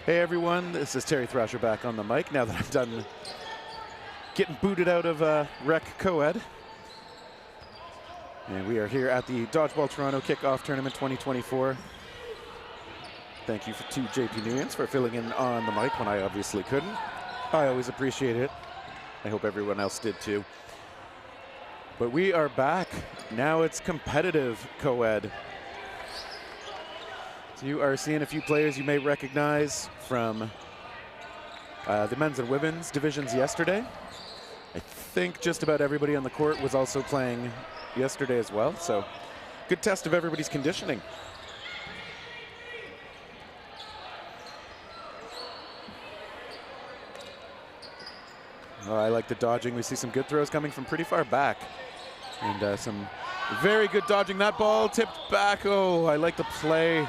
Hey everyone, this is Terry Thrasher back on the mic now that I'm done getting booted out of Rec Coed. And we are here at the Dodgeball Toronto Kickoff Tournament 2024. Thank you to JP Nuyens for filling in on the mic when I obviously couldn't. I always appreciate it. I hope everyone else did too. But we are back. Now it's competitive Coed. So you are seeing a few players you may recognize from the men's and women's divisions yesterday. I think just about everybody on the court was also playing yesterday as well. So good test of everybody's conditioning. Oh, I like the dodging. We see some good throws coming from pretty far back. And some very good dodging. That ball tipped back. Oh, I like the play.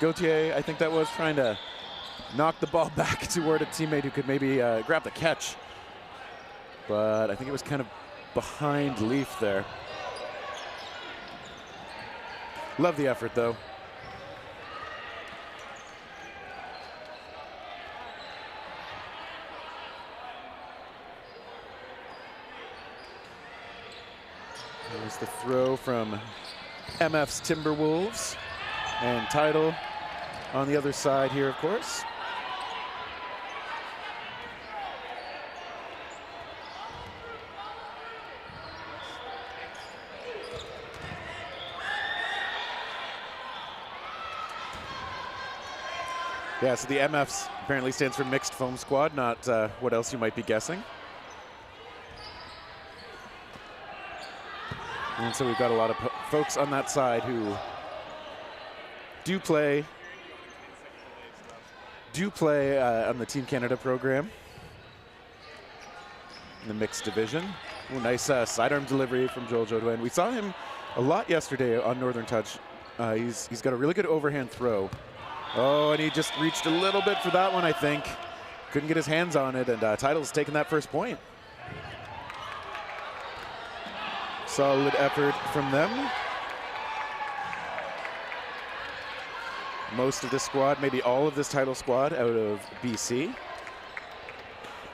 Gauthier, I think that was trying to knock the ball back toward a teammate who could maybe grab the catch. But I think it was kind of behind Leaf there. Love the effort, though. There's the throw from MFS Timberwolves. And TiDaL on the other side here, of course. Yeah, so the MFs apparently stands for Mixed Foam Squad, not what else you might be guessing. And so we've got a lot of folks on that side who do play on the Team Canada program in the mixed division. Ooh, nice sidearm delivery from Joel Jodouin. We saw him a lot yesterday on Northern Touch. He's got a really good overhand throw. Oh, and he just reached a little bit for that one, I think. Couldn't get his hands on it, and TiDaL's taking that first point. Solid effort from them. Most of this squad, maybe all of this TiDaL squad out of BC.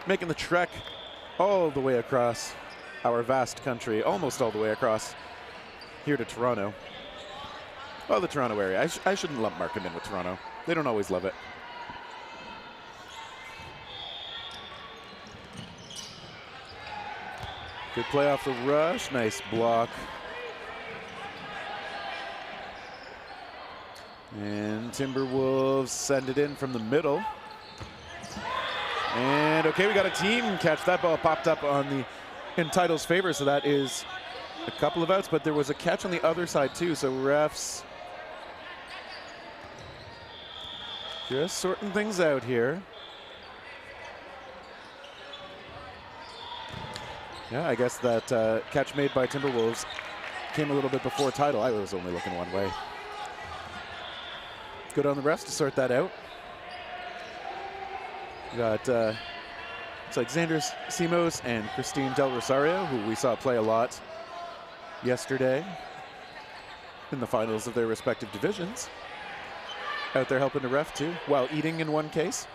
Making the trek all the way across our vast country, almost all the way across here to Toronto. Well, the Toronto area. I shouldn't lump Markham in with Toronto. They don't always love it. Good play off the rush, nice block. And Timberwolves send it in from the middle. And okay, we got a team catch. That ball popped up in TiDaL's favor, so that is a couple of outs, but there was a catch on the other side too, so refs just sorting things out here. Yeah, I guess that catch made by Timberwolves came a little bit before TiDaL. I was only looking one way. Good on the refs to sort that out. We got it's like Xander Simos and Christine Del Rosario, who we saw play a lot yesterday in the finals of their respective divisions. Out there helping the ref too, while eating in one case.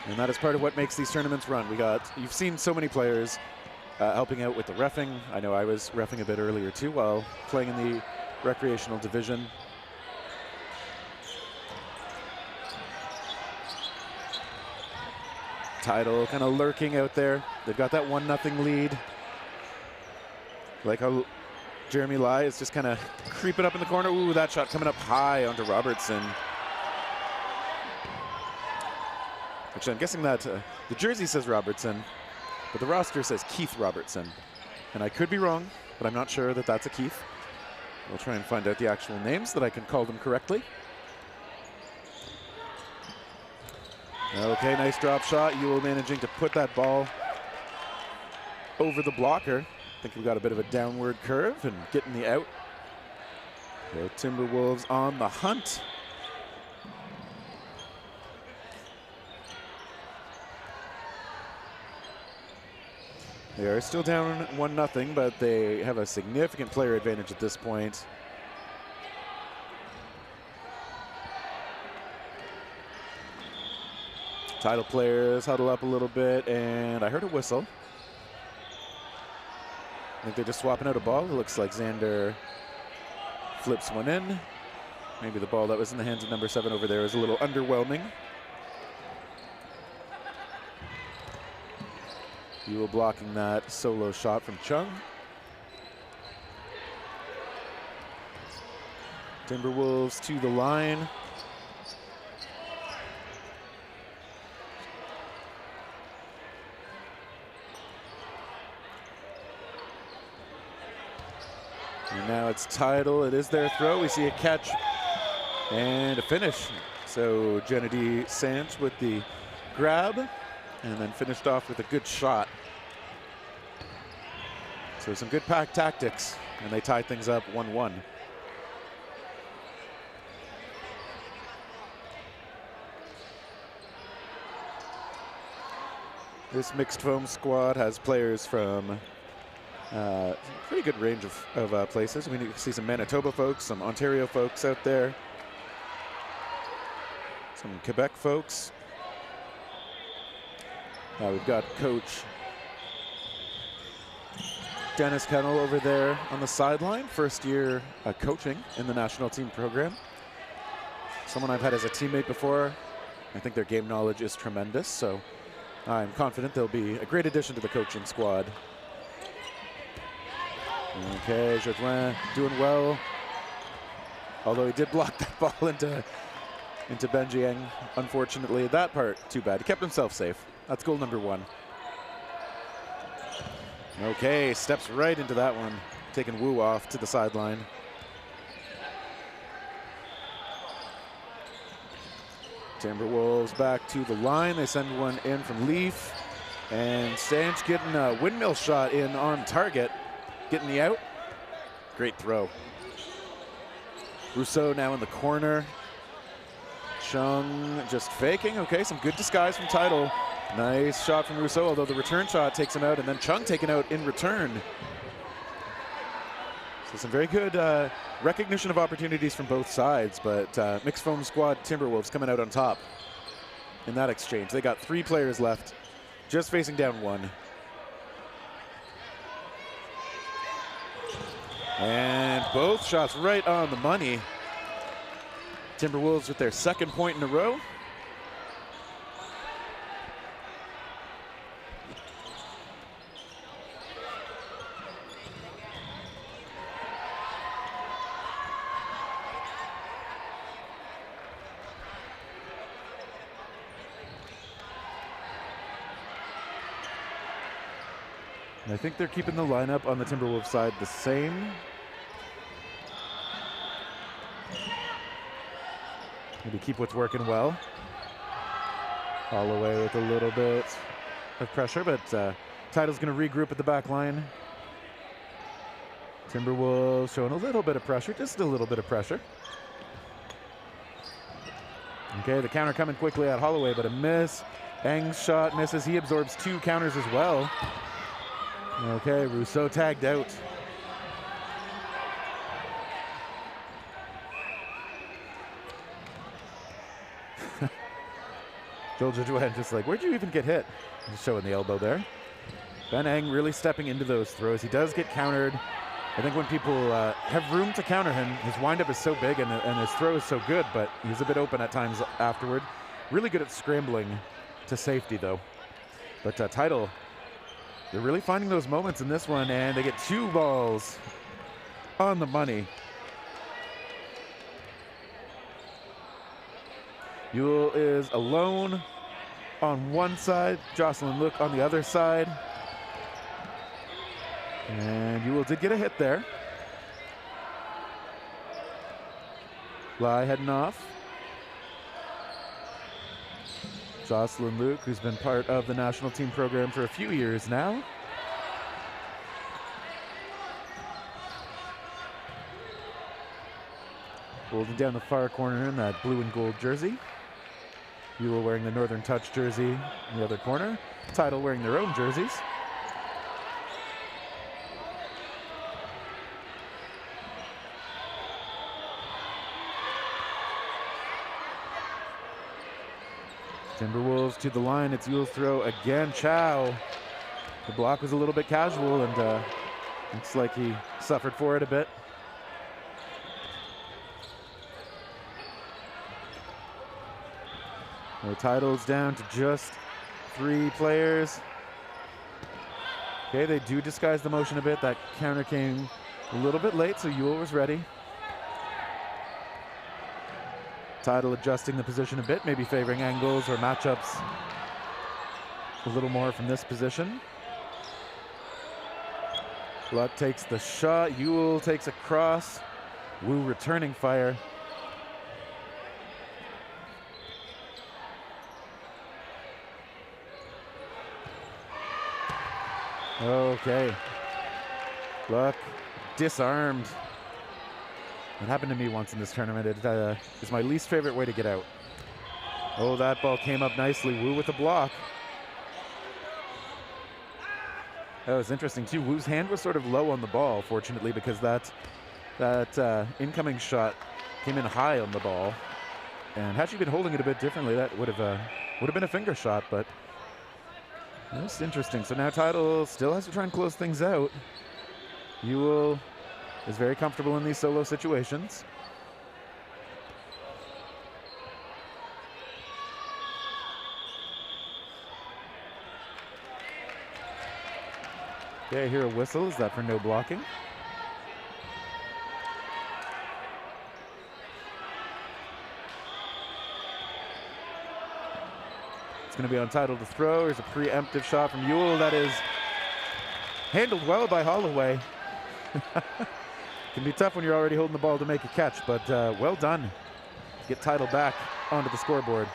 And that is part of what makes these tournaments run. You've seen so many players helping out with the reffing. I know I was reffing a bit earlier too while playing in the recreational division. TiDaL kind of lurking out there. They've got that 1-0 lead. Like how Jeremy Lai is just kind of creeping up in the corner. Ooh, that shot coming up high onto Robertson. Actually, I'm guessing that the jersey says Robertson, but the roster says Keith Robertson. And I could be wrong, but I'm not sure that that's a Keith. We'll try and find out the actual names so that I can call them correctly. Okay, nice drop shot. Ewell managing to put that ball over the blocker. I think we got a bit of a downward curve and getting the out. The Timberwolves on the hunt. They are still down 1-0, but they have a significant player advantage at this point. TiDaL players huddle up a little bit, and I heard a whistle. I think they're just swapping out a ball. It looks like Xander flips one in. Maybe the ball that was in the hands of number 7 over there is a little underwhelming. Ewell blocking that solo shot from Chung. Timberwolves to the line. And now it's TiDaL. It is their throw. We see a catch and a finish. So Gennady Sanch with the grab and then finished off with a good shot. So some good pack tactics, and they tie things up 1-1. This mixed foam squad has players from pretty good range of places. We see some Manitoba folks, some Ontario folks out there, some Quebec folks. We've got Coach Dennis Kennel over there on the sideline, first year coaching in the national team program. Someone I've had as a teammate before. I think their game knowledge is tremendous, so I'm confident they'll be a great addition to the coaching squad. Okay, Jodoin doing well. Although he did block that ball into Benjiang. Unfortunately, that part, too bad. He kept himself safe. That's goal number 1. Okay, steps right into that one. Taking Wu off to the sideline. Timberwolves back to the line. They send one in from Leaf. And Stanch getting a windmill shot in on target. Getting the out. Great throw. Rousseau now in the corner. Chung just faking. Okay, some good disguise from TiDaL. Nice shot from Rousseau, although the return shot takes him out, and then Chung taken out in return. So some very good recognition of opportunities from both sides, but mixed foam squad Timberwolves coming out on top in that exchange. They got 3 players left, just facing down 1. And both shots right on the money. Timberwolves with their 2nd point in a row. I think they're keeping the lineup on the Timberwolves side the same. Maybe keep what's working well. Holloway with a little bit of pressure, but TiDaL's going to regroup at the back line. Timberwolves showing a little bit of pressure, just a little bit of pressure. Okay, the counter coming quickly at Holloway, but a miss. Eng's shot misses. He absorbs 2 counters as well. Okay, Rousseau tagged out. Joel Jodoin just like, where'd you even get hit? Just showing the elbow there. Benang really stepping into those throws. He does get countered. I think when people have room to counter him, his windup is so big and his throw is so good, but he's a bit open at times afterward. Really good at scrambling to safety, though. But TiDaL, they're really finding those moments in this one, and they get 2 balls on the money. Yule is alone on one side, Jocelyn Luke on the other side. And Yule did get a hit there. Lai heading off. Jocelyn Luke, who's been part of the national team program for a few years now. Holding down the far corner in that blue and gold jersey. Yule wearing the Northern Touch jersey in the other corner. TiDaL wearing their own jerseys. Timberwolves to the line. It's Yule's throw again. Chow. The block was a little bit casual, and looks like he suffered for it a bit. The TiDAL's down to just 3 players. Okay, they do disguise the motion a bit. That counter came a little bit late, so Yule was ready. TiDAL adjusting the position a bit, maybe favoring angles or matchups a little more from this position. Luck takes the shot. Yule takes a cross. Wu returning fire. Okay. Luck disarmed. It happened to me once in this tournament. It is my least favorite way to get out. Oh, that ball came up nicely. Wu with a block. That was interesting too. Wu's hand was sort of low on the ball, fortunately, because that incoming shot came in high on the ball. And had she been holding it a bit differently, that would have been a finger shot, but that's interesting. So now TiDAL still has to try and close things out. Yule is very comfortable in these solo situations. Okay, I hear a whistle. Is that for no blocking? It's going to be on TiDAL to throw. Here's a preemptive shot from Yule that is handled well by Holloway. Can be tough when you're already holding the ball to make a catch, but well done. Get TiDAL back onto the scoreboard.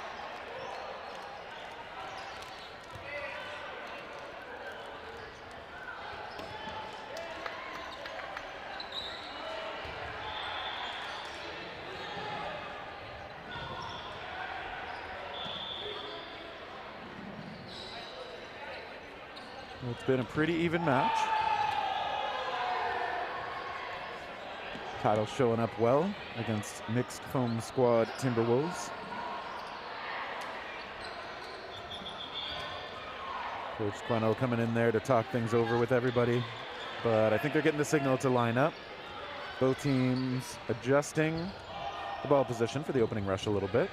It's been a pretty even match. TiDAL showing up well against mixed foam squad Timberwolves. Coach Queno coming in there to talk things over with everybody, but I think they're getting the signal to line up. Both teams adjusting the ball position for the opening rush a little bit.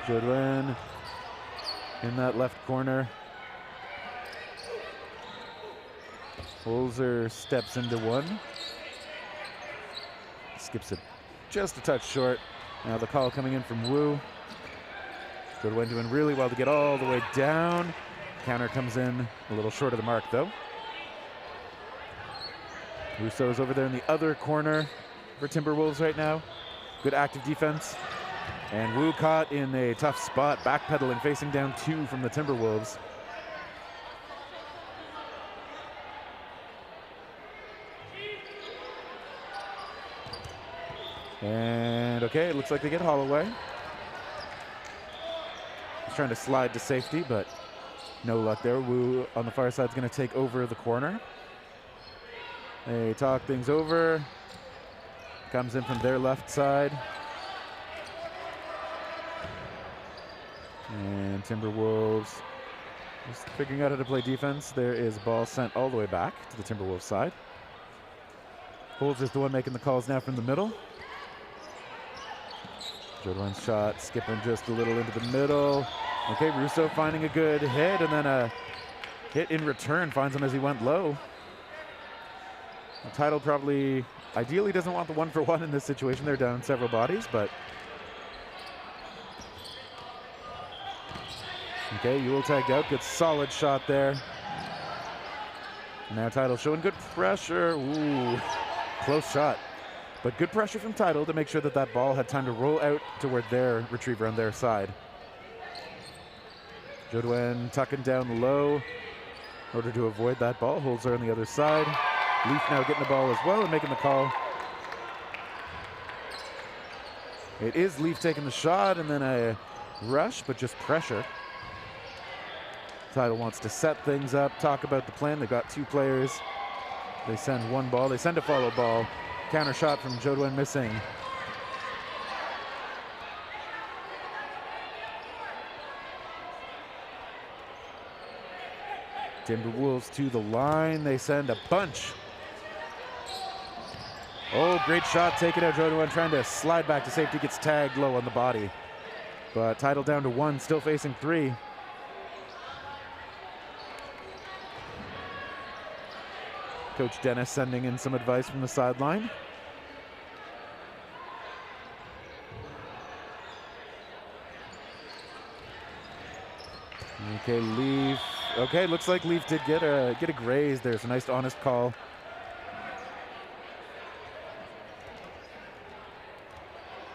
Jodwin in that left corner. Holzer steps into one. Skips it just a touch short. Now the call coming in from Wu. Jodwin doing really well to get all the way down. Counter comes in a little short of the mark though. Russo's over there in the other corner for Timberwolves right now. Good active defense. And Wu caught in a tough spot, backpedaling, facing down 2 from the Timberwolves. And okay, it looks like they get Holloway. He's trying to slide to safety, but No luck there. Wu on the far side is going to take over the corner. They talk things over. Comes in from their left side. And Timberwolves just figuring out how to play defense. There is ball sent all the way back to the Timberwolves side. Holds is the one making the calls now from the middle. Jodowan's shot skipping just a little into the middle. Okay, Russo finding a good hit, and then a hit in return finds him as he went low. TiDaL probably ideally doesn't want the 1-for-1 in this situation. They're down several bodies, but okay, Ewell tagged out. Good solid shot there. Now TiDaL showing good pressure. Ooh, close shot. But good pressure from TiDaL to make sure that that ball had time to roll out toward their retriever on their side. Jodowan tucking down low in order to avoid that ball. Holds her on the other side. Leaf now getting the ball as well and making the call. It is Leaf taking the shot and then a rush, but just pressure. TiDaL wants to set things up, talk about the plan. They've got 2 players. They send one ball. They send a follow ball. Counter shot from Jodowan missing. Timberwolves to the line. They send a bunch. Oh, great shot taken out. Jodowan trying to slide back to safety. Gets tagged low on the body. But TiDaL down to 1, still facing 3. Coach Dennis sending in some advice from the sideline. Okay, Leaf. Okay, looks like Leaf did get a graze. There's a nice honest call.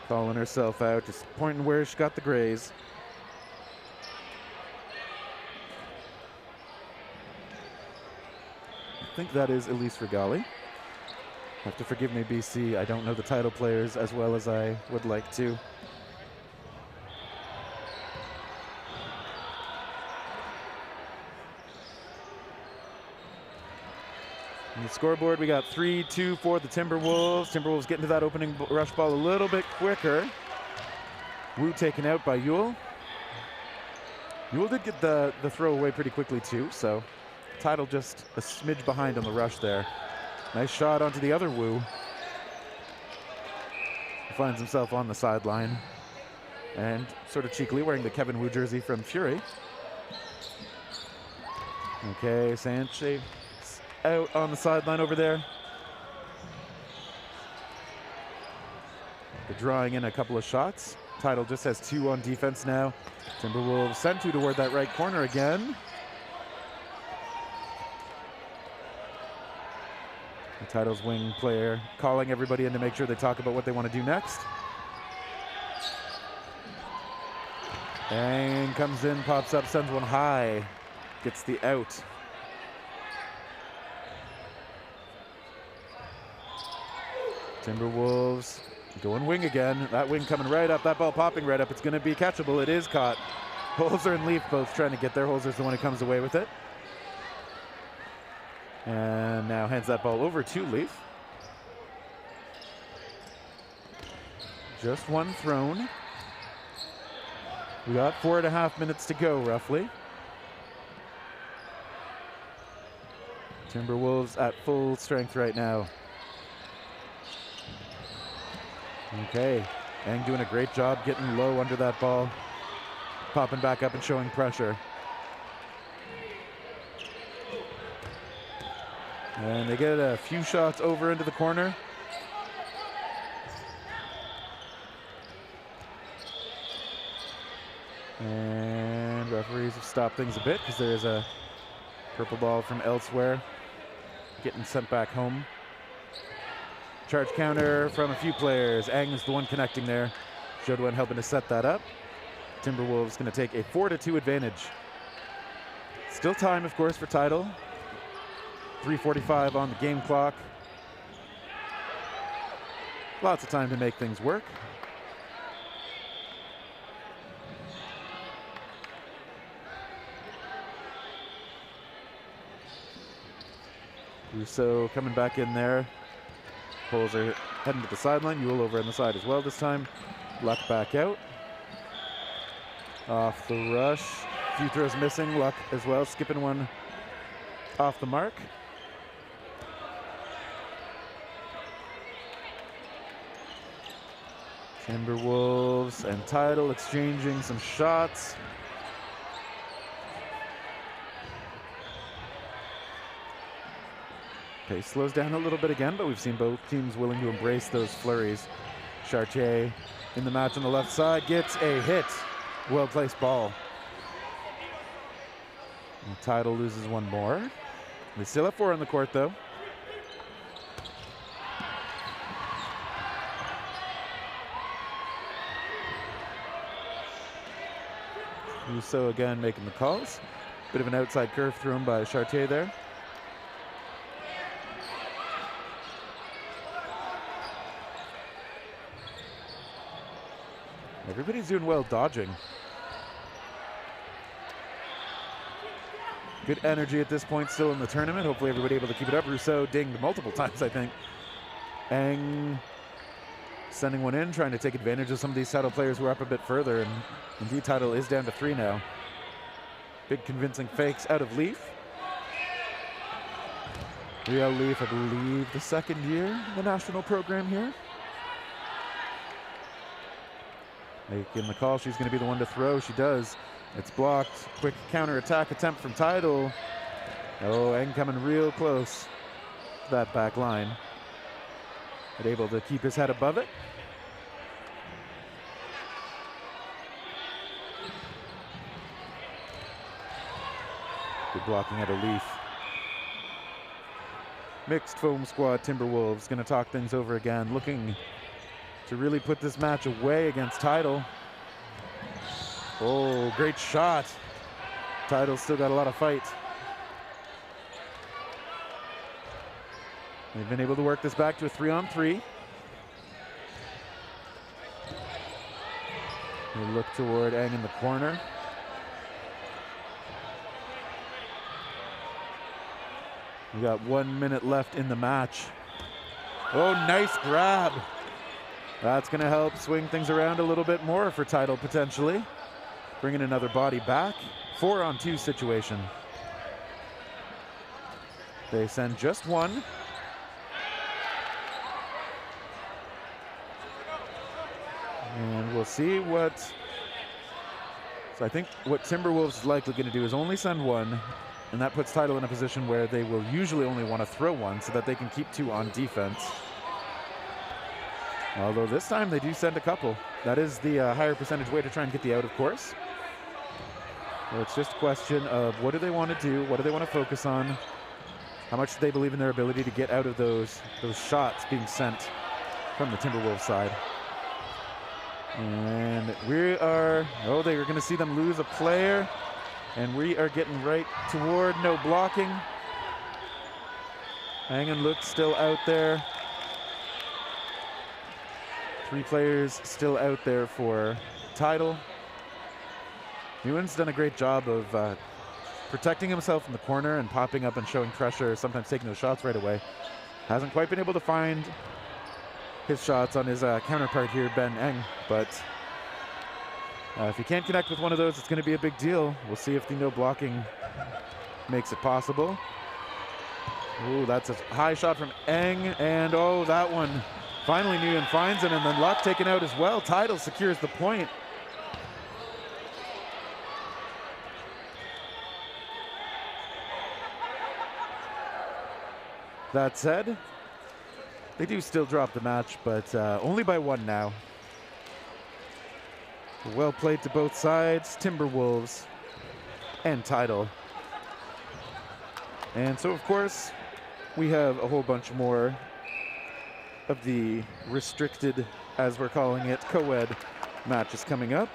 Calling herself out, just pointing where she got the graze. I think that is Elise Regali. Have to forgive me, BC. I don't know the TiDaL players as well as I would like to. On the scoreboard, we got 3-2 for the Timberwolves. Timberwolves getting to that opening rush ball a little bit quicker. Wu taken out by Ewell. Ewell did get the throw away pretty quickly too, so TiDaL just a smidge behind on the rush there. Nice shot onto the other Wu. He finds himself on the sideline and sort of cheekily wearing the Kevin Wu jersey from Fury. Okay, Sanchez out on the sideline over there. They're drawing in a couple of shots. TiDaL just has 2 on defense now. Timberwolves send 2 toward that right corner again. The TiDaL's wing player calling everybody in to make sure they talk about what they want to do next. And comes in, pops up, sends one high. Gets the out. Timberwolves going wing again. That wing coming right up, that ball popping right up. It's going to be catchable. It is caught. Holzer and Leaf both trying to get there. Holzer's the one who comes away with it. And now hands that ball over to Leaf. Just one thrown. We got 4.5 minutes to go, roughly. Timberwolves at full strength right now. Okay, Eng doing a great job getting low under that ball. Popping back up and showing pressure. And they get a few shots over into the corner. And referees have stopped things a bit because there's a purple ball from elsewhere getting sent back home. Charge counter from a few players. Eng is the one connecting there. Jodowan helping to set that up. Timberwolves going to take a 4-2 advantage. Still time, of course, for TiDaL. 3:45 on the game clock. Lots of time to make things work. Rousseau coming back in there. Poles are heading to the sideline. Yule over on the side as well this time. Luck back out. Off the rush. Few throws missing. Luck as well, skipping one off the mark. Timberwolves and TiDaL exchanging some shots. Pace slows down a little bit again, but we've seen both teams willing to embrace those flurries. Chartier in the match on the left side gets a hit. Well-placed ball. And TiDaL loses one more. They still have 4 on the court, though. Rousseau again making the calls. Bit of an outside curve thrown by Chartier there. Everybody's doing well dodging. Good energy at this point still in the tournament. Hopefully everybody able to keep it up. Rousseau dinged multiple times, I think. Eng sending one in, trying to take advantage of some of these TiDaL players who are up a bit further. And indeed, TiDaL is down to 3 now. Big convincing fakes out of Leaf. Riel Leaf, I believe, the 2nd year in the national program here. Making the call, she's going to be the one to throw. She does. It's blocked. Quick counter-attack attempt from TiDaL. Oh, Eng coming real close to that back line. But able to keep his head above it. Good blocking out of Leaf. Mixed foam squad Timberwolves going to talk things over again, looking to really put this match away against TiDaL. Oh, great shot. TiDAL still got a lot of fight. They've been able to work this back to a 3-on-3. They look toward Eng in the corner. We got 1 minute left in the match. Oh, nice grab. That's going to help swing things around a little bit more for TiDaL potentially. Bringing another body back. 4-on-2 situation. They send just one. And we'll see what... So I think what Timberwolves is likely going to do is only send one, and that puts TiDaL in a position where they will usually only want to throw one so that they can keep 2 on defense. Although this time they do send a couple. That is the higher percentage way to try and get the out, of course. So it's just a question of what do they want to do? What do they want to focus on? How much do they believe in their ability to get out of those shots being sent from the Timberwolves side? And we are, oh, they are going to see them lose a player. And we are getting right toward no blocking. Hangen looks still out there. 3 players still out there for TiDaL. Ewan's done a great job of protecting himself in the corner and popping up and showing pressure, sometimes taking those shots right away. Hasn't quite been able to find his shots on his counterpart here, Ben Eng, but if he can't connect with one of those, it's going to be a big deal. We'll see if the no blocking makes it possible. Ooh, that's a high shot from Eng, and oh, that one. Finally, Nguyen finds it, and then Luck taken out as well. TiDaL secures the point. That said, they do still drop the match, but only by 1 now. Well played to both sides, Timberwolves and TiDaL. And so, of course, we have a whole bunch more of the restricted, as we're calling it, Coed matches coming up.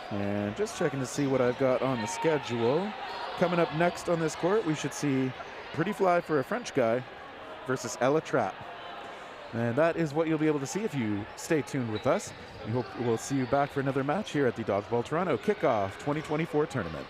And just checking to see what I've got on the schedule. Coming up next on this court, we should see Pretty Fly for a French guy versus Ella Trapp. And that is what you'll be able to see if you stay tuned with us. We hope we'll see you back for another match here at the Dodgeball Toronto Kickoff 2024 tournament.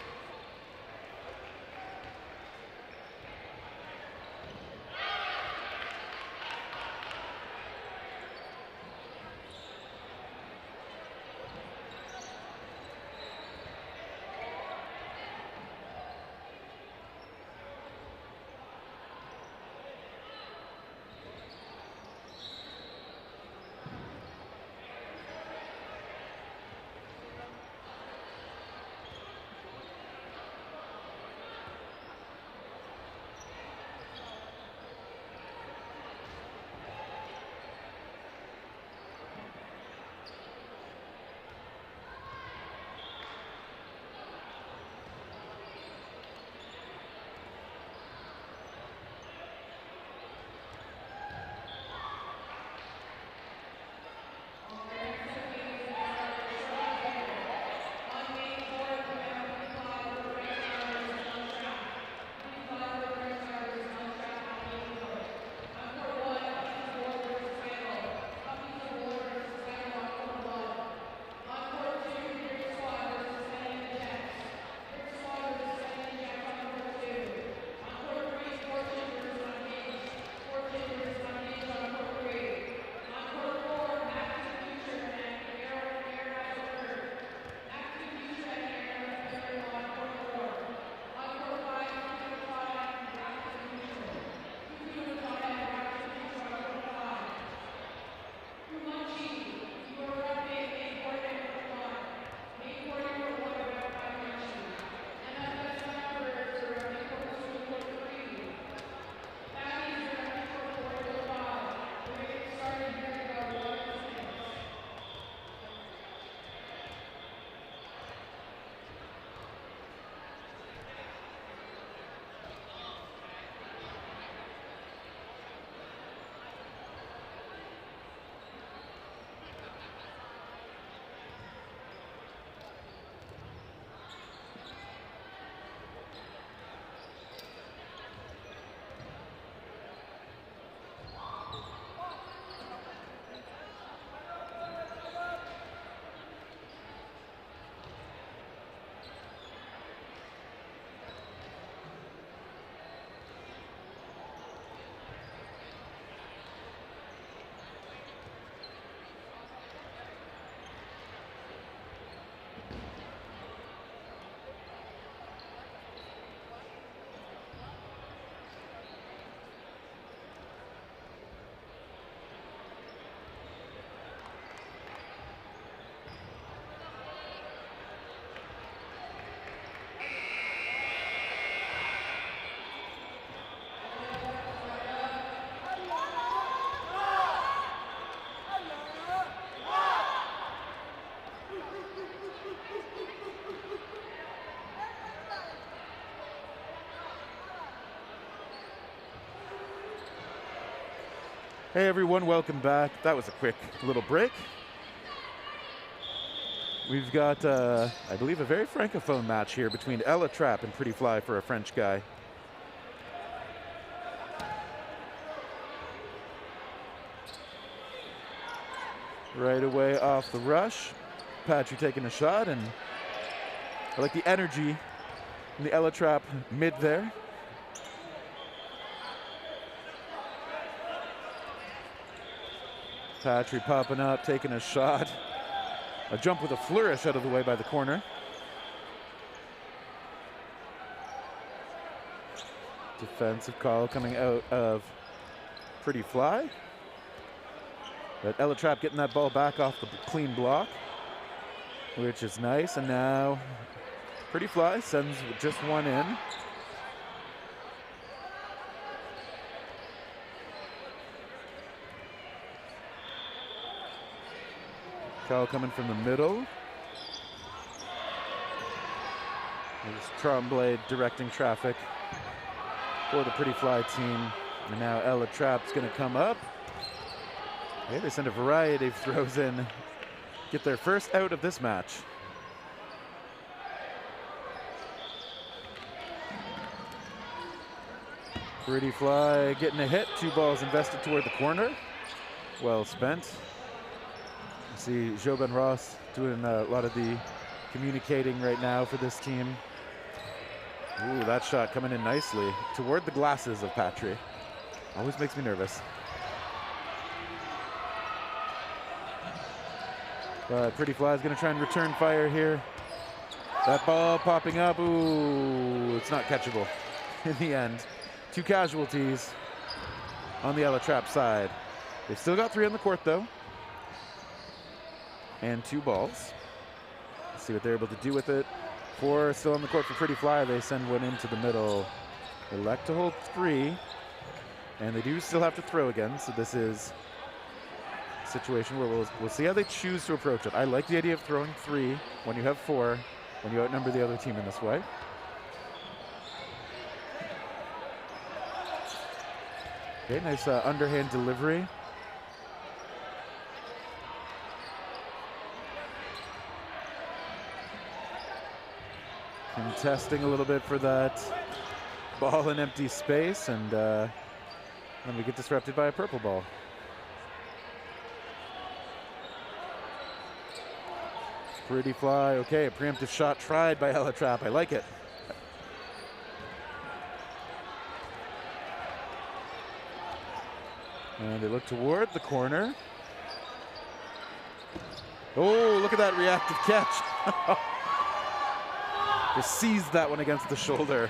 Hey everyone, welcome back. That was a quick little break. We've got, I believe, a very francophone match here between Ella Trap and Pretty Fly for a French guy. Right away off the rush. Patry taking a shot, and I like the energy in the Ella Trap mid there. Patry popping up, taking a shot. A jump with a flourish out of the way by the corner. Defensive call coming out of Pretty Fly. But Ella Trap getting that ball back off the clean block, which is nice. And now Pretty Fly sends just one in. Call coming from the middle. There's Tremblay directing traffic for the Pretty Fly team. And now Ella Trap's gonna come up. Okay, they send a variety of throws in. Get their first out of this match. Pretty Fly getting a hit. 2 balls invested toward the corner. Well spent. See Jobin Ross doing a lot of the communicating right now for this team. Ooh, that shot coming in nicely toward the glasses of Patry. Always makes me nervous. But Pretty Fly is going to try and return fire here. That ball popping up. Ooh, it's not catchable in the end. 2 casualties on the Ella Trap side. They've still got 3 on the court though. And 2 balls. Let's see what they're able to do with it. 4 still on the court for Pretty Fly. They send one into the middle. Elect to hold 3. And they do still have to throw again. So this is a situation where we'll see how they choose to approach it. I like the idea of throwing 3 when you have 4, when you outnumber the other team in this way. Okay, nice underhand delivery. Contesting a little bit for that ball in empty space, and then we get disrupted by a purple ball. Pretty Fly, okay, a preemptive shot tried by Ella Trap. I like it. And they look toward the corner. Oh, look at that reactive catch. Just seized that one against the shoulder.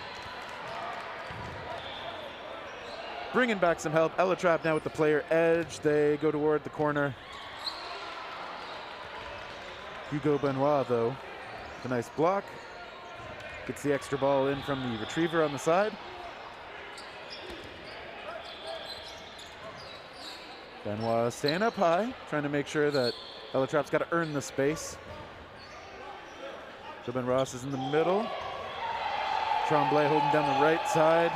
Bringing back some help. Ella Trap now with the player edge. They go toward the corner. Hugo Benoit, though, with a nice block. Gets the extra ball in from the retriever on the side. Benoit staying up high, trying to make sure that Ella Trap's got to earn the space. Jobin Ross is in the middle. Tremblay holding down the right side.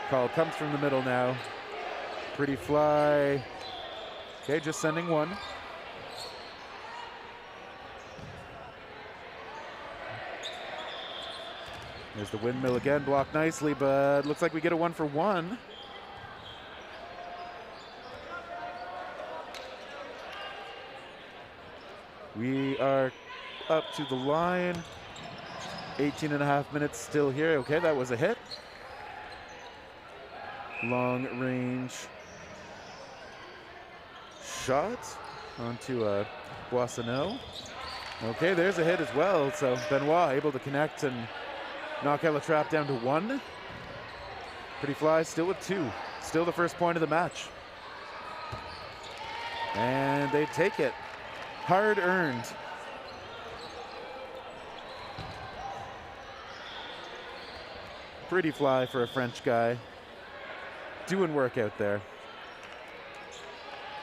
Call comes from the middle now. Pretty Fly. Okay, just sending one. There's the windmill again, blocked nicely, but looks like we get a 1-for-1. We are up to the line. 18.5 minutes still here. Okay, that was a hit. Long range shot onto Boissonneau. Okay, there's a hit as well. So Benoit able to connect and knock Ella Trap down to 1. Pretty Fly still with 2. Still the first point of the match. And they take it. Hard earned. Pretty Fly for a French guy. Doing work out there.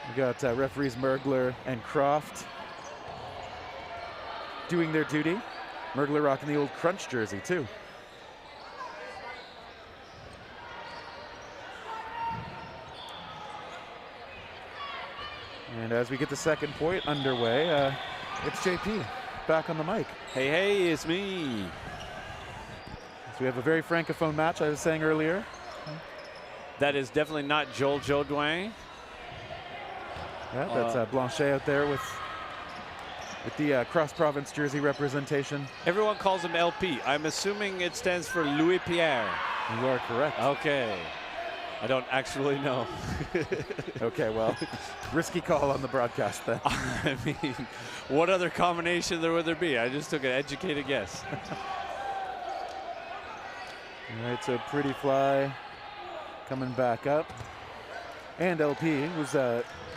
We got referees Mergler and Croft doing their duty. Mergler rocking the old Crunch jersey too. And as we get the second point underway, it's JP back on the mic. Hey, hey, it's me. So we have a very francophone match, I was saying earlier. That is definitely not Joel Jodoin. Yeah, that's Blanchet out there with the cross-province jersey representation. Everyone calls him LP. I'm assuming it stands for Louis Pierre. You are correct. Okay. I don't actually know. Okay, well, risky call on the broadcast then. I mean, what other combination would there be? I just took an educated guess. All right, so Pretty Fly coming back up. And LP was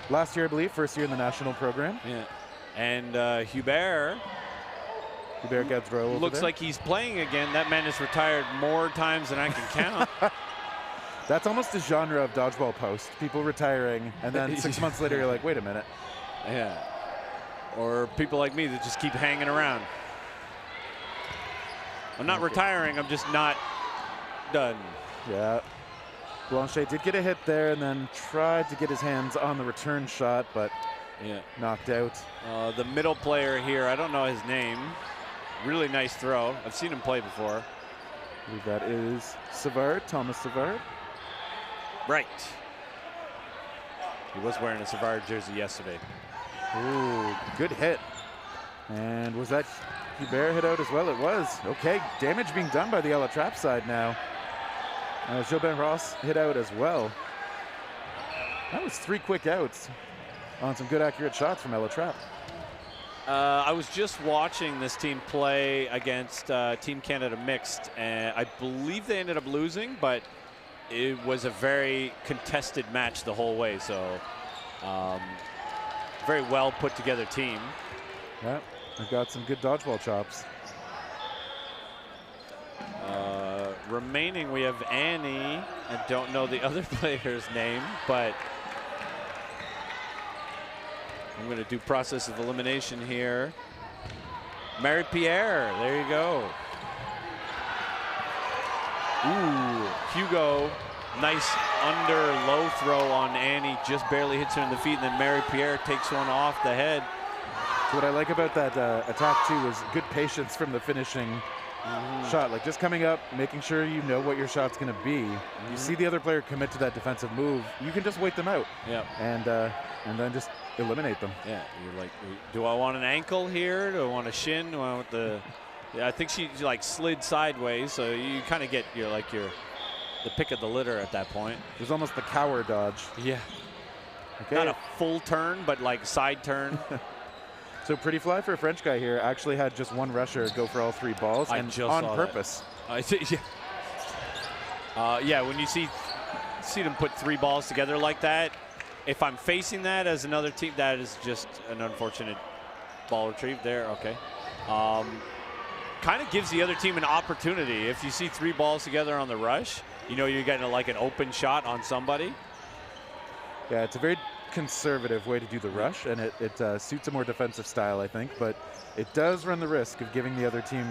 last year, I believe, first year in the national program. Yeah. And Hubert Gaudreau looks like he's playing again. That man has retired more times than I can count. That's almost a genre of dodgeball post. People retiring, and then 6 months later, you're like, wait a minute. Yeah. Or people like me that just keep hanging around. I'm not retiring, I'm just not done. Yeah. Blanchet did get a hit there and then tried to get his hands on the return shot, but knocked out. The middle player here, I don't know his name. Really nice throw. I've seen him play before. I believe that is Savard, Thomas Savard. Right. He was wearing a Savard jersey yesterday. Ooh, good hit. And was that Hubert hit out as well? It was. Okay, damage being done by the Ella Trap side now. Jobin Ross hit out as well. That was 3 quick outs on some good accurate shots from Ella Trap. I was just watching this team play against Team Canada Mixed, and I believe they ended up losing, but it was a very contested match the whole way, so very well put together team. Yeah, they've got some good dodgeball chops. Remaining, we have Annie. I don't know the other player's name, but I'm going to do process of elimination here. Marie-Pierre, there you go. Ooh, Hugo, nice under low throw on Annie, just barely hits her in the feet, and then Marie-Pierre takes one off the head. So what I like about that attack too is good patience from the finishing shot, like just coming up, making sure you know what your shot's going to be. You see the other player commit to that defensive move, you can just wait them out. Yep. And then just eliminate them. Yeah, you're like, do I want an ankle here? Do I want a shin? Do I want the? Yeah, I think she like slid sideways, so you kind of get the pick of the litter at that point. It was almost the cower dodge. Yeah. Okay. Not a full turn, but like side turn. So Pretty Fly for a French guy here actually had just one rusher go for all 3 balls, and on purpose. Yeah, when you see them put 3 balls together like that, if I'm facing that as another team, that is just an unfortunate ball retrieve there. Okay. Kind of gives the other team an opportunity. If you see 3 balls together on the rush, you know you're getting like an open shot on somebody. Yeah, it's a very conservative way to do the rush, and it suits a more defensive style, I think, but it does run the risk of giving the other team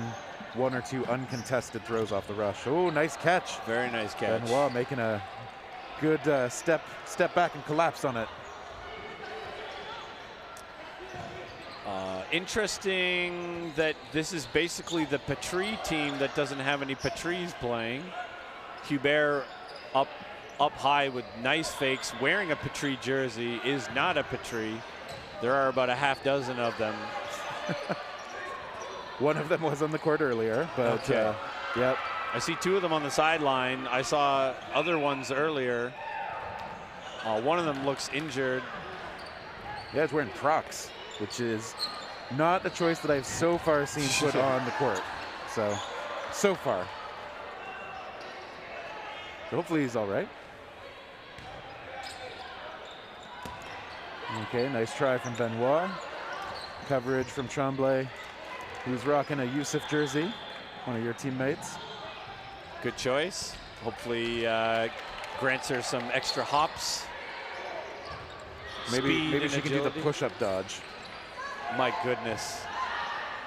1 or 2 uncontested throws off the rush. Oh, nice catch. Very nice catch. Benoit making a good step back and collapse on it. Interesting that this is basically the Patry team that doesn't have any Patrys playing. Hubert up high with nice fakes, wearing a Patry jersey, is not a Patry. There are about a half dozen of them. One of them was on the court earlier, but yep. I see 2 of them on the sideline. I saw other ones earlier. One of them looks injured. Yeah, it's wearing Crocs, which is not a choice that I've so far seen put on the court. So far. So hopefully he's all right. Okay, nice try from Benoit. Coverage from Tremblay, who's rocking a Yusuf jersey, one of your teammates. Good choice. Hopefully grants her some extra hops. Maybe she can do the push-up dodge. My goodness.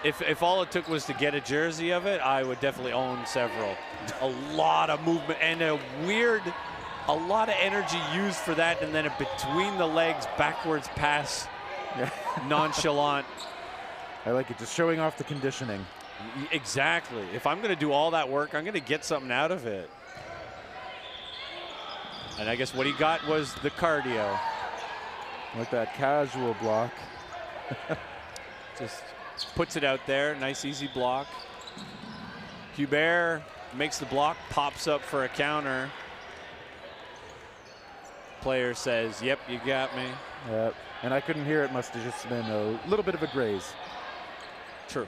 If all it took was to get a jersey of it, I would definitely own several. A lot of movement and a lot of energy used for that, and then a between the legs backwards pass nonchalant. I like it, just showing off the conditioning. Exactly. If I'm going to do all that work, I'm going to get something out of it. And I guess what he got was the cardio. Like that casual block. Just puts it out there. Nice, easy block. Hubert makes the block, pops up for a counter. Player says, yep, you got me. Yep. And I couldn't hear it. Must have just been a little bit of a graze. True.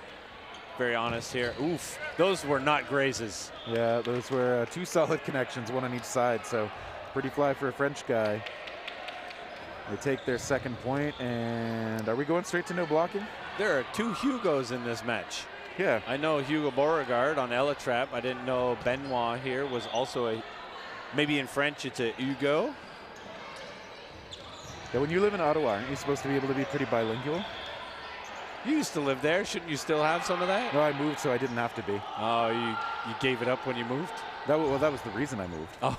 Very honest here. Oof. Those were not grazes. Yeah, those were 2 solid connections, 1 on each side. So pretty fly for a French guy. They take their second point, and are we going straight to no blocking? There are 2 Hugos in this match. Yeah. I know Hugo Beauregard on Elatrap. I didn't know Benoit here was also a, maybe in French it's a Hugo. Yeah, when you live in Ottawa, aren't you supposed to be able to be pretty bilingual? You used to live there. Shouldn't you still have some of that? No, I moved, so I didn't have to be. Oh, you gave it up when you moved? That was the reason I moved. Oh.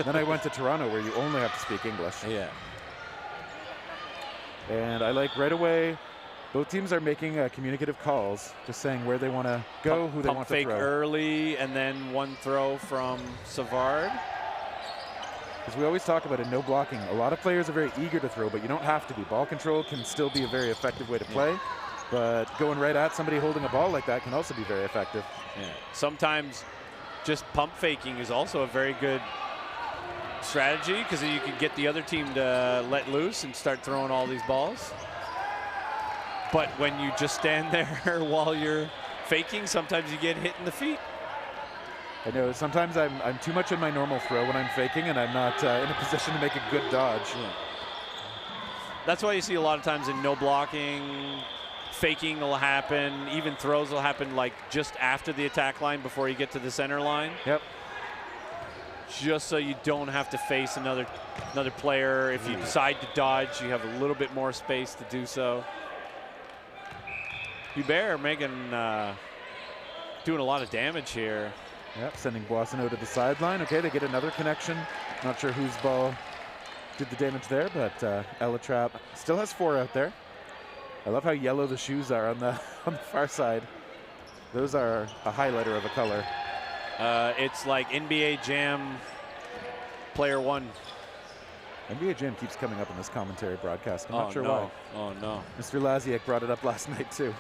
Then I went to Toronto, where you only have to speak English. Yeah. And I like right away, both teams are making communicative calls, just saying where they want to go, who they want to throw. Fake early, and then 1 throw from Savard. Because we always talk about it, no blocking. A lot of players are very eager to throw, but you don't have to be. Ball control can still be a very effective way to play. Yeah. But going right at somebody holding a ball like that can also be very effective. Yeah. Sometimes just pump faking is also a very good strategy, because you can get the other team to let loose and start throwing all these balls. But when you just stand there while you're faking, sometimes you get hit in the feet. I know sometimes I'm too much in my normal throw when I'm faking, and I'm not in a position to make a good dodge. Yeah. That's why you see a lot of times in no blocking, faking will happen, even throws will happen like just after the attack line before you get to the center line. Yep. Just so you don't have to face another player. If you decide to dodge, you have a little bit more space to do so. Hubert doing a lot of damage here. Yep, sending Boissonneau to the sideline. Okay, they get another connection. Not sure whose ball did the damage there, but Elatrap still has 4 out there. I love how yellow the shoes are on the far side. Those are a highlighter of a color. It's like NBA Jam Player 1. NBA Jam keeps coming up in this commentary broadcast. I'm not sure why. Oh, no. Oh, no. Mr. Laziak brought it up last night, too.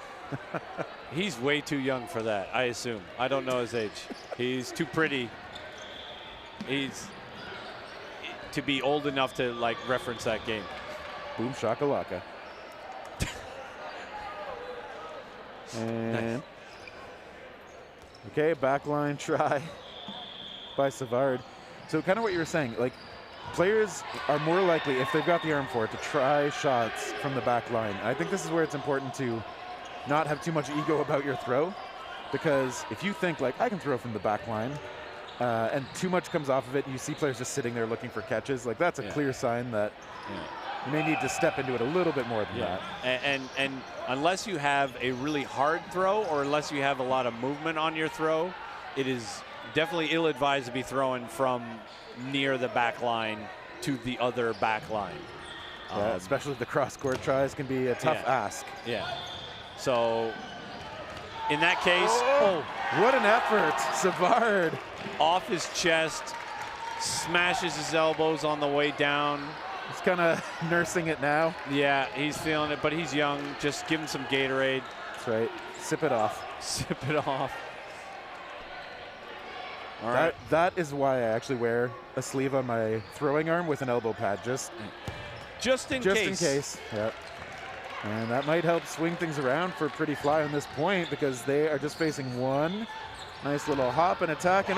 He's way too young for that, I assume. I don't know his age. He's too pretty. He's to be old enough to, like, reference that game. Boom shakalaka. And okay, backline try by Savard. So kind of what you were saying, like, players are more likely, if they've got the arm for it, to try shots from the back line. I think this is where it's important to not have too much ego about your throw, because if you think, like, I can throw from the back line, and too much comes off of it, and you see players just sitting there looking for catches, like, that's a clear sign that you may need to step into it a little bit more than that. And unless you have a really hard throw, or unless you have a lot of movement on your throw, it is definitely ill-advised to be throwing from near the back line to the other back line. Yeah, especially the cross-court tries can be a tough ask. Yeah. So in that case, what an effort. Savard. Off his chest, smashes his elbows on the way down. He's kind of nursing it now. Yeah, he's feeling it, but he's young. Just give him some Gatorade. That's right. Sip it off. Sip it off. All that, right. That is why I actually wear a sleeve on my throwing arm with an elbow pad, just in case. Yep. And that might help swing things around for Pretty Fly on this point, because they are just facing one nice little hop and attack, and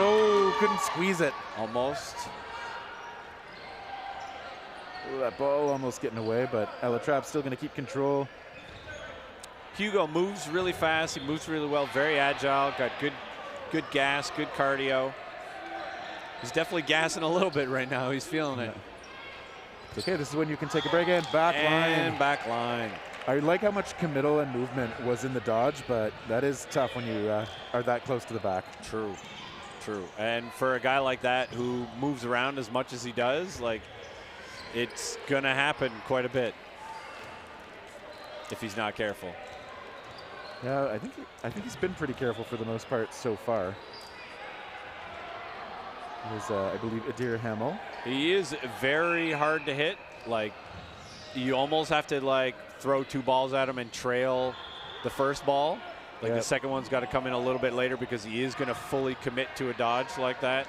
couldn't squeeze it. Almost. Ooh, that ball almost getting away, but Elatrap's still going to keep control. Hugo moves really fast. He moves really well. Very agile. Got good gas, good cardio. He's definitely gassing a little bit right now. He's feeling it. It's okay. This is when you can take a break. And back line. And back line. I like how much committal and movement was in the dodge, but that is tough when you are that close to the back. True. And for a guy like that who moves around as much as he does, like, it's going to happen quite a bit. if he's not careful. Yeah, I think he's been pretty careful for the most part so far. There's, I believe, Adir Hamel. He is very hard to hit. Like, you almost have to like throw 2 balls at him and trail the first ball. Like the second one's got to come in a little bit later because he is going to fully commit to a dodge like that.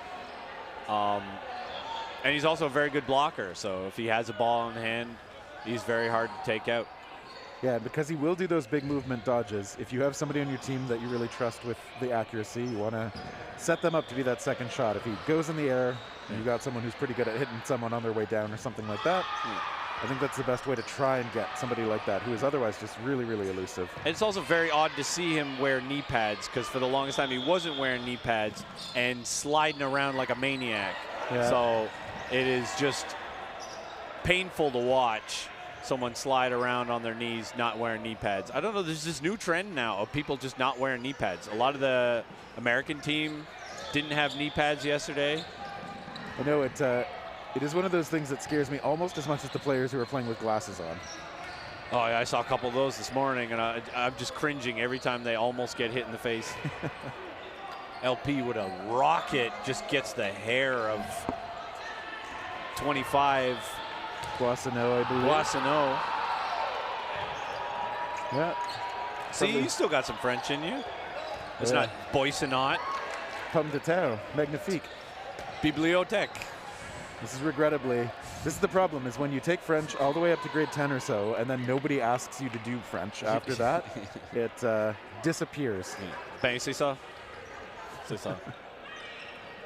And he's also a very good blocker. So if he has a ball in hand, he's very hard to take out. Yeah, because he will do those big movement dodges. If you have somebody on your team that you really trust with the accuracy, you want to set them up to be that second shot. If he goes in the air, and you got someone who's pretty good at hitting someone on their way down or something like that, I think that's the best way to try and get somebody like that who is otherwise just really, really elusive. And it's also very odd to see him wear knee pads because for the longest time he wasn't wearing knee pads and sliding around like a maniac. Yeah. So it is just painful to watch someone slide around on their knees not wearing knee pads. I don't know, there's this new trend now of people just not wearing knee pads. A lot of the American team didn't have knee pads yesterday. I know it is one of those things that scares me almost as much as the players who are playing with glasses on. Oh, yeah, I saw a couple of those this morning, and I'm just cringing every time they almost get hit in the face. LP with a rocket just gets the hair of 25. Boissonneau, I believe. Boissonneau. Yeah. See, you still got some French in you. It's not Boissonnot. Pomme de terre, magnifique. Bibliothèque. This is the problem, is when you take French all the way up to grade 10 or so, and then nobody asks you to do French after that, it disappears. Ben, c'est ça. C'est ça.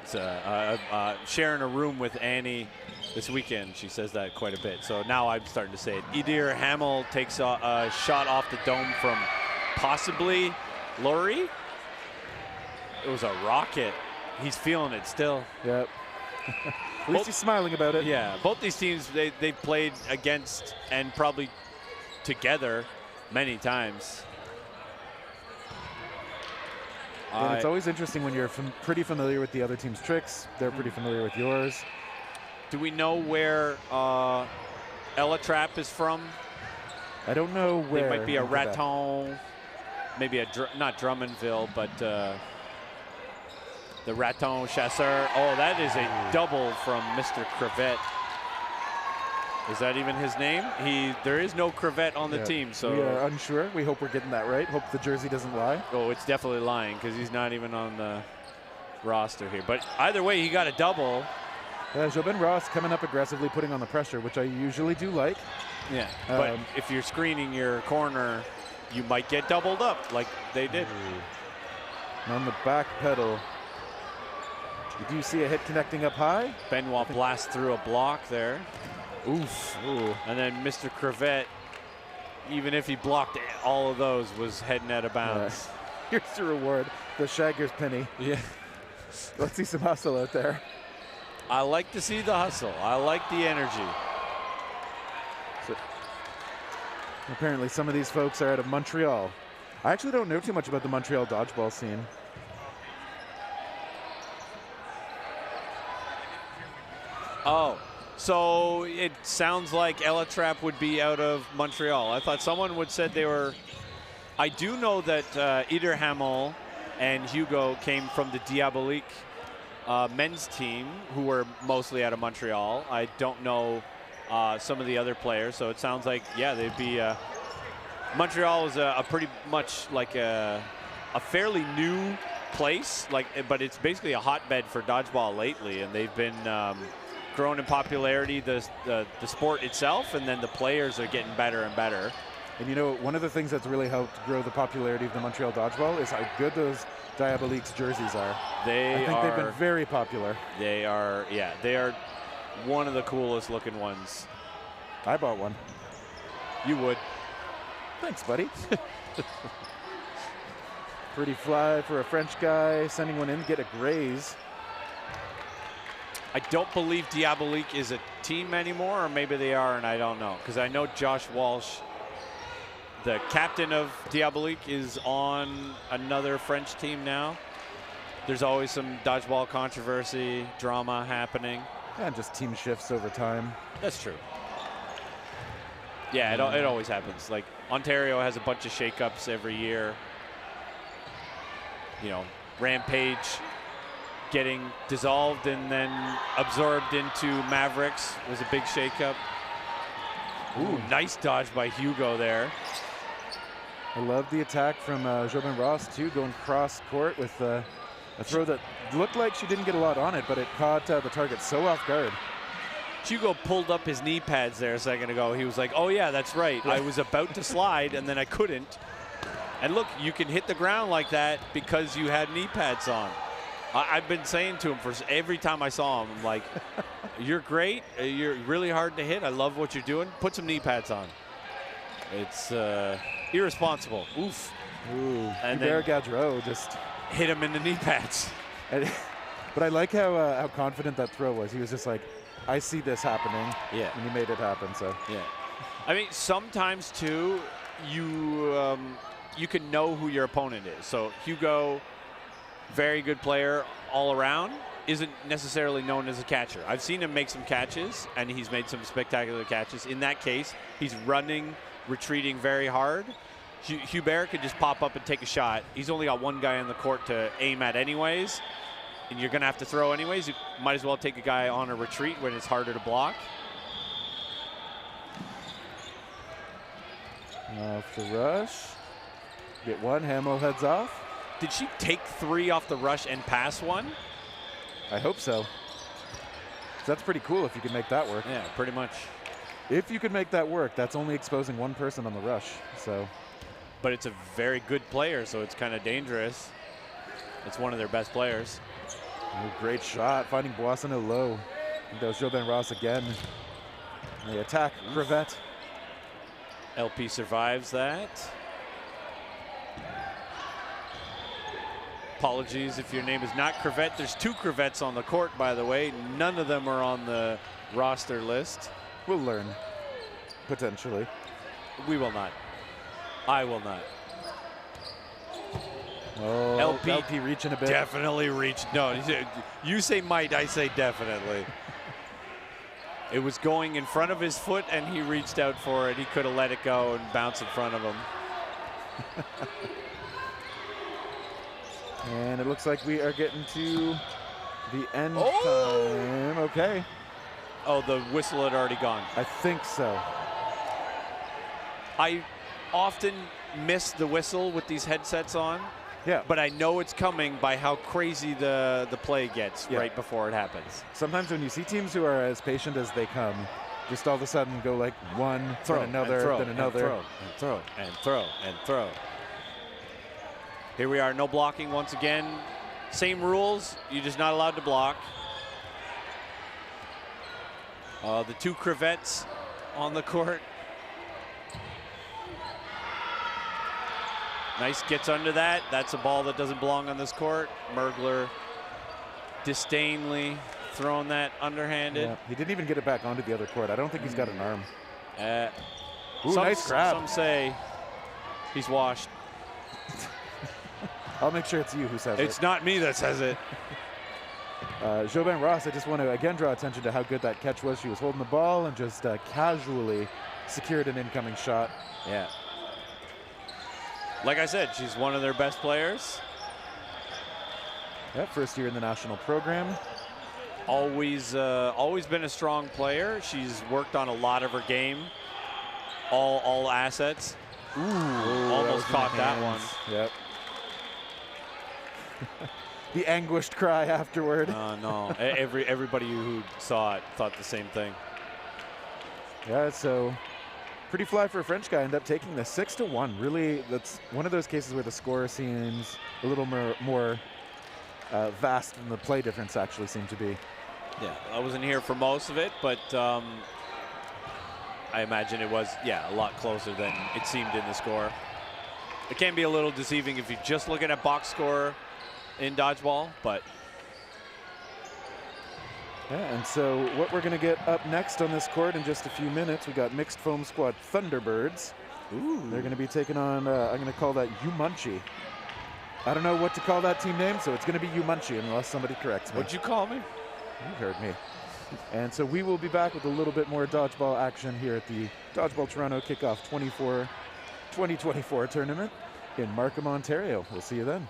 It's sharing a room with Annie this weekend. She says that quite a bit. So now I'm starting to say it. Adir Hamel takes a shot off the dome from possibly Laurie. It was a rocket. He's feeling it still. Yep. At least he's smiling about it. Yeah, both these teams, they've played against and probably together many times. And it's always interesting when you're pretty familiar with the other team's tricks. They're pretty familiar with yours. Do we know where Ella Trap is from? I don't know where. It might be a Raton, maybe not Drummondville, but the Raton Chasseur. Oh, that is a double from Mr. Crevette. Is that even his name? There is no Crevette on the team, so we are unsure. We hope we're getting that right. Hope the jersey doesn't lie. Oh, it's definitely lying because he's not even on the roster here. But either way, he got a double. Yeah, Jobin Ross coming up aggressively, putting on the pressure, which I usually do like. Yeah, but if you're screening your corner, you might get doubled up like they did. And on the back pedal, you do see a hit connecting up high. Benoit blasts through a block there. Oof. Ooh. And then Mr. Crevette, even if he blocked all of those, was heading out of bounds. Here's the reward, the Shaggers penny. Yeah. Let's see some hustle out there. I like to see the hustle. I like the energy. So, apparently some of these folks are out of Montreal. I actually don't know too much about the Montreal dodgeball scene. Oh, so it sounds like Ella Trap would be out of Montreal. I thought someone would said they were. I do know that Adir Hamel and Hugo came from the Diabolique men's team, who were mostly out of Montreal. I don't know some of the other players, so it sounds like, yeah, they'd be. Montreal is a pretty much like a fairly new place, but it's basically a hotbed for dodgeball lately, and they've been growing in popularity, the sport itself, and then the players are getting better and better. And you know, one of the things that's really helped grow the popularity of the Montreal dodgeball is how good those Diaboliques jerseys are. I think they've been very popular. They are, yeah, they are one of the coolest looking ones. I bought one. You would. Thanks, buddy. Pretty fly for a French guy, sending one in, get a graze. I don't believe Diabolique is a team anymore, or maybe they are, and I don't know. Because I know Josh Walsh, the captain of Diabolique, is on another French team now. There's always some dodgeball controversy, drama happening. And just team shifts over time. That's true. Yeah, it always happens. Like, Ontario has a bunch of shakeups every year. You know, Rampage getting dissolved and then absorbed into Mavericks was a big shakeup. Ooh, nice dodge by Hugo there. I love the attack from Jobin Ross, too, going cross court with a throw that looked like she didn't get a lot on it, but it caught the target so off guard. Hugo pulled up his knee pads there a second ago. He was like, oh, yeah, that's right. I was about to slide, and then I couldn't. And look, you can hit the ground like that because you had knee pads on. I've been saying to him for every time I saw him, I'm like, you're great. You're really hard to hit. I love what you're doing. Put some knee pads on. It's irresponsible. Oof. Ooh, and then Gaudreau just hit him in the knee pads. But I like how confident that throw was. He was just like, I see this happening. Yeah. And he made it happen, so. Yeah. I mean, sometimes, too, you can know who your opponent is. So Hugo, very good player all around, isn't necessarily known as a catcher. I've seen him make some catches, and he's made some spectacular catches. In that case, he's running, retreating very hard. Hubert could just pop up and take a shot. He's only got one guy on the court to aim at anyways, and you're going to have to throw anyways. You might as well take a guy on a retreat when it's harder to block. Off the rush. Get one, Hamo heads off. Did she take 3 off the rush and pass 1? I hope so. That's pretty cool if you can make that work. Yeah, pretty much. If you could make that work, that's only exposing one person on the rush, so. But it's a very good player, so it's kind of dangerous. It's one of their best players. Oh, great shot, finding Boissonneau low. And that was Jobin Ross again. And they attack Crevette. LP survives that. Apologies if your name is not Crevette. There's 2 Crevettes on the court, by the way. None of them are on the roster list. We'll learn, potentially. We will not. I will not. Oh, LP reaching a bit. Definitely reached. No, you say might, I say definitely. It was going in front of his foot, and he reached out for it. He could have let it go and bounce in front of him. And it looks like we are getting to the end time. Okay. Oh, the whistle had already gone. I think so. I often miss the whistle with these headsets on. Yeah. But I know it's coming by how crazy the play gets right before it happens. Sometimes when you see teams who are as patient as they come, just all of a sudden go like one, throw, then another, then another. And throw, and throw, and throw. Here we are, no blocking once again. Same rules, you're just not allowed to block. The 2 Crevettes on the court. Nice, gets under that. That's a ball that doesn't belong on this court. Mergler disdainly throwing that underhanded. Yeah, he didn't even get it back onto the other court. I don't think he's got an arm. Ooh, nice grab. Some say he's washed. I'll make sure it's you who says it. It's not me that says it. Jobin Ross, I just want to again draw attention to how good that catch was. She was holding the ball and just casually secured an incoming shot. Yeah. Like I said, she's one of their best players. Yeah, first year in the national program. Always been a strong player. She's worked on a lot of her game. All assets. Ooh, almost caught that one. Yep. The anguished cry afterward. No. Everybody who saw it thought the same thing. Yeah, so pretty fly for a French guy. End up taking the 6-1. Really, that's one of those cases where the score seems a little more vast than the play difference actually seemed to be. Yeah, I wasn't here for most of it, but I imagine it was, a lot closer than it seemed in the score. It can be a little deceiving if you're just looking at box score in dodgeball, but. Yeah, and so what we're going to get up next on this court in just a few minutes, we got mixed foam squad Thunderbirds. Ooh. They're going to be taking on, I'm going to call that Umunchi. I don't know what to call that team name, so it's going to be Umunchi unless somebody corrects me. What'd you call me? You heard me. And so we will be back with a little bit more dodgeball action here at the Dodgeball Toronto Kickoff 2024 tournament in Markham, Ontario. We'll see you then.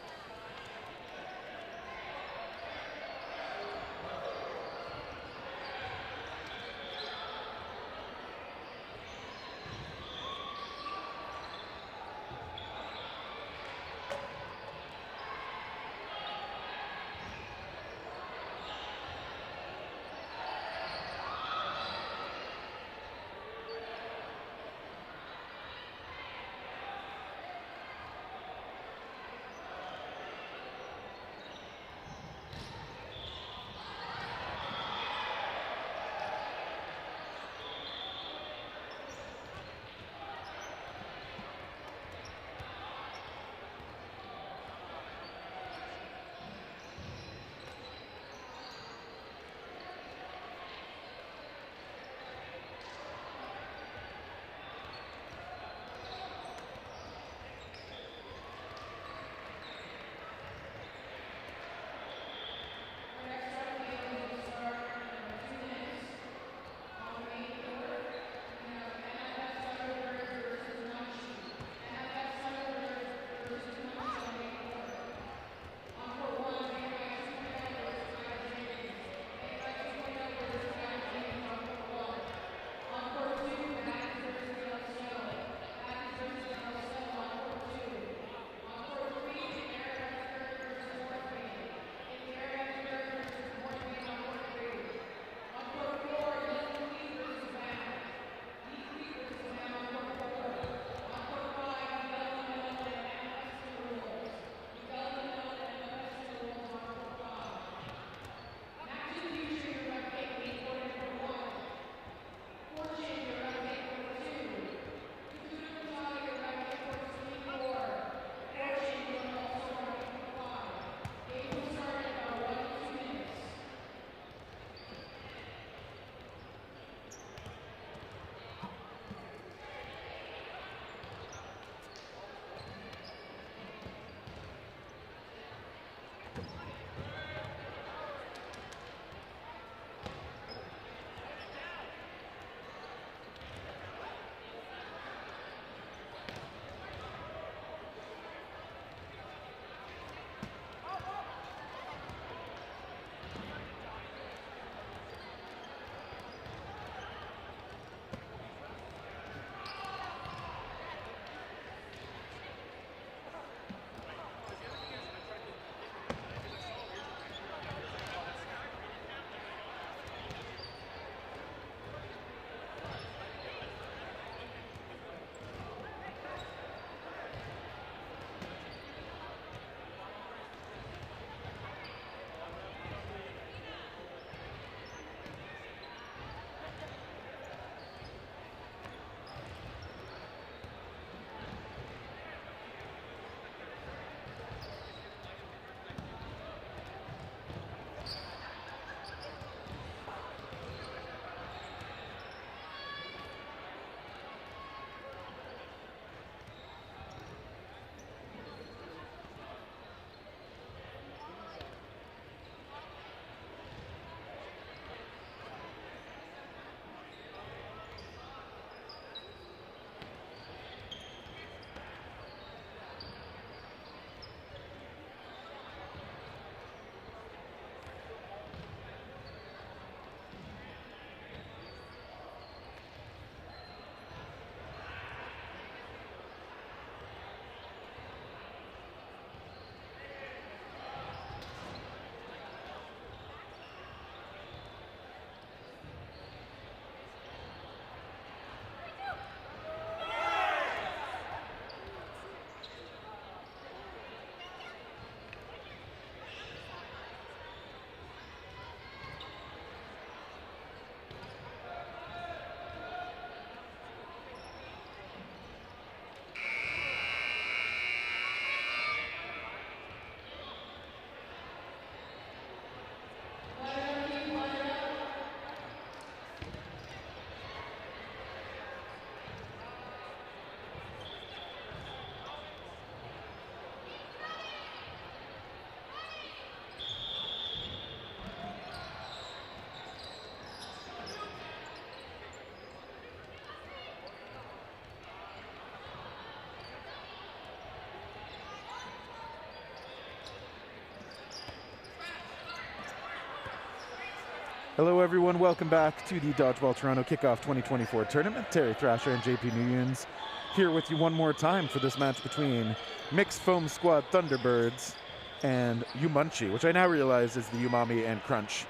Hello, everyone. Welcome back to the Dodgeball Toronto Kickoff 2024 tournament. Terry Thrasher and JP Nguyen's here with you one more time for this match between Mixed Foam Squad Thunderbirds and Umunchi, which I now realize is the Umami and Crunch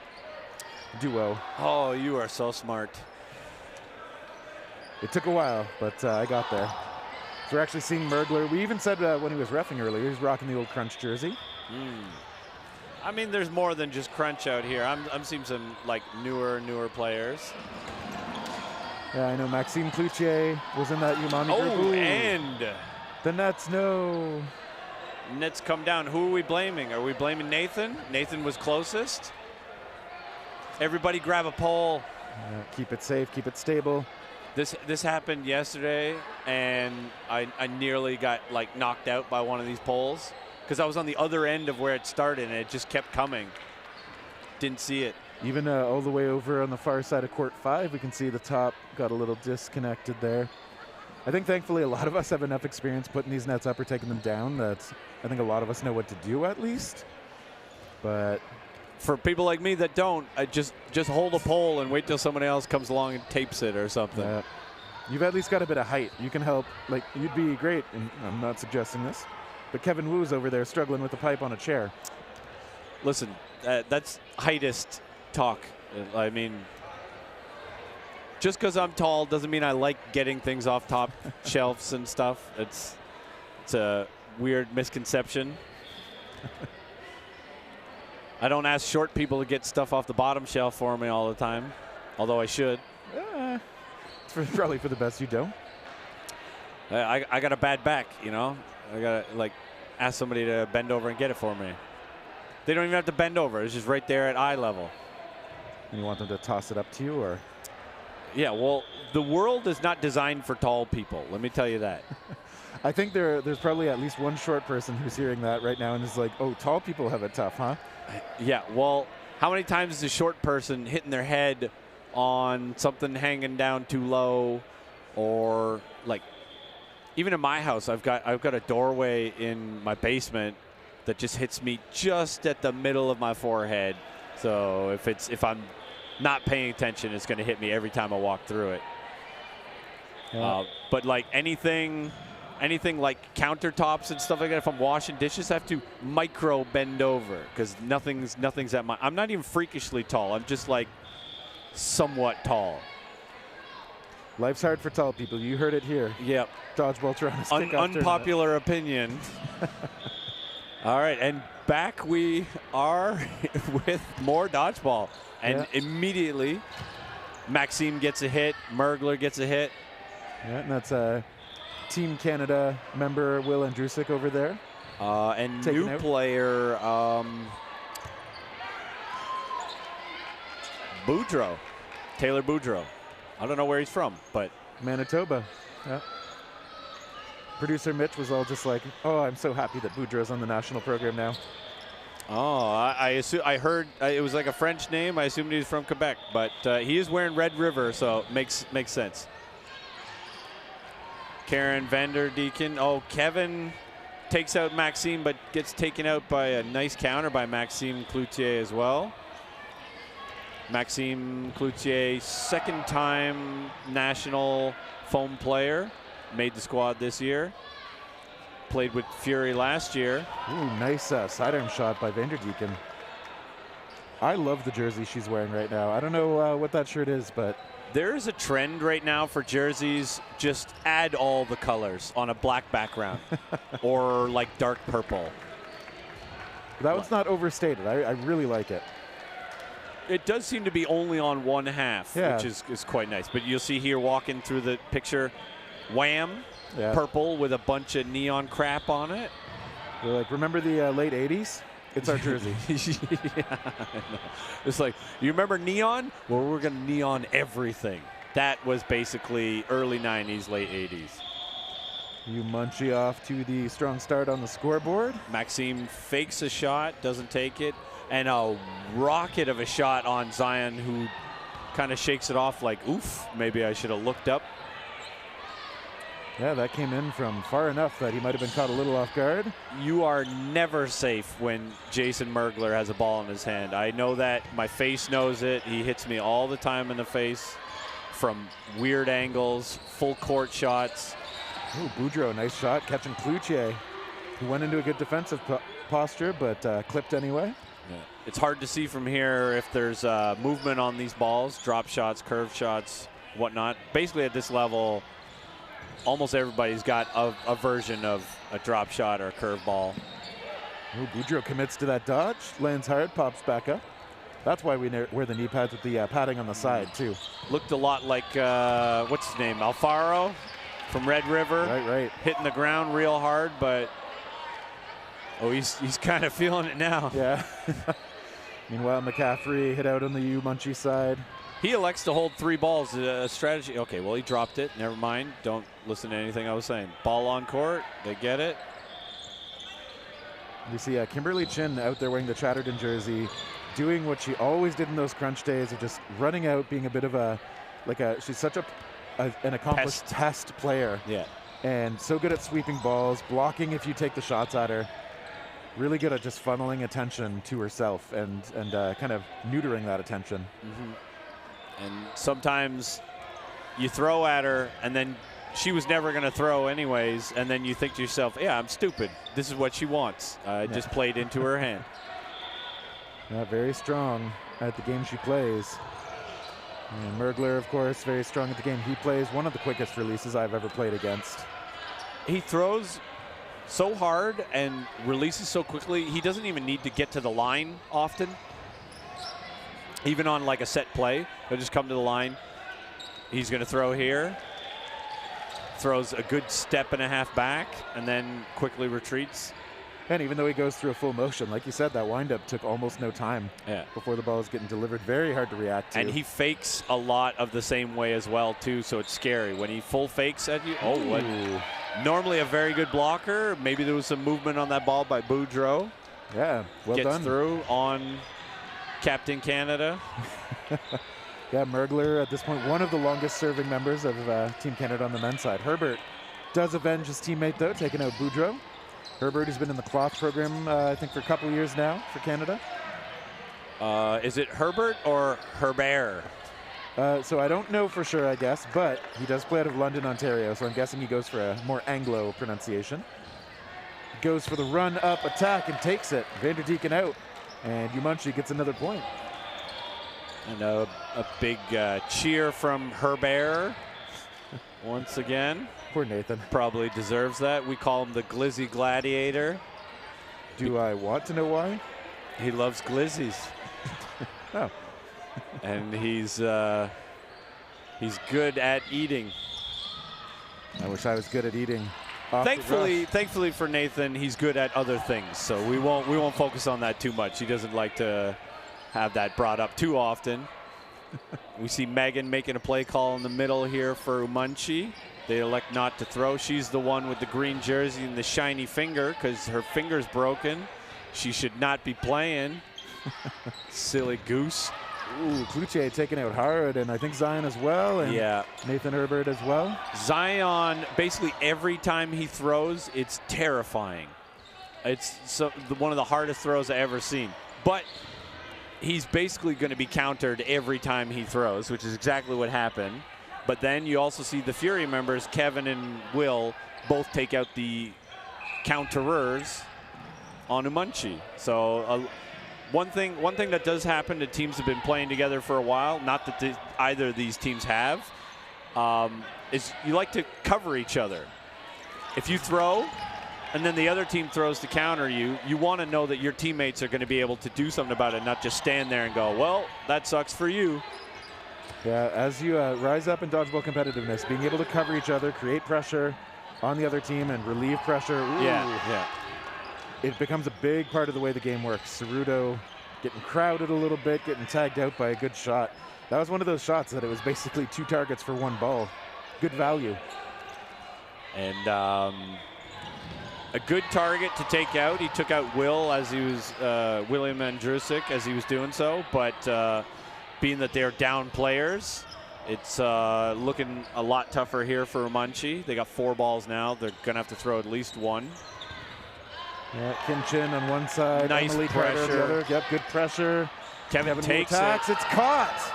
duo. Oh, you are so smart. It took a while, but I got there. So we're actually seeing Mergler. We even said when he was reffing earlier, he's rocking the old Crunch jersey. I mean, there's more than just Crunch out here. I'm seeing some like newer players. Yeah, I know Maxime Cloutier was in that Umami group. Oh, and the Nets, no. Nets come down. Who are we blaming? Are we blaming Nathan? Nathan was closest. Everybody grab a pole. Keep it safe, keep it stable. This happened yesterday, and I nearly got like knocked out by one of these poles because I was on the other end of where it started, and it just kept coming. Didn't see it. Even all the way over on the far side of court 5, we can see the top got a little disconnected there. I think thankfully a lot of us have enough experience putting these nets up or taking them down that I think a lot of us know what to do at least. But for people like me that don't, I just hold a pole and wait till somebody else comes along and tapes it or something. You've at least got a bit of height. You can help. Like, you'd be great, and I'm not suggesting this, but Kevin Wu's over there struggling with the pipe on a chair. Listen, that's heightist talk. I mean, just because I'm tall doesn't mean I like getting things off top shelves and stuff. It's a weird misconception. I don't ask short people to get stuff off the bottom shelf for me all the time, although I should. It's probably for the best you don't. I got a bad back, you know. I got to like ask somebody to bend over and get it for me. They don't even have to bend over. It's just right there at eye level. And you want them to toss it up to you, or? Yeah, well, the world is not designed for tall people. Let me tell you that. I think there's probably at least one short person who's hearing that right now and is like, oh, tall people have it tough, huh? Yeah, well, how many times is a short person hitting their head on something hanging down too low, or like, even in my house, I've got a doorway in my basement that just hits me just at the middle of my forehead. So if I'm not paying attention, it's going to hit me every time I walk through it. Yeah. But like anything like countertops and stuff like that, if I'm washing dishes, I have to micro bend over because nothing's at my. I'm not even freakishly tall. I'm just like somewhat tall. Life's hard for tall people. You heard it here. Yep. Dodgeball Toronto's unpopular opinion. All right, and back we are with more dodgeball, and immediately Maxime gets a hit, Mergler gets a hit. Yeah, and that's Team Canada member Will Andrusik over there. And new player Boudreau, Taylor Boudreau. I don't know where he's from, but Manitoba. Yeah. Producer Mitch was all just like, "Oh, I'm so happy that Boudreau's on the national program now." Oh, I heard it was like a French name. I assumed he was from Quebec, but he is wearing Red River, so makes sense. Karen Vanderdeeken. Oh, Kevin takes out Maxime, but gets taken out by a nice counter by Maxime Cloutier as well. Maxime Cloutier, second-time national foam player, made the squad this year. Played with Fury last year. Ooh, nice sidearm shot by Vanderdeeken. I love the jersey she's wearing right now. I don't know what that shirt is, but there is a trend right now for jerseys. Just add all the colors on a black background or like dark purple. That one's not overstated. I really like it. It does seem to be only on one half, which is quite nice. But you'll see here walking through the picture, Wham, purple with a bunch of neon crap on it. They're like, remember the late 80s? It's our jersey. Yeah, it's like, you remember neon? Well, we're going to neon everything. That was basically early 90s, late 80s. Umunchi off to the strong start on the scoreboard. Maxime fakes a shot, doesn't take it. And a rocket of a shot on Zion, who kind of shakes it off like, oof, maybe I should have looked up. Yeah, that came in from far enough that he might have been caught a little off guard. You are never safe when Jason Mergler has a ball in his hand. I know that. My face knows it. He hits me all the time in the face from weird angles, full court shots. Ooh, Boudreau, nice shot, catching Cloutier, who went into a good defensive posture, but clipped anyway. Yeah. It's hard to see from here if there's movement on these balls, drop shots, curve shots, whatnot. Basically at this level, almost everybody's got a version of a drop shot or a curve ball. Ooh, Boudreau commits to that dodge, lands hard, pops back up. That's why we wear the knee pads with the padding on the side, too. Looked a lot like, what's his name, Alfaro from Red River. Right. Hitting the ground real hard, but, oh, he's kind of feeling it now. Yeah. Meanwhile, McCaffrey hit out on the Umunchi side. He elects to hold 3 balls. A strategy. Okay, well, he dropped it. Never mind. Don't listen to anything I was saying. Ball on court. They get it. You see Kimberly Chin out there wearing the Chatterton jersey, doing what she always did in those crunch days of just running out, being a bit of she's such an accomplished test player. Yeah. And so good at sweeping balls, blocking if you take the shots at her. Really good at just funneling attention to herself and kind of neutering that attention. Mm-hmm. And sometimes you throw at her, and then she was never going to throw anyways, and then you think to yourself, yeah, I'm stupid. This is what she wants. Just played into her hand. Yeah, very strong at the game she plays. And Mergler, of course, very strong at the game he plays. One of the quickest releases I've ever played against. He throws so hard and releases so quickly, he doesn't even need to get to the line often. Even on like a set play, he'll just come to the line. He's going to throw here. Throws a good step and a half back and then quickly retreats. And even though he goes through a full motion, like you said, that windup took almost no time before the ball was getting delivered. Very hard to react to. And he fakes a lot of the same way as well, too, so it's scary. When he full fakes at you, normally a very good blocker. Maybe there was some movement on that ball by Boudreau. Yeah, well done. Gets through on Captain Canada. Yeah, Mergler at this point, one of the longest serving members of Team Canada on the men's side. Herbert does avenge his teammate, though, taking out Boudreau. Herbert has been in the cloth program, I think, for a couple years now for Canada. Is it Herbert or Herbert? So I don't know for sure, I guess, but he does play out of London, Ontario, so I'm guessing he goes for a more Anglo pronunciation. Goes for the run-up attack and takes it. Vanderdeeken out, and Umunchi gets another point. And a big cheer from Herbert once again. Poor Nathan. Probably deserves that. We call him the Glizzy Gladiator. Do I want to know why? He loves glizzies. Oh. And he's good at eating. I wish I was good at eating. Thankfully for Nathan, he's good at other things. So we won't focus on that too much. He doesn't like to have that brought up too often. We see Megan making a play call in the middle here for Umunchi. They elect not to throw. She's the one with the green jersey and the shiny finger because her finger's broken. She should not be playing. Silly goose. Ooh, Cloutier taken out hard, and I think Zion as well, and Nathan Herbert as well. Zion, basically every time he throws, it's terrifying. It's one of the hardest throws I've ever seen. But he's basically going to be countered every time he throws, which is exactly what happened. But then you also see the Fury members, Kevin and Will, both take out the counterers on Umunchi. So one thing that does happen to teams that have been playing together for a while, not that either of these teams have, is you like to cover each other. If you throw and then the other team throws to counter you, you want to know that your teammates are going to be able to do something about it, not just stand there and go, well, that sucks for you. Yeah, as you rise up in dodgeball competitiveness, being able to cover each other, create pressure on the other team and relieve pressure. Ooh, yeah. It becomes a big part of the way the game works. Ceruto getting crowded a little bit, getting tagged out by a good shot. That was one of those shots that it was basically 2 targets for 1 ball. Good value. And a good target to take out. He took out Will as he was, William Andrusik as he was doing so, but being that they're down players, It's looking a lot tougher here for Umunchi. They got 4 balls now. They're going to have to throw at least 1. Yeah, Kim Chin on one side, Nice Emily Carter on the other. pressure. Yep, good pressure. Kevin takes attacks. it. It's caught.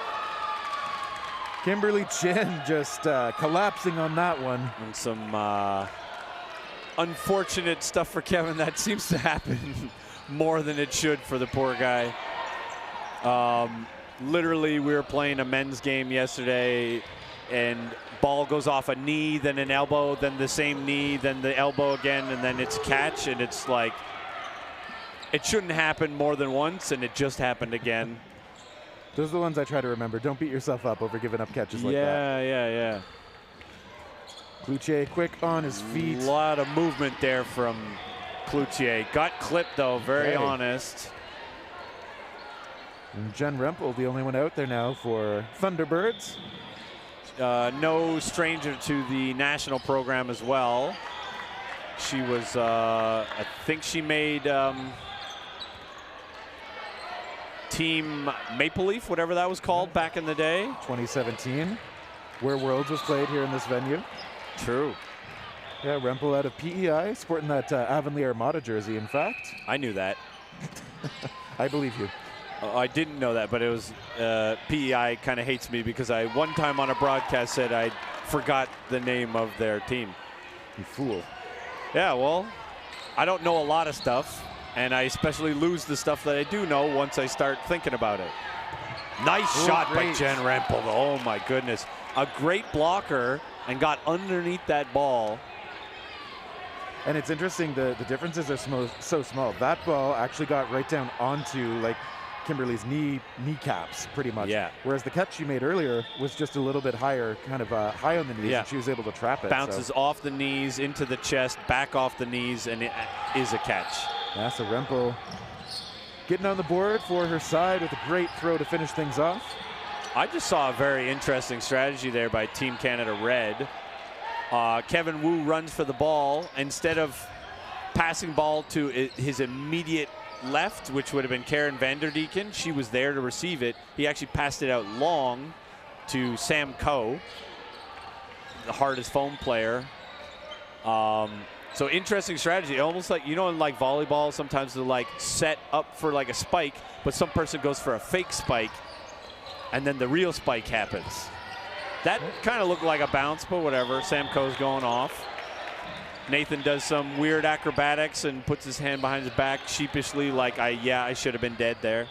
Kimberly Chin just collapsing on that one. And some unfortunate stuff for Kevin. That seems to happen more than it should for the poor guy. Literally, we were playing a men's game yesterday, and ball goes off a knee, then an elbow, then the same knee, then the elbow again, and then it's catch, and it's like, it shouldn't happen more than once, and it just happened again. Those are the ones I try to remember. Don't beat yourself up over giving up catches like that. Yeah. Cloutier quick on his feet. A lot of movement there from Cloutier. Got clipped, though, very honest. And Jen Rempel, the only one out there now for Thunderbirds. No stranger to the national program as well. She was, I think she made Team Maple Leaf, whatever that was called back in the day. 2017, where Worlds was played here in this venue. True. Yeah, Rempel out of PEI, sporting that Avonlea Armada jersey, in fact. I knew that. I believe you. I didn't know that, but it was PEI kind of hates me because I one time on a broadcast said I forgot the name of their team. You fool. Yeah, well, I don't know a lot of stuff, and I especially lose the stuff that I do know once I start thinking about it. Nice shot by Jen Rempel. Oh, my goodness. A great blocker and got underneath that ball. And it's interesting, the differences are so small. That ball actually got right down onto, like, Kimberly's kneecaps, pretty much. Yeah. Whereas the catch she made earlier was just a little bit higher, kind of high on the knees, and she was able to trap it. Bounces off the knees, into the chest, back off the knees, and it is a catch. Yeah, so Rempel getting on the board for her side with a great throw to finish things off. I just saw a very interesting strategy there by Team Canada Red. Kevin Wu runs for the ball. Instead of passing ball to his immediate left, which would have been Karen Vanderdeken, she was there to receive it. He actually passed it out long to Sam Coe, the hardest foam player. So interesting strategy. Almost like, you know, in like volleyball, sometimes they're like set up for like a spike, but some person goes for a fake spike, and then the real spike happens. That kind of looked like a bounce, but whatever. Sam Coe's going off. Nathan does some weird acrobatics and puts his hand behind his back sheepishly, like, I should have been dead there.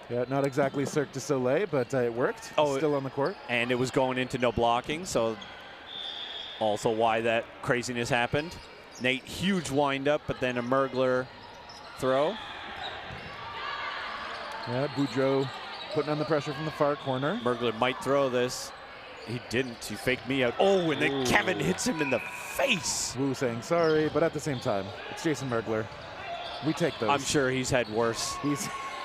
Yeah, not exactly Cirque du Soleil, but it worked. Oh, still on the court. And it was going into no blocking, so also why that craziness happened. Nate, huge windup, but then a Mergler throw. Yeah, Boudreau putting on the pressure from the far corner. Mergler might throw this. He didn't. He faked me out. Oh, and then Kevin hits him in the face. Wu saying sorry, but at the same time, it's Jason Mergler. We take those. I'm sure he's had worse.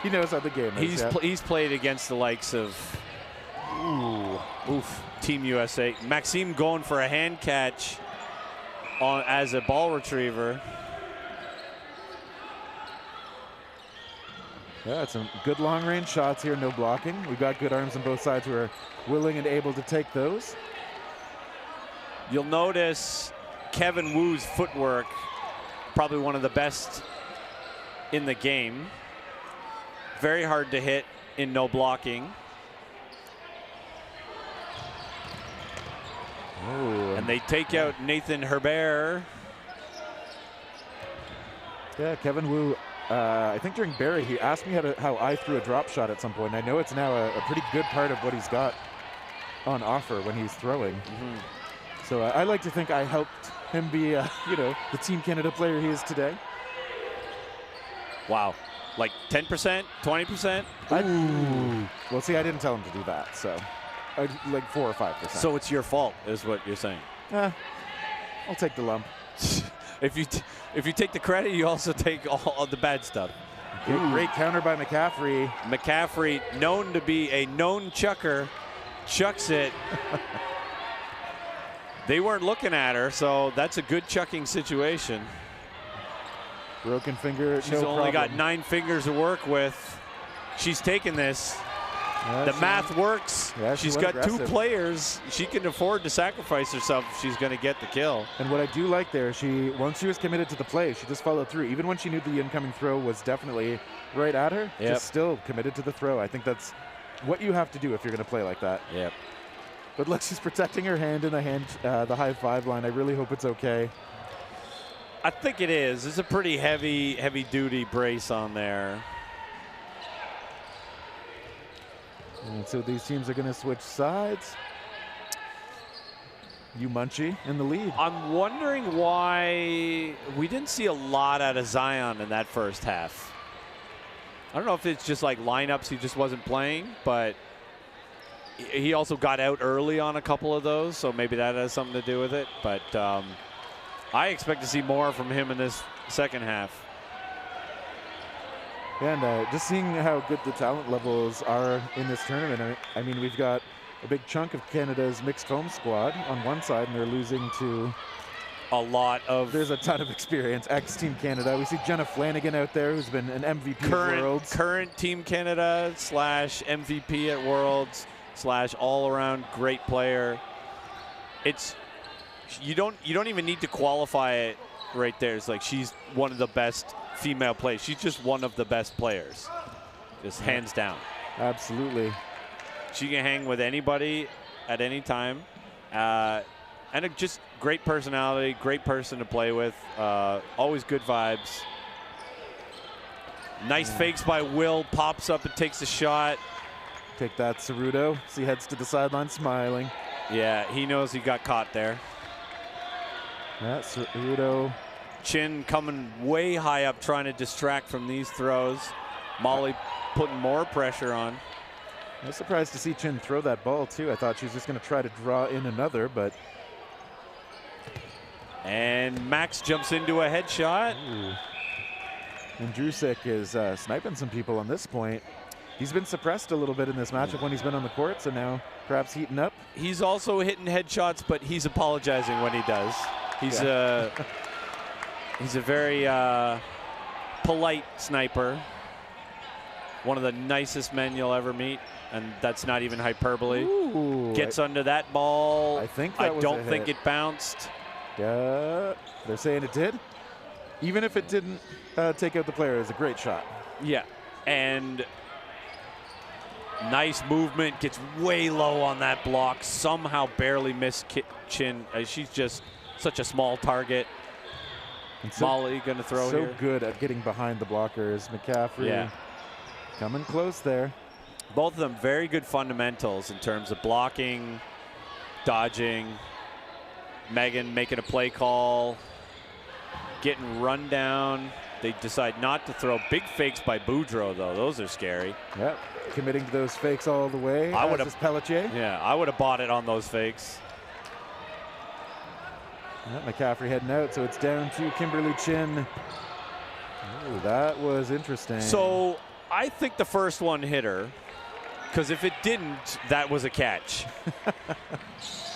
He knows how the game is. He's played against the likes of Team USA. Maxime going for a hand catch as a ball retriever. Yeah, some good long-range shots here, no blocking. We've got good arms on both sides who are willing and able to take those. You'll notice Kevin Wu's footwork, probably one of the best in the game. Very hard to hit in no blocking. Oh, and they take out Nathan Herbert. Yeah, Kevin Wu, I think during Barry, he asked me how I threw a drop shot at some point. I know it's now a pretty good part of what he's got on offer when he's throwing. So I like to think I helped him be, the Team Canada player he is today. Wow. Like 10%, 20%? Well, see, I didn't tell him to do that, so like 4 or 5%. So it's your fault, is what you're saying? I'll take the lump. If you take the credit, you also take all the bad stuff. Great counter by McCaffrey. McCaffrey, known to be a known chucker, chucks it. They weren't looking at her, so that's a good chucking situation. Broken finger. She's only got 9 fingers to work with. She's taking this. The math works. Yeah, she's got 2 players. She can afford to sacrifice herself if she's going to get the kill. And what I do like there, once she was committed to the play, she just followed through. Even when she knew the incoming throw was definitely right at her, just still committed to the throw. I think that's what you have to do if you're going to play like that. Yep. But look, she's protecting her hand in the high 5 line. I really hope it's okay. I think it is. It's a pretty heavy duty brace on there. And so these teams are going to switch sides. Umunchi in the lead. I'm wondering why we didn't see a lot out of Zion in that first half. I don't know if it's just like lineups he just wasn't playing, but he also got out early on a couple of those, so maybe that has something to do with it. But I expect to see more from him in this second half. And just seeing how good the talent levels are in this tournament. I mean, we've got a big chunk of Canada's mixed home squad on one side, and they're losing to a lot of... There's a ton of experience. Ex-Team Canada. We see Jenna Flanagan out there, who's been an MVP at Worlds. Current Team Canada / MVP at Worlds / all-around great player. It's... You don't even need to qualify it right there. It's like she's one of the best female players. She's just one of the best players, just hands down. Absolutely. She can hang with anybody at any time, and just great personality, great person to play with, always good vibes. Nice fakes by Will, pops up and takes a shot. Take that, Ceruto. He heads to the sideline smiling. Yeah, he knows he got caught there. Yeah, Ceruto. Chin coming way high up, trying to distract from these throws. Molly putting more pressure on. I was surprised to see Chin throw that ball, too. I thought she was just going to try to draw in another, but... And Max jumps into a headshot. Ooh. And Drusik is sniping some people on this point. He's been suppressed a little bit in this matchup when he's been on the court, so now perhaps heating up. He's also hitting headshots, but he's apologizing when he does. He's he's a very polite sniper. One of the nicest men you'll ever meet, and that's not even hyperbole. Ooh, Gets under that ball. I think that was don't think it bounced. They're saying it did. Even if it didn't take out the player, it was a great shot. Yeah, and nice movement. Gets way low on that block. Somehow barely missed Chin. She's just such a small target. So, Molly going to throw here. So good at getting behind the blockers. McCaffrey coming close there. Both of them very good fundamentals in terms of blocking, dodging. Megan making a play call, getting run down. They decide not to throw. Big fakes by Boudreaux, though. Those are scary. Yep, committing to those fakes all the way. I would have Pelletier. Yeah, I would have bought it on those fakes. Yep, McCaffrey heading out, so it's down to Kimberly Chin. Ooh, that was interesting. So I think the first one hit her, because if it didn't, that was a catch.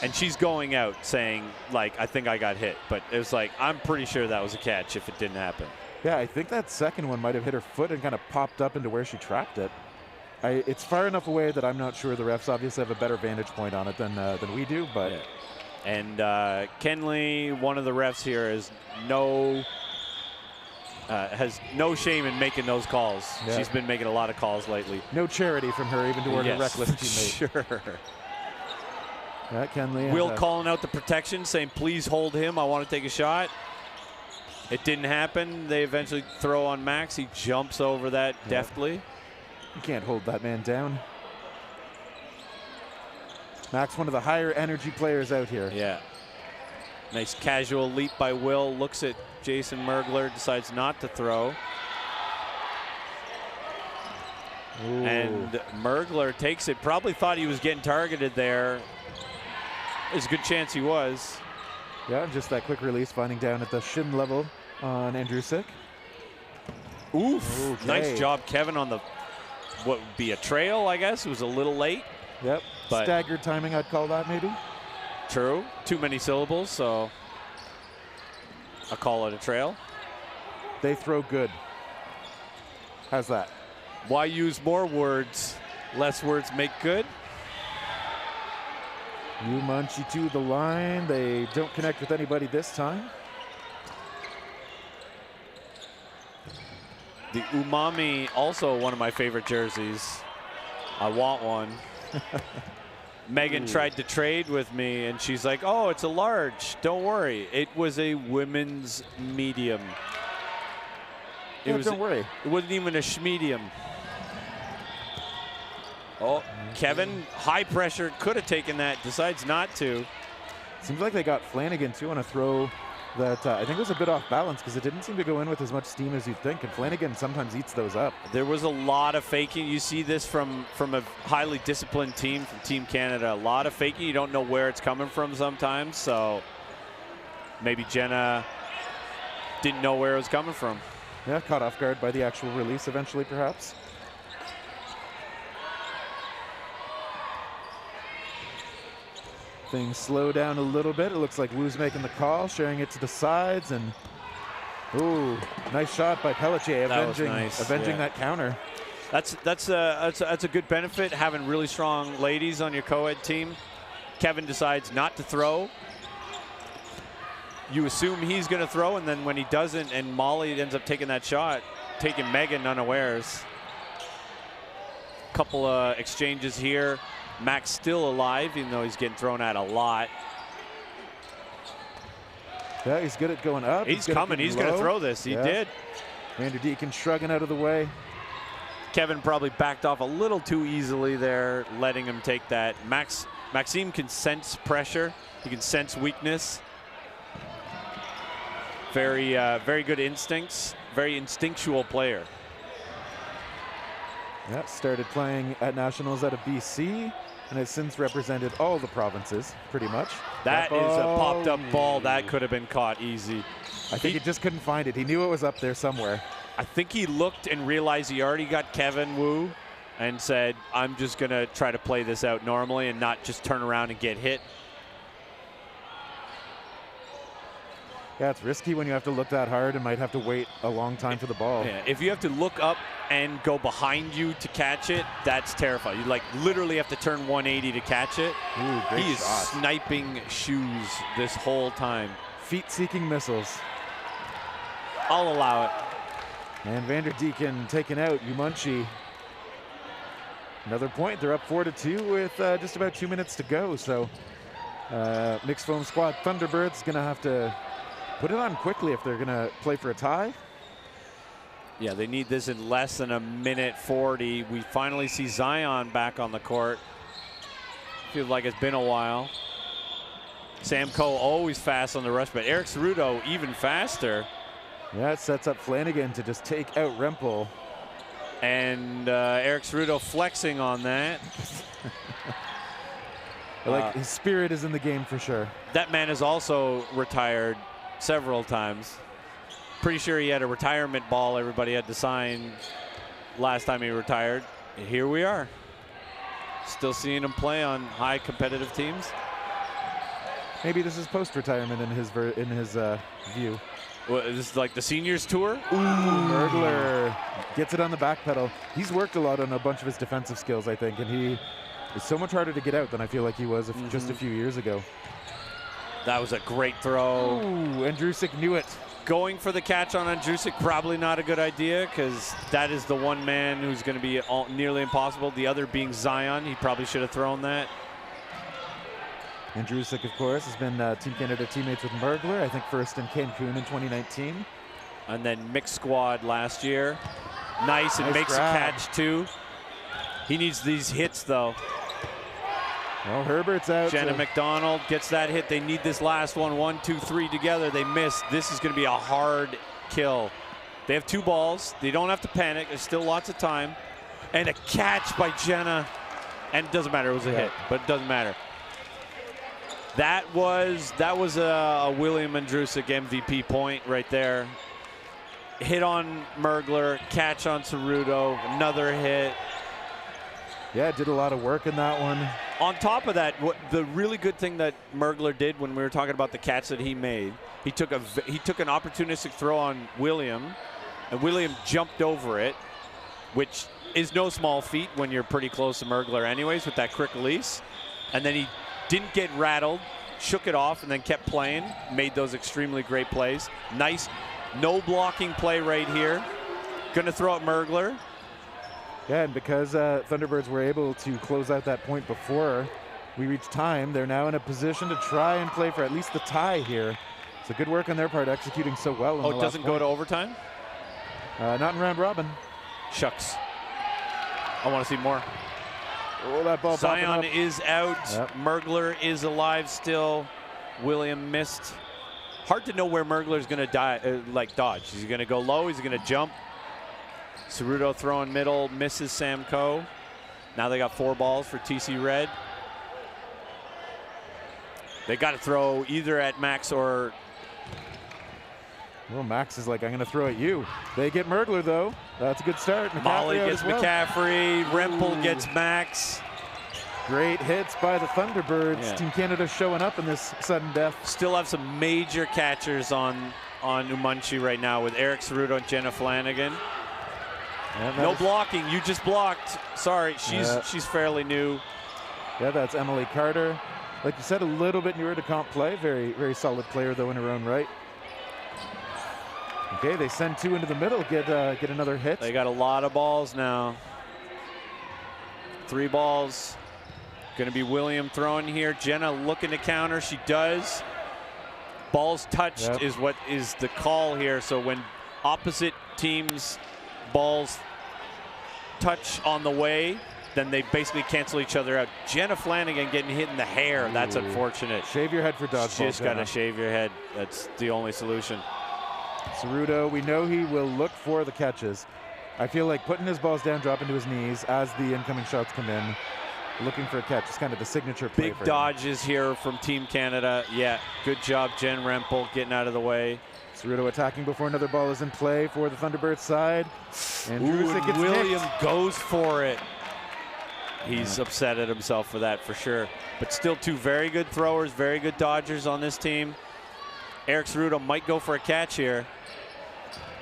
And she's going out saying, like, I think I got hit. But it was like, I'm pretty sure that was a catch if it didn't happen. Yeah, I think that second one might have hit her foot and kind of popped up into where she trapped it. It's far enough away that I'm not sure. The refs obviously have a better vantage point on it than we do. But yeah. And Kenley, one of the refs here, has no shame in making those calls. Yeah. She's been making a lot of calls lately. No charity from her, even toward a reckless teammate. Sure. Yeah, Kenley. Will calling out the protection, saying, please hold him. I want to take a shot. It didn't happen. They eventually throw on Max. He jumps over that deftly. You can't hold that man down. Max, one of the higher energy players out here. Yeah. Nice casual leap by Will. Looks at Jason Mergler, decides not to throw. Ooh. And Mergler takes it. Probably thought he was getting targeted there. There's a good chance he was. Yeah, just that quick release, finding down at the shin level on Andrusik. Oof. Okay. Nice job, Kevin, on the what would be a trail, I guess. It was a little late. Yep. But staggered timing, I'd call that maybe. True. Too many syllables, so I'll call it a trail. They throw good. How's that? Why use more words Less words make good. Umunchi to the line. They don't connect with anybody this time. The Umami, also one of my favorite jerseys. I want one. Megan tried to trade with me, and she's like, oh, it's a large. Don't worry. It was a women's medium. Don't worry. It wasn't even a schmedium. Oh, Kevin, high pressure, could have taken that, decides not to. Seems like they got Flanagan, too, on a throw that I think was a bit off balance because it didn't seem to go in with as much steam as you'd think, and Flanagan sometimes eats those up. There was a lot of faking. You see this from a highly disciplined team, from Team Canada. A lot of faking. You don't know where it's coming from sometimes, so maybe Jenna didn't know where it was coming from. Yeah, caught off guard by the actual release eventually, perhaps. Things slow down a little bit. It looks like Wu's making the call, sharing it to the sides, and ooh, nice shot by Pelletier, avenging that counter. That's a good benefit, having really strong ladies on your co-ed team. Kevin decides not to throw. You assume he's going to throw, and then when he doesn't, and Molly ends up taking that shot, taking Megan unawares. Couple of exchanges here. Max still alive, even though he's getting thrown at a lot. Yeah, he's good at going up. He's coming. He's going to throw this. He did. Vander Deacon shrugging out of the way. Kevin probably backed off a little too easily there, letting him take that. Maxime can sense pressure. He can sense weakness. Very good instincts. Very instinctual player. Yeah, started playing at Nationals out of BC and has since represented all the provinces, pretty much. That is a popped up ball. That could have been caught easy. I think he just couldn't find it. He knew it was up there somewhere. I think he looked and realized he already got Kevin Wu and said, I'm just going to try to play this out normally and not just turn around and get hit. Yeah, it's risky when you have to look that hard and might have to wait a long time for the ball. Yeah, if you have to look up and go behind you to catch it, that's terrifying. You like literally have to turn 180 to catch it. Ooh, great he is shot. sniping shoes this whole time. Feet-seeking missiles. I'll allow it. And Vander Deacon taken out. Umunchi. Another point. They're up 4-2 with just about 2 minutes to go. So mixed foam squad Thunderbirds going to have to put it on quickly if they're going to play for a tie. Yeah, they need this in less than a minute 40. We finally see Zion back on the court. Feels like it's been a while. Sam Coe always fast on the rush, but Eric Cerudo even faster. Yeah, it sets up Flanagan to just take out Rempel. And Eric Cerudo flexing on that. Like his spirit is in the game for sure. That man is also retired several times. Pretty sure he had a retirement ball everybody had to sign last time he retired. And here we are. Still seeing him play on high competitive teams. Maybe this is post-retirement in his view. Well, this is like the seniors tour. Ooh, Mergler gets it on the back pedal. He's worked a lot on a bunch of his defensive skills, I think, and he is so much harder to get out than I feel like he was just a few years ago. That was a great throw. Ooh, Andrusic knew it. Going for the catch on Andrusic, probably not a good idea because that is the one man who's going to be nearly impossible. The other being Zion. He probably should have thrown that. Andrusic, of course, has been Team Canada teammates with Mergler, I think first in Cancun in 2019. And then mixed squad last year. Nice, and makes grab. a catch too. He needs these hits though. Well, Herbert's out. Jenna McDonald gets that hit. They need this last one. 1, 2, 3 together. They missed. This is going to be a hard kill. They have 2 balls. They don't have to panic. There's still lots of time. And a catch by Jenna. And it doesn't matter. It was a hit, but it doesn't matter. That was a William Andrusic MVP point right there. Hit on Mergler, catch on Cerudo, another hit. Yeah, did a lot of work in that one. On top of that, the really good thing that Mergler did when we were talking about the catch that he made, he took an opportunistic throw on William, and William jumped over it. which is no small feat when you're pretty close to Mergler anyways with that quick release. And then he didn't get rattled, shook it off, and then kept playing, made those extremely great plays. Nice no blocking play right here. Gonna throw out Mergler. Yeah, and because Thunderbirds were able to close out that point before we reached time, they're now in a position to try and play for at least the tie here. So good work on their part, executing so well. Oh, it doesn't go to overtime? Not in round robin. Shucks. I want to see more. Oh, that ball Zion up. is out. Yep. Mergler is alive still. William missed. Hard to know where Mergler's going to dodge. Is he going to go low? Is he going to jump? Ceruto throwing middle, misses Sam Coe. Now they got 4 balls for TC Red. They got to throw either at Max or... Well, Max is like, I'm going to throw at you. They get Mergler, though. That's a good start. Molly gets well. McCaffrey. Rempel gets Max. Great hits by the Thunderbirds. Yeah. Team Canada showing up in this sudden death. Still have some major catchers on Umunchi right now with Eric Ceruto and Jenna Flanagan. No blocking. You just blocked. Sorry, she's fairly new. Yeah, that's Emily Carter. Like you said, a little bit newer to comp play. Very, very solid player, though, in her own right. Okay, they send 2 into the middle, get another hit. They got a lot of balls now. 3 balls. Going to be William throwing here. Jenna looking to counter. She does. Balls touched is what is the call here. So when opposite teams' balls touch on the way, then they basically cancel each other out. Jenna Flanagan getting hit in the hair. That's unfortunate. Shave your head for dodgeball. Just got to shave your head. That's the only solution. Ceruto, we know he will look for the catches. I feel like putting his balls down, dropping to his knees as the incoming shots come in, looking for a catch. It's kind of the signature play. Big dodges here from Team Canada. Yeah, good job, Jen Rempel, getting out of the way. Ceruto attacking before another ball is in play for the Thunderbirds side. And William goes for it. He's upset at himself for that, for sure. But still 2 very good throwers, very good dodgers on this team. Eric Ceruto might go for a catch here.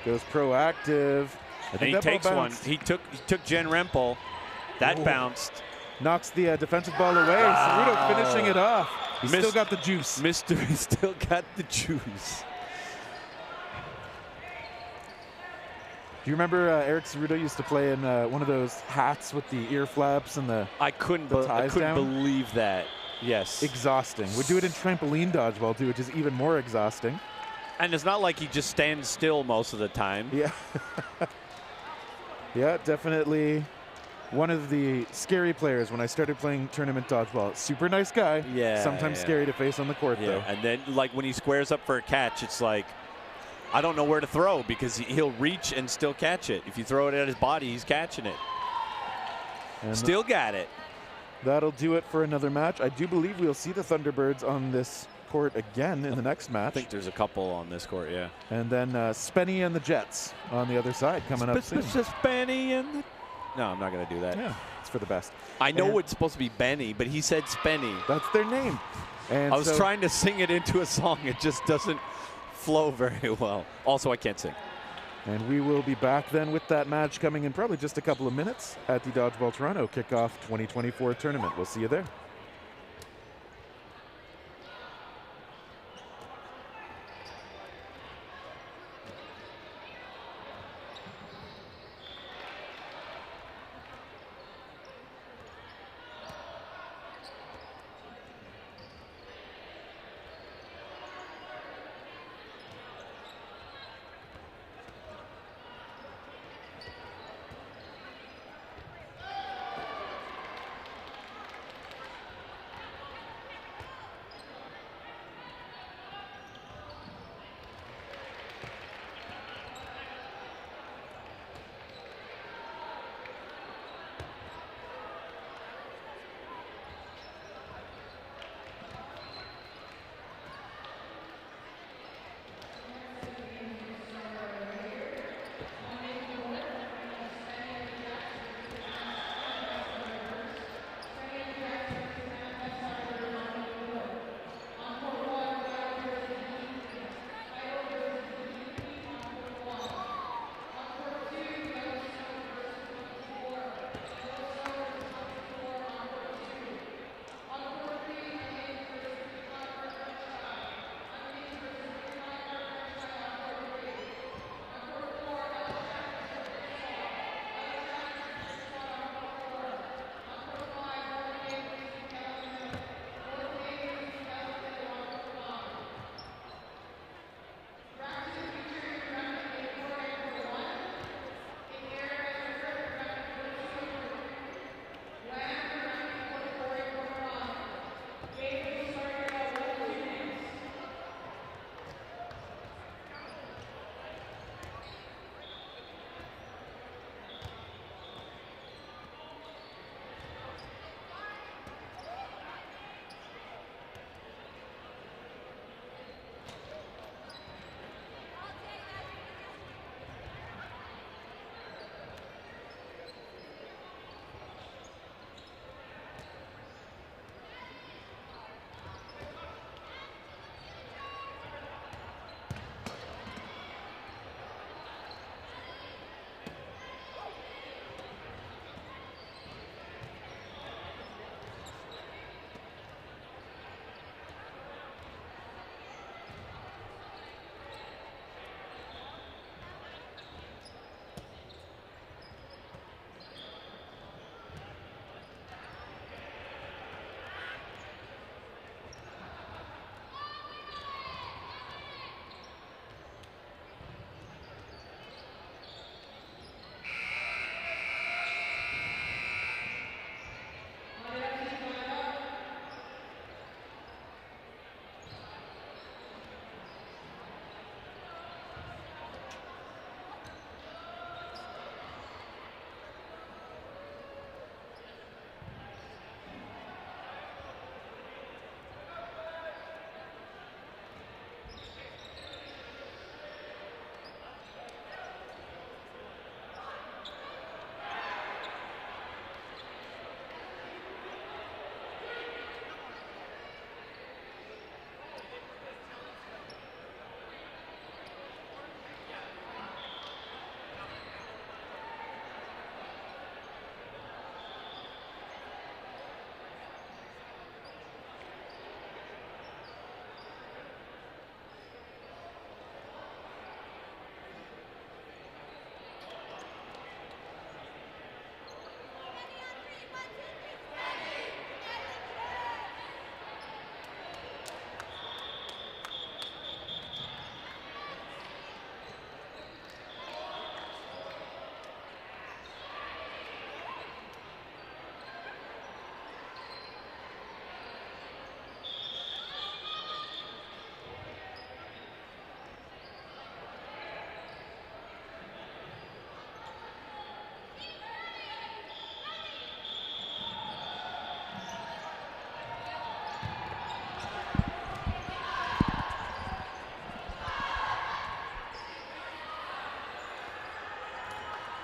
Goes proactive. And he takes one. He took Jen Rempel. That bounced. Knocks the defensive ball away. Wow. Ceruto finishing it off. He's still got the juice. He still got the juice. Do you remember Eric Ceruto used to play in one of those hats with the ear flaps and the I couldn't believe that. Yes. Exhausting. Would do it in trampoline dodgeball too, which is even more exhausting. And it's not like he just stands still most of the time. Yeah. Yeah, definitely one of the scary players when I started playing tournament dodgeball. Super nice guy. Yeah. Sometimes scary to face on the court, though. And then, like, when he squares up for a catch, it's like, I don't know where to throw because he'll reach and still catch it. If you throw it at his body, he's catching it. And still got it. That'll do it for another match. I do believe we'll see the Thunderbirds on this court again in the next match. I think there's a couple on this court, yeah. And then Spenny and the Jets on the other side coming up soon. Spenny and the... No, I'm not going to do that. Yeah, it's for the best. I know it's supposed to be Benny, but he said Spenny. That's their name. And I was trying to sing it into a song. It just doesn't flow very well. Also, I can't sing. And we will be back then with that match coming in probably just a couple of minutes at the Dodgeball Toronto Kickoff 2024 tournament. We'll see you there.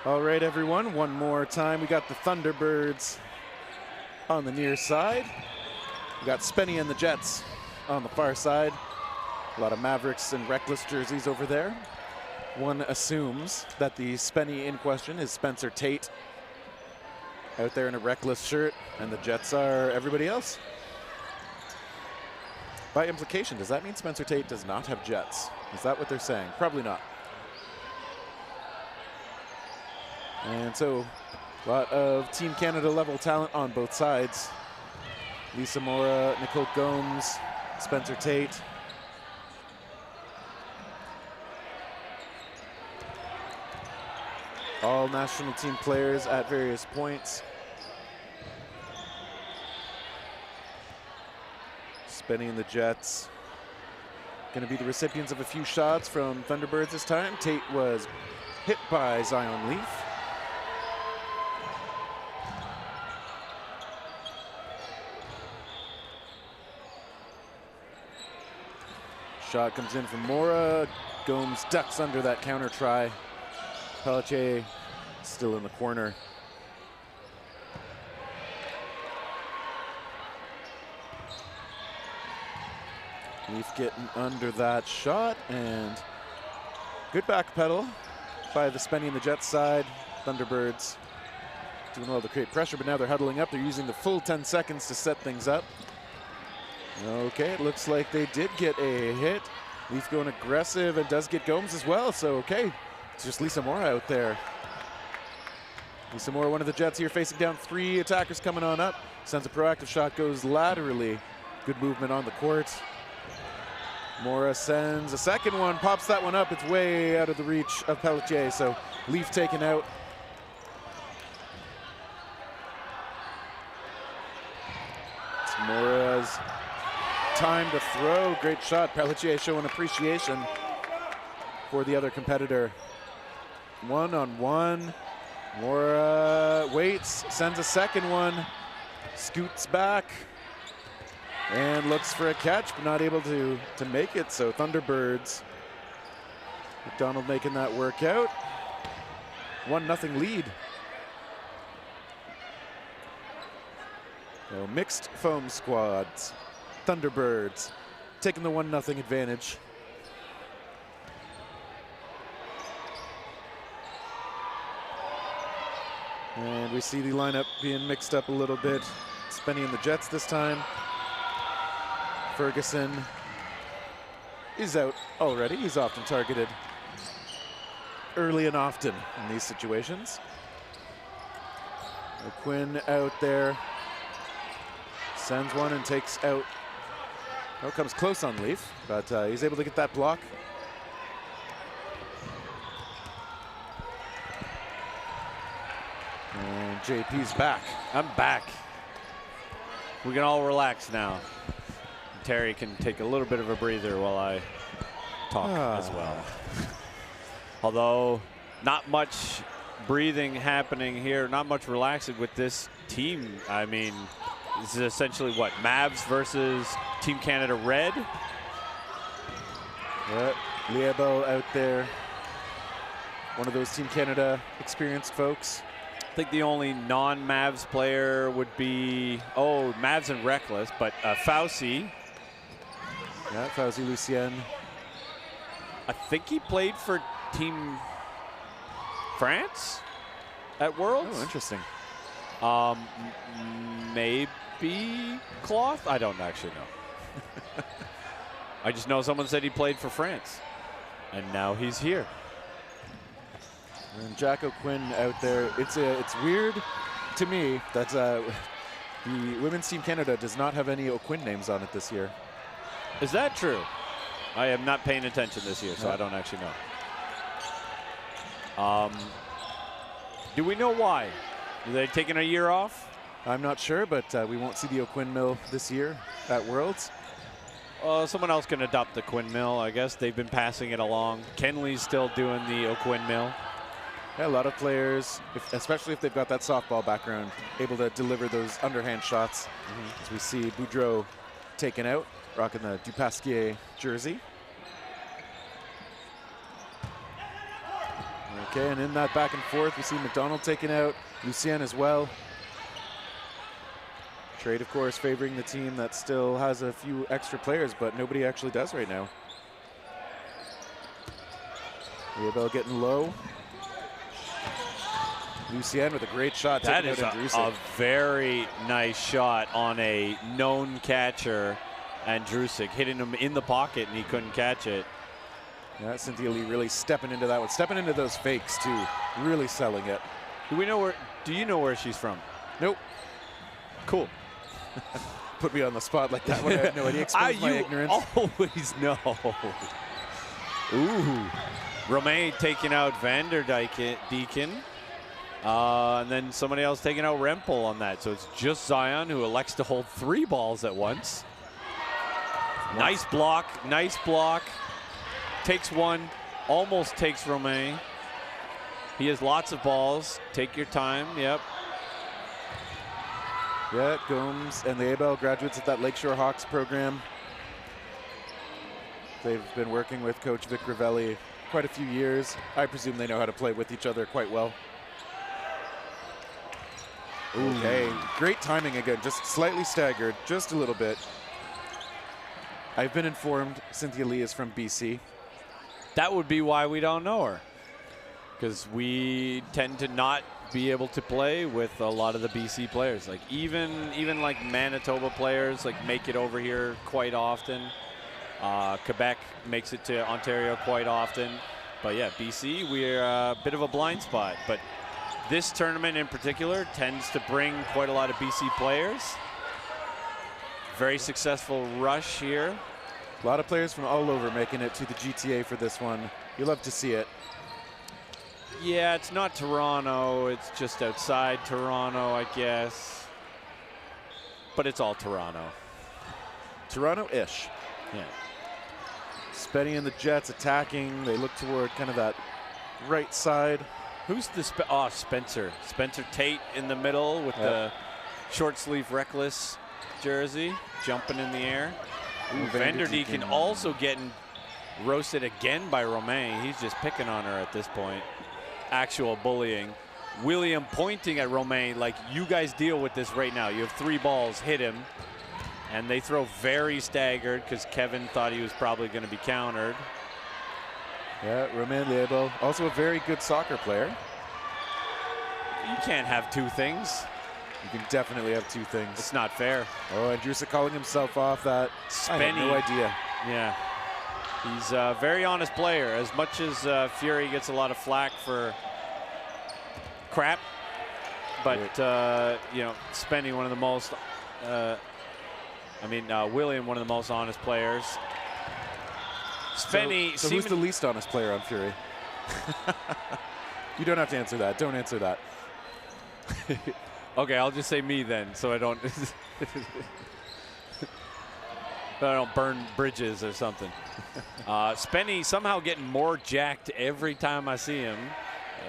All right, everyone, one more time. We got the Thunderbirds on the near side. We got Spenny and the Jets on the far side. A lot of Mavericks and Reckless jerseys over there. One assumes that the Spenny in question is Spencer Tate out there in a Reckless shirt, and the Jets are everybody else. By implication, does that mean Spencer Tate does not have Jets? Is that what they're saying? Probably not. And so, a lot of Team Canada level talent on both sides. Lisa Mora, Nicole Gomes, Spencer Tate. All national team players at various points. Spenny and the Jets going to be the recipients of a few shots from Thunderbirds this time. Tate was hit by Zion Leaf. Shot comes in from Mora. Gomes ducks under that counter try. Pelletier still in the corner. Leaf getting under that shot, and good back pedal by the Spenny and the Jets side. Thunderbirds doing well to create pressure, but now they're huddling up. They're using the full 10 seconds to set things up. Okay, it looks like they did get a hit. Leaf going aggressive and does get Gomes as well, so okay. It's just Lisa Mora out there. Lisa Mora, one of the Jets here, facing down 3 attackers coming on up. Sends a proactive shot, goes laterally. Good movement on the court. Mora sends a second one, pops that one up. It's way out of the reach of Pelletier, so Leaf taken out. It's Mora's time to throw. Great shot. Pelletier showing appreciation for the other competitor. One-on-one. Mora waits, sends a second one, scoots back, and looks for a catch, but not able to make it. So Thunderbirds, McDonald making that work out. 1-0 lead. So mixed foam squads. Thunderbirds taking the 1-0 advantage. And we see the lineup being mixed up a little bit. Spenny and the Jets this time. Ferguson is out already. He's often targeted early and often in these situations. Quinn out there. Sends one and takes out. Oh, comes close on Leaf, but he's able to get that block. And JP's back. I'm back. We can all relax now. Terry can take a little bit of a breather while I talk as well. Although not much breathing happening here, not much relaxing with this team. I mean, this is essentially what, Mavs versus Team Canada Red? Yep, Liebo out there. One of those Team Canada experienced folks. I think the only non-Mavs player would be, Mavs and Reckless, but Fauci. Yeah, Fauci Lucien. I think he played for Team France at Worlds. Oh, interesting. Maybe Cloth? I don't actually know. I just know someone said he played for France, and now he's here. And Jack O'Quinn out there. It's weird to me that the Women's Team Canada does not have any O'Quinn names on it this year. Is that true? I am not paying attention this year, so Yeah. I don't actually know. Do we know why? Are they taking a year off? I'm not sure, but we won't see the O'Quinn mill this year at Worlds. Someone else can adopt the Quinn mill, I guess. They've been passing it along. Kenley's still doing the O'Quinn mill. Yeah, a lot of players, especially if they've got that softball background, able to deliver those underhand shots. As we see Boudreau taken out, rocking the Dupasquier jersey. Okay, and in that back and forth, we see McDonald taking out Lucien as well. Trade, of course, favoring the team that still has a few extra players, but nobody actually does right now. Leobel getting low. Lucien with a great shot. That is a very nice shot on a known catcher, and Andrusic hitting him in the pocket, and he couldn't catch it. Yeah, Cynthia Lee really stepping into that one, stepping into those fakes too, really selling it. Do you know where she's from? Nope. Cool. Put me on the spot like that one. I had no idea. Expose my ignorance. Always know. Ooh. Romain taking out Deacon. And then somebody else taking out Rempel on that. So it's just Zion who elects to hold 3 balls at once. Nice block, nice block. Takes one, almost takes Romain. He has lots of balls. Take your time, yep. Yeah, Gomes and the Abel graduates at that Lakeshore Hawks program. They've been working with Coach Vic Ravelli quite a few years. I presume they know how to play with each other quite well. Okay, great timing again, just slightly staggered, just a little bit. I've been informed Cynthia Lee is from BC. That would be why we don't know her, because we tend to not be able to play with a lot of the BC players. Like even like Manitoba players like make it over here quite often. Quebec makes it to Ontario quite often. But yeah, BC, we're a bit of a blind spot. But this tournament in particular tends to bring quite a lot of BC players. Very successful rush here. A lot of players from all over making it to the GTA for this one. You love to see it. Yeah, it's not Toronto. It's just outside Toronto, I guess. But it's all Toronto. Toronto-ish. Yeah. Spenny and the Jets attacking. They look toward kind of that right side. Who's the Spencer. Spencer Tate in the middle with the short sleeve Reckless jersey, jumping in the air. Ooh, Vanderdeeken also getting roasted again by Romain. He's just picking on her at this point. Actual bullying. William pointing at Romain like, you guys deal with this right now. You have 3 balls, hit him. And they throw very staggered because Kevin thought he was probably going to be countered. Yeah, Romain Leibel, also a very good soccer player. You can't have 2 things. You can definitely have 2 things. It's not fair. Oh, and Drusa calling himself off that. Spenny. I had no idea. Yeah. He's a very honest player. As much as Fury gets a lot of flack for crap, but you know, Spenny, one of the most, William, one of the most honest players. Spenny. So who's the least honest player on Fury? You don't have to answer that. Don't answer that. Okay, I'll just say me then, so I don't. I don't burn bridges or something. Spenny somehow getting more jacked every time I see him.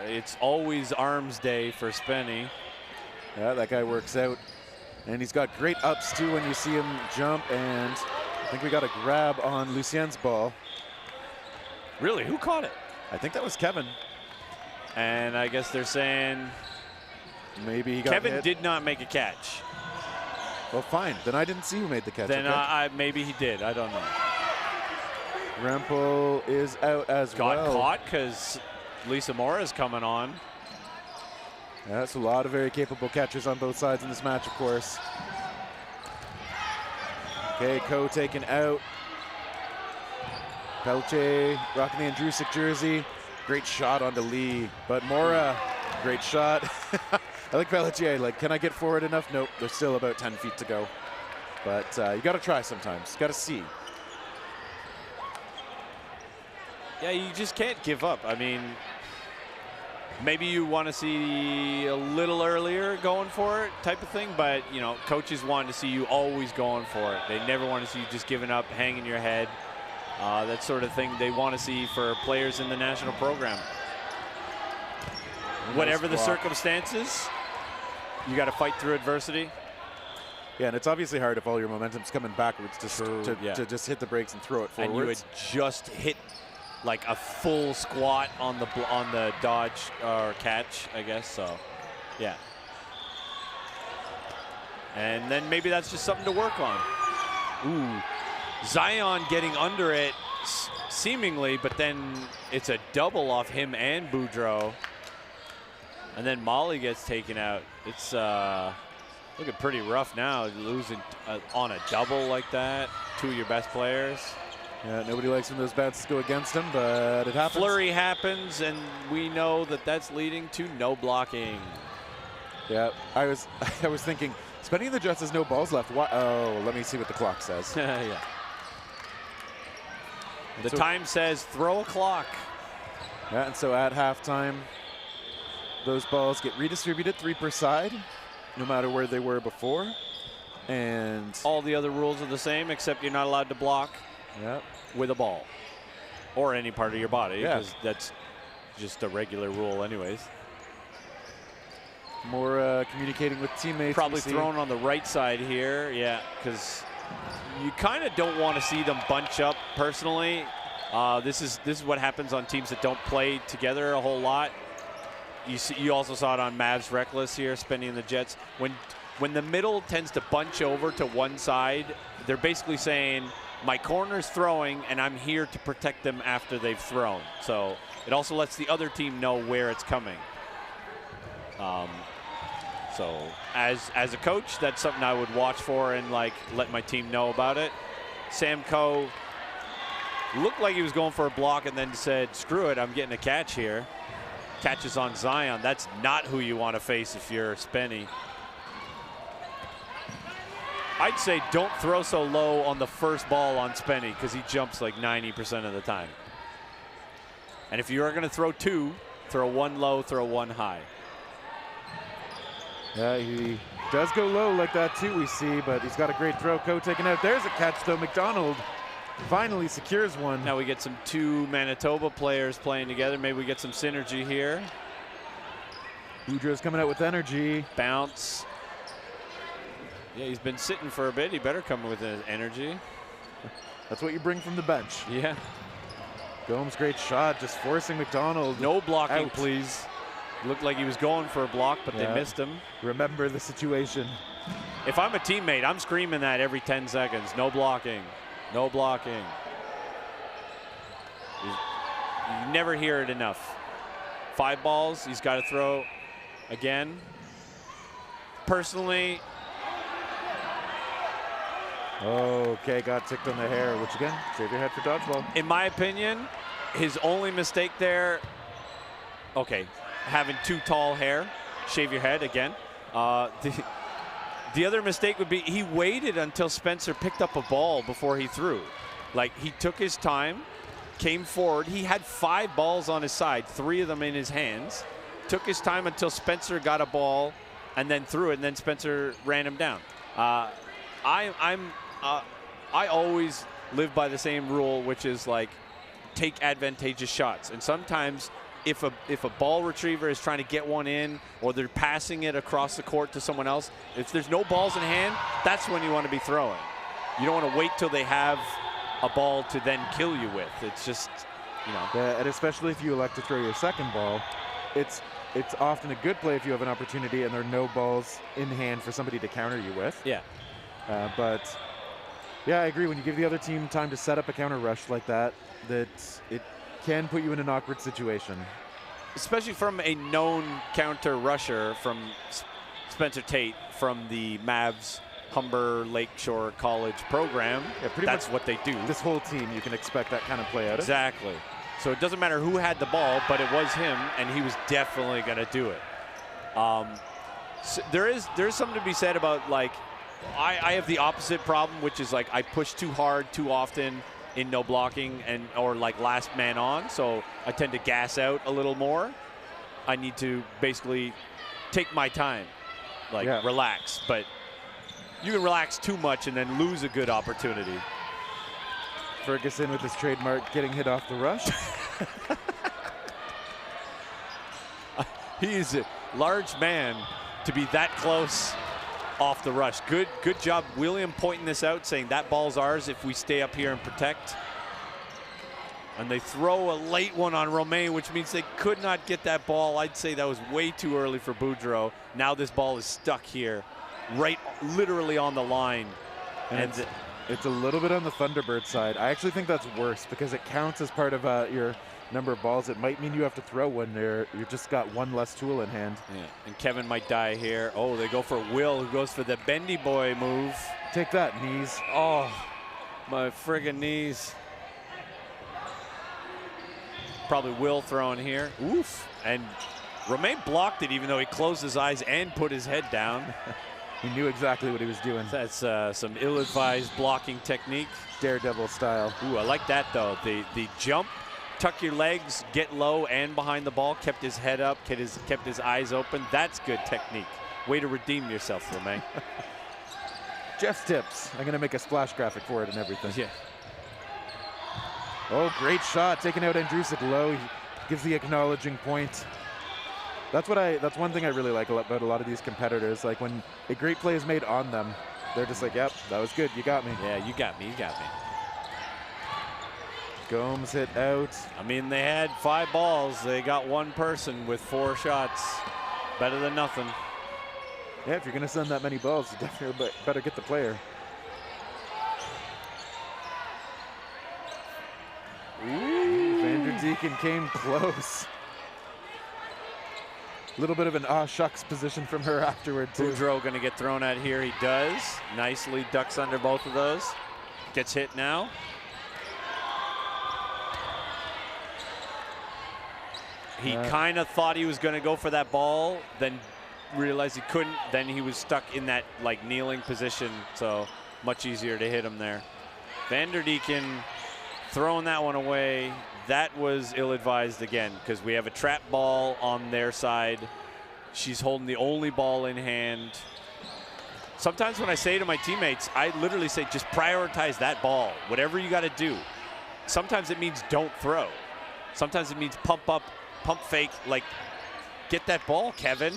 It's always arms day for Spenny. Yeah, that guy works out. And he's got great ups too when you see him jump. And I think we got a grab on Lucien's ball. Really? Who caught it? I think that was Kevin. And I guess they're saying maybe he got Kevin hit. did not make a catch. Well, fine. Then I didn't see who made the catch. Then maybe he did. I don't know. Rempel is out as well. Got caught because Lisa Mora is coming on. Yeah, that's a lot of very capable catchers on both sides in this match, of course. Okay, Coed taken out. Pelche rocking the Andrusic jersey. Great shot onto Lee. But Mora, great shot. I like Pelletier, like, can I get forward enough? Nope, there's still about 10 feet to go. But you got to try sometimes. Got to see. Yeah, you just can't give up. I mean, maybe you want to see a little earlier going for it type of thing, but, you know, coaches want to see you always going for it. They never want to see you just giving up, hanging your head. That sort of thing they want to see for players in the national program. Whatever the circumstances, you got to fight through adversity. Yeah, and it's obviously hard if all your momentum's coming backwards to just hit the brakes and throw it forwards. And you had just hit like a full squat on the dodge or catch, I guess. So, yeah. And then maybe that's just something to work on. Ooh, Zion getting under it seemingly, but then it's a double off him and Boudreaux. And then Molly gets taken out. It's looking pretty rough now, losing on a double like that. Two of your best players. Yeah, nobody likes when those bats go against him, but it happens. Flurry happens, and we know that that's leading to no blocking. Yeah, I was thinking, Spenny and the Jets has no balls left. What? Oh, let me see what the clock says. Yeah. The time says throw a clock. Yeah, and so at halftime, those balls get redistributed 3 per side, no matter where they were before. And all the other rules are the same, except you're not allowed to block with a ball or any part of your body, because that's just a regular rule anyways. More communicating with teammates. Probably thrown on the right side here, yeah, because you kind of don't want to see them bunch up personally. This is what happens on teams that don't play together a whole lot. You also saw it on Mavs Reckless here, Spenny and the Jets. When the middle tends to bunch over to one side, they're basically saying, my corner's throwing, and I'm here to protect them after they've thrown. So it also lets the other team know where it's coming. So as a coach, that's something I would watch for and like let my team know about it. Sam Coe looked like he was going for a block and then said, screw it, I'm getting a catch here. Catches on Zion. That's not who you want to face if you're Spenny. I'd say don't throw so low on the first ball on Spenny because he jumps like 90% of the time. And if you are going to throw two, throw one low, throw one high. Yeah, he does go low like that too, we see, but he's got a great throw. Coe taken out. There's a catch though. McDonald finally secures one. Now we get some two Manitoba players playing together. Maybe we get some synergy here. Boudreaux's coming out with energy. Bounce. Yeah, he's been sitting for a bit. He better come with his energy. That's what you bring from the bench. Yeah. Gomes, great shot, just forcing McDonald. No blocking, out. please. Looked like he was going for a block, but they missed him. Remember the situation. If I'm a teammate, I'm screaming that every 10 seconds. No blocking. No blocking. You never hear it enough. 5 balls, he's got to throw again. Personally. Okay, got ticked on the hair, which again, save your head for dodgeball. In my opinion, his only mistake there, okay, having too tall hair, shave your head again. The other mistake would be he waited until Spencer picked up a ball before he threw. Like, he took his time, came forward. He had 5 balls on his side, 3 of them in his hands. Took his time until Spencer got a ball and then threw it, and then Spencer ran him down. I always live by the same rule, which is like take advantageous shots. And sometimes if a ball retriever is trying to get one in or they're passing it across the court to someone else, if there's no balls in hand, that's when you want to be throwing. You don't want to wait till they have a ball to then kill you with. It's just, you know. Yeah, and especially if you elect to throw your second ball, it's often a good play if you have an opportunity and there are no balls in hand for somebody to counter you with. Yeah. But yeah, I agree. When you give the other team time to set up a counter rush like that, that it can put you in an awkward situation. Especially from a known counter rusher from Spencer Tate from the Mavs Humber Lakeshore College program. Yeah, that's what they do. This whole team, you can expect that kind of play out of. Exactly. So it doesn't matter who had the ball, but it was him, and he was definitely going to do it. So there's something to be said about, like, I have the opposite problem, which is like I push too hard too often in no blocking or like last man on, so I tend to gas out a little more. I need to basically take my time, like relax, but you can relax too much and then lose a good opportunity. Ferguson with his trademark getting hit off the rush. He's a large man to be that close off the rush. Good job, William, pointing this out, saying that ball's ours if we stay up here and protect. And they throw a late one on Romain, which means they could not get that ball. I'd say that was way too early for Boudreaux. Now this ball is stuck here, right, literally on the line. And it's a little bit on the Thunderbird side. I actually think that's worse because it counts as part of your number of balls. It might mean you have to throw when you've just got one less tool in hand. Yeah. And Kevin might die here. Oh, they go for Will, who goes for the bendy boy move. Take that, knees. Oh, my friggin' knees. Probably Will throwing here. Oof. And Romain blocked it even though he closed his eyes and put his head down. He knew exactly what he was doing. That's some ill-advised blocking technique. Daredevil style. Ooh, I like that though. The jump, tuck your legs, get low and behind the ball, kept his head up, kept his eyes open. That's good technique. Way to redeem yourself, Romain. Jeff's tips. I'm gonna make a splash graphic for it and everything. Yeah. Oh, great shot, taking out Andrusic low. He gives the acknowledging point. That's one thing I really like about a lot of these competitors. Like when a great play is made on them, they're just like, yep, that was good, you got me. Yeah, you got me, you got me. Gomes hit out. I mean, they had 5 balls. They got one person with 4 shots. Better than nothing. Yeah, if you're gonna send that many balls, you definitely better get the player. Ooh. Van der Deeken came close. A little bit of an shucks position from her afterward too. Boudreaux gonna get thrown at here. He does. Nicely ducks under both of those. Gets hit now. He kind of thought he was gonna go for that ball, then realized he couldn't. Then he was stuck in that like kneeling position, so much easier to hit him there. Van der Deeken throwing that one away. That was ill-advised again because we have a trap ball on their side. She's holding the only ball in hand. Sometimes when I say to my teammates, I literally say just prioritize that ball, whatever you got to do. Sometimes it means don't throw. Sometimes it means pump up, pump fake, like get that ball, Kevin.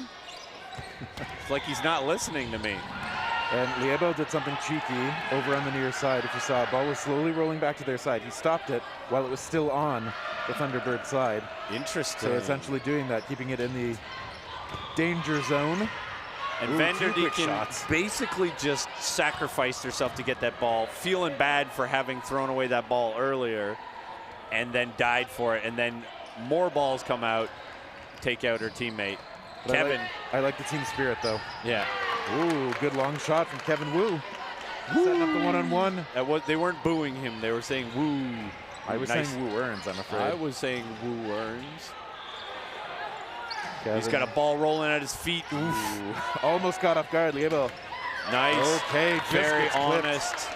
It's like he's not listening to me. And Liebo did something cheeky over on the near side. If you saw, a ball was slowly rolling back to their side. He stopped it while it was still on the Thunderbird side. Interesting. So essentially doing that, keeping it in the danger zone. And Van der Deeken basically just sacrificed herself to get that ball, feeling bad for having thrown away that ball earlier, and then died for it. And then more balls come out, take out her teammate. But Kevin. I like the team spirit, though. Yeah. Ooh, good long shot from Kevin Wu. Setting up the one-on-one. They weren't booing him. They were saying woo. I was saying Wu earns, I'm afraid. I was saying Wu earns. Kevin. He's got a ball rolling at his feet. Oof. Almost caught off guard, Liebo. Nice. Okay, very honest.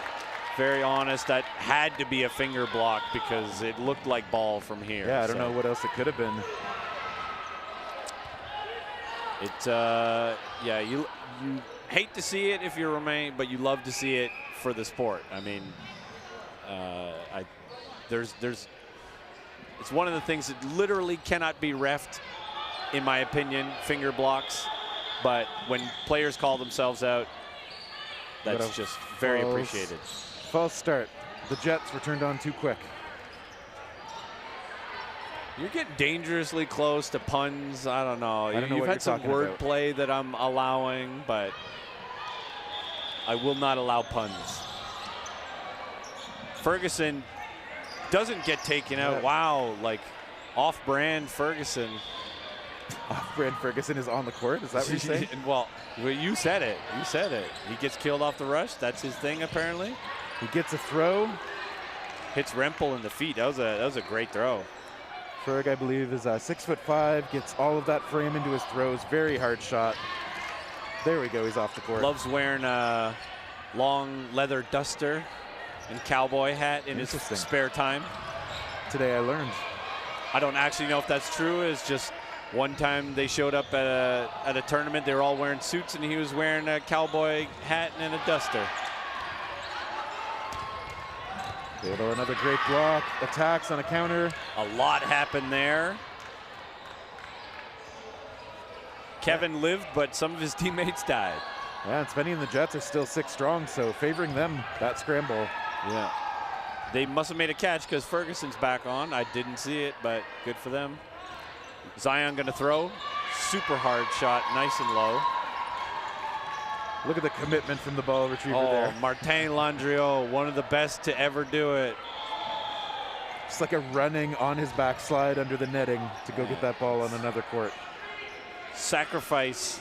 Very honest. That had to be a finger block because it looked like ball from here. Yeah, I don't know what else it could have been. It's yeah, you hate to see it if you're Romain, but you love to see it for the sport. I mean, it's one of the things that literally cannot be reffed, in my opinion, finger blocks. But when players call themselves out, that's just very appreciated. False start. The Jets were turned on too quick. You're getting dangerously close to puns. I don't know. You've had some wordplay that I'm allowing, but I will not allow puns. Ferguson doesn't get taken out. Yeah. Wow, like off-brand Ferguson. Off-brand Ferguson is on the court? Is that what you're saying? Well, you said it. You said it. He gets killed off the rush. That's his thing, apparently. He gets a throw. Hits Rempel in the feet. That was a great throw. Ferg, I believe, is 6'5", gets all of that frame into his throws. Very hard shot. There we go, he's off the court. Loves wearing a long leather duster and cowboy hat in his spare time. Today I learned. I don't actually know if that's true. It's just one time they showed up at a tournament. They were all wearing suits, and he was wearing a cowboy hat and a duster. TiDaL, another great block. Attacks on a counter. A lot happened there. Kevin lived, but some of his teammates died. Yeah, and Spenny and the Jets are still 6 strong, so favoring them, that scramble. Yeah. They must have made a catch because Ferguson's back on. I didn't see it, but good for them. Zion going to throw. Super hard shot, nice and low. Look at the commitment from the ball retriever there. Martin Landriot, one of the best to ever do it. Just like a running on his backslide under the netting to go get that ball on another court. Sacrifice.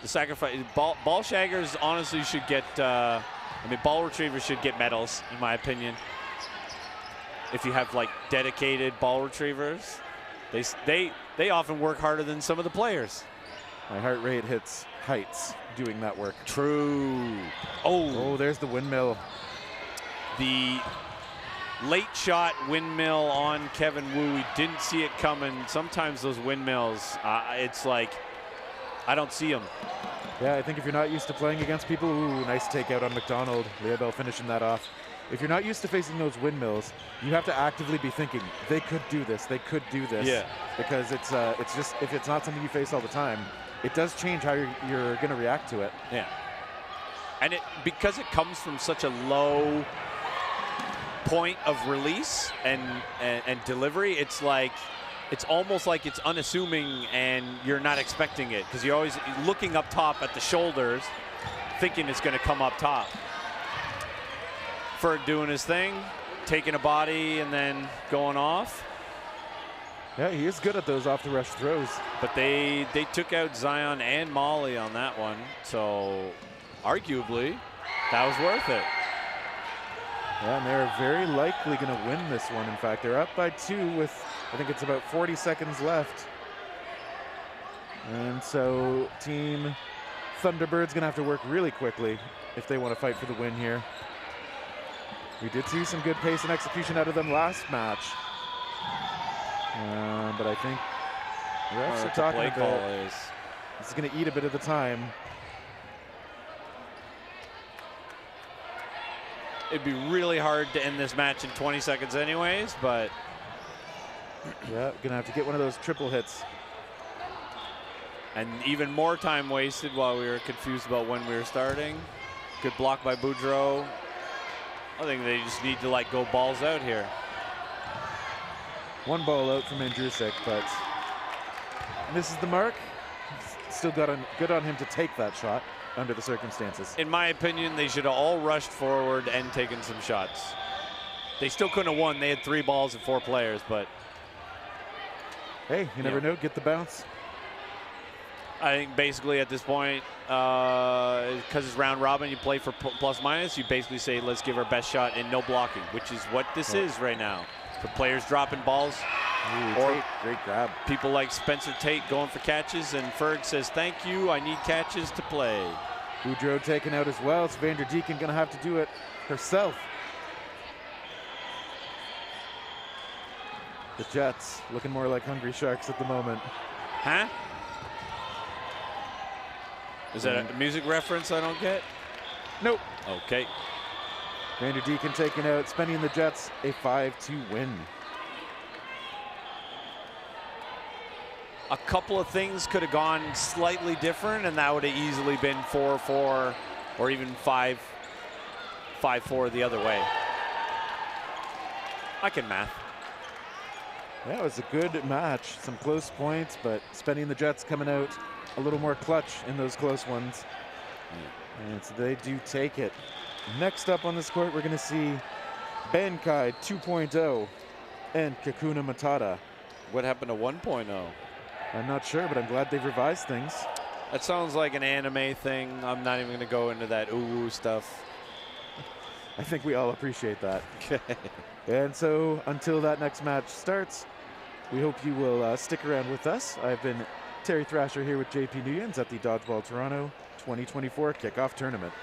The sacrifice. Ball shaggers honestly should get, ball retrievers should get medals, in my opinion. If you have like dedicated ball retrievers, they often work harder than some of the players. My heart rate hits heights doing that work. True. Oh, there's the windmill. The late shot windmill on Kevin Wu. We didn't see it coming. Sometimes those windmills, it's like, I don't see them. Yeah, I think if you're not used to playing against people, ooh, nice takeout on McDonald. Leobel finishing that off. If you're not used to facing those windmills, you have to actively be thinking, they could do this, they could do this. Yeah. Because it's just, if it's not something you face all the time, it does change how you're going to react to it. Yeah. And because it comes from such a low point of release and delivery, it's almost like it's unassuming and you're not expecting it because you're always looking up top at the shoulders thinking it's going to come up top. Ferg doing his thing, taking a body and then going off. Yeah, he is good at those off the rush throws. But they took out Zion and Molly on that one, so arguably that was worth it. Yeah, and they're very likely going to win this one. In fact, they're up by 2 with, I think it's about 40 seconds left. And so Team Thunderbird's going to have to work really quickly if they want to fight for the win here. We did see some good pace and execution out of them last match. But I think the refs are talking about this is going to eat a bit of the time. It'd be really hard to end this match in 20 seconds anyways, but yeah, gonna have to get one of those triple hits. And even more time wasted while we were confused about when we were starting. Good block by Boudreau. I think they just need to go balls out here. One ball out from Andrusek, but misses the mark. Still good on him to take that shot under the circumstances. In my opinion, they should have all rushed forward and taken some shots. They still couldn't have won. They had 3 balls and 4 players, but hey, you never know. Get the bounce. I think basically at this point, because it's round robin, you play for plus minus. You basically say, let's give our best shot and no blocking, which is what this is right now. The players dropping balls. Ooh, or great grab. People like Spencer Tate going for catches, and Ferg says, thank you, I need catches to play. Boudreau taken out as well. So Vander Deacon gonna have to do it herself. The Jets looking more like hungry sharks at the moment. Huh? Is that a music reference I don't get? Nope. Okay. Vander Deacon taking out Spenny and the Jets, a 5-2 win. A couple of things could have gone slightly different, and that would have easily been 4-4 or even 5-4 the other way. I can math. Yeah, it was a good match. Some close points, but Spenny and the Jets coming out a little more clutch in those close ones. And so they do take it. Next up on this court, we're going to see Bankai 2.0 and Kakuna Matata. What happened to 1.0? I'm not sure, but I'm glad they've revised things. That sounds like an anime thing. I'm not even going to go into that ooh stuff. I think we all appreciate that. And so until that next match starts, we hope you will stick around with us. I've been Terry Thrasher here with JP Nuyens at the Dodgeball Toronto 2024 Kickoff Tournament.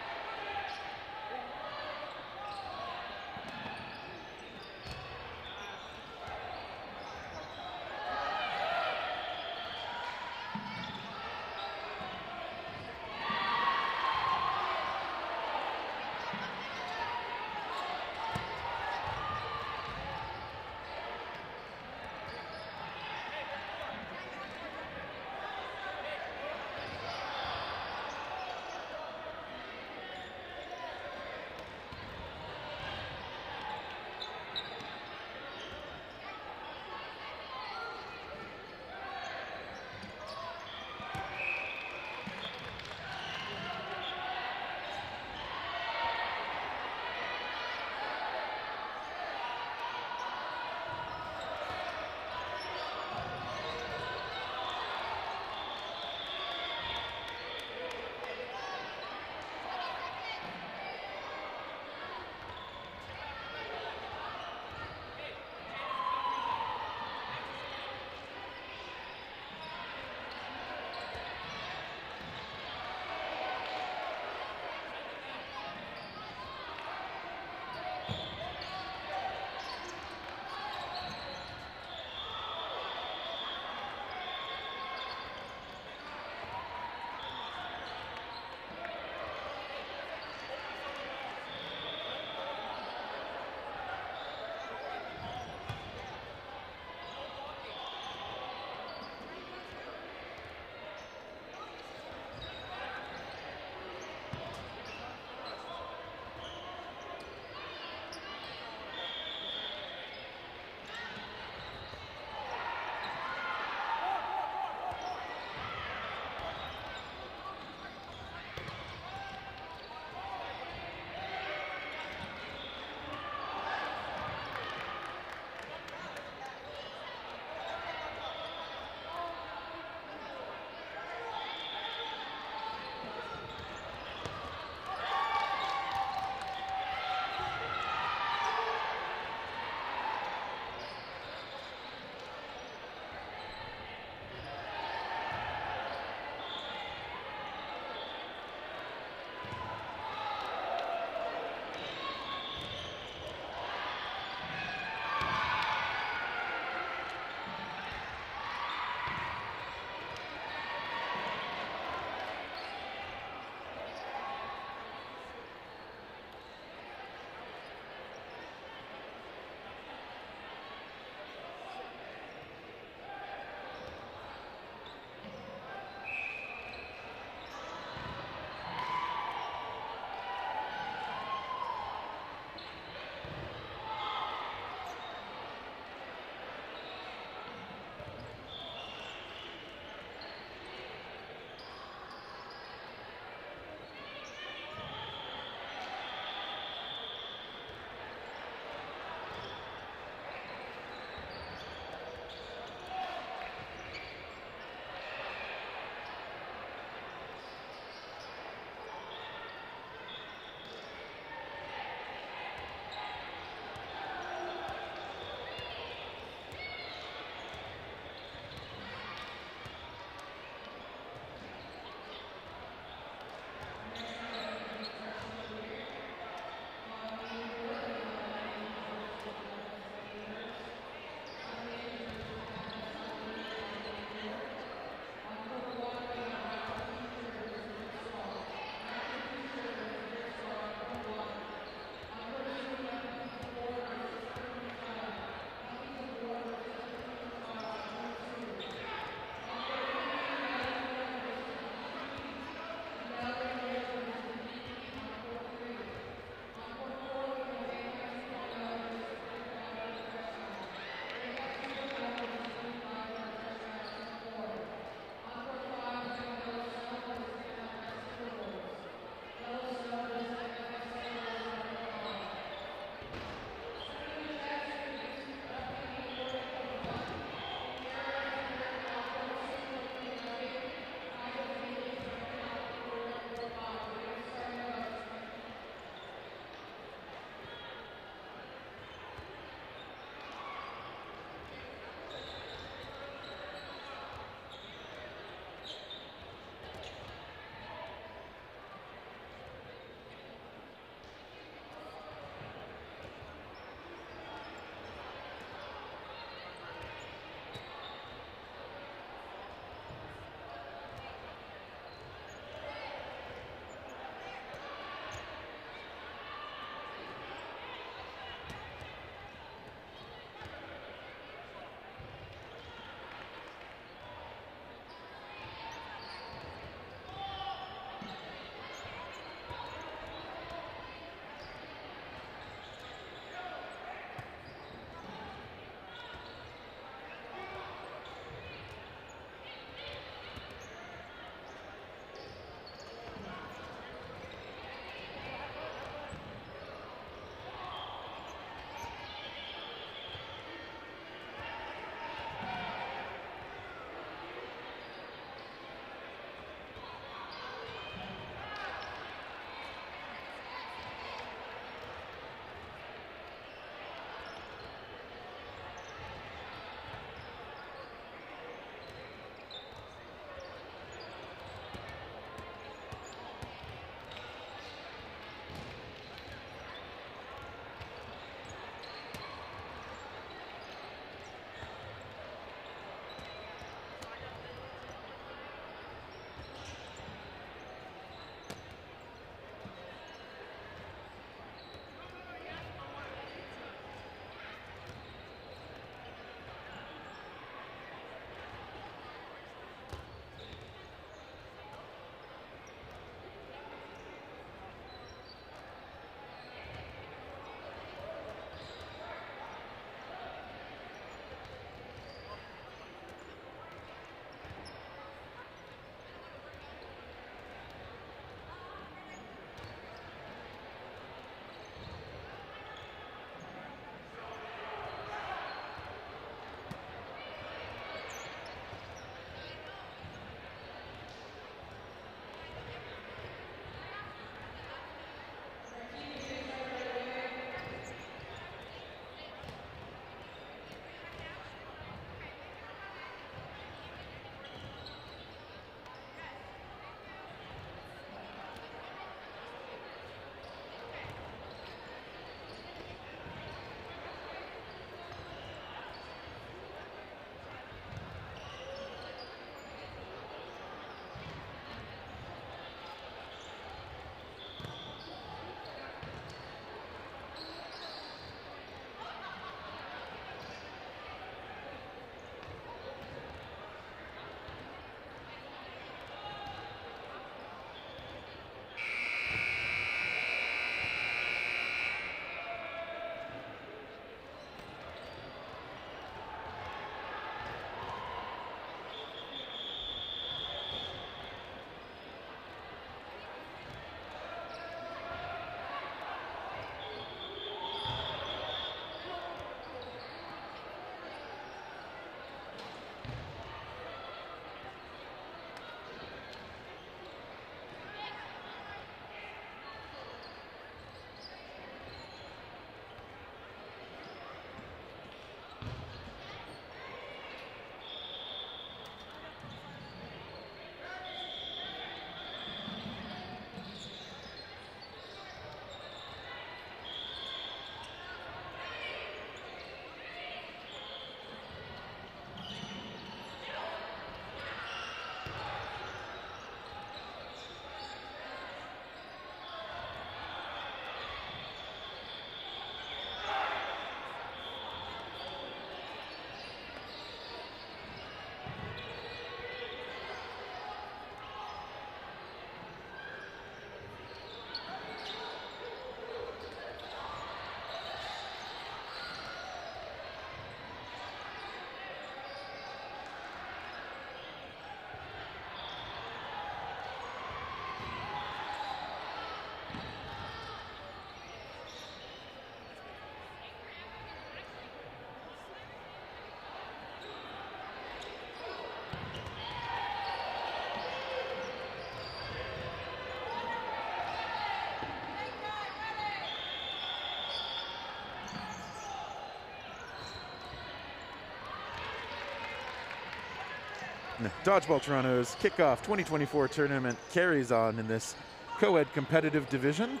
Dodgeball Toronto's kickoff 2024 tournament carries on in this co-ed competitive division.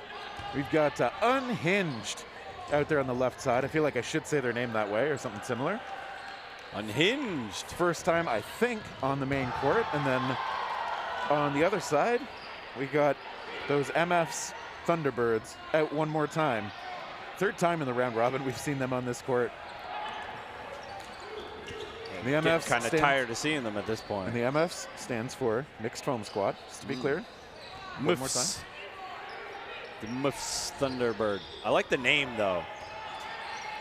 We've got Unhinged out there on the left side. I feel like I should say their name that way or something similar. Unhinged. First time, I think, on the main court. And then on the other side, we got those MFS Thunderbirds out one more time. Third time in the round robin we've seen them on this court. The MFs kind of tired of seeing them at this point. And the MFs stands for Mixed Foam Squad, just to be clear. One more time. The MFS Thunderbird. I like the name, though.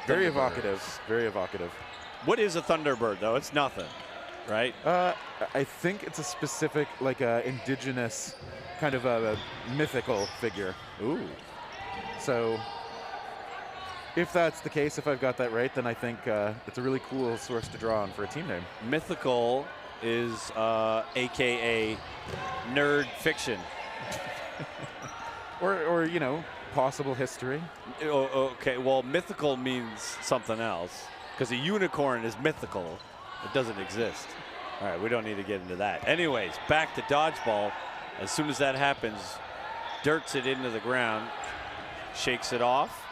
Very evocative. Very evocative. What is a Thunderbird, though? It's nothing, right? I think it's a specific, like, indigenous kind of a mythical figure. Ooh. So if that's the case, if I've got that right, then I think it's a really cool source to draw on for a team name. Mythical is AKA nerd fiction. or, you know, possible history. Okay, well, mythical means something else because a unicorn is mythical. It doesn't exist. All right, we don't need to get into that. Anyways, back to Dodgeball. As soon as that happens, dirts it into the ground, shakes it off.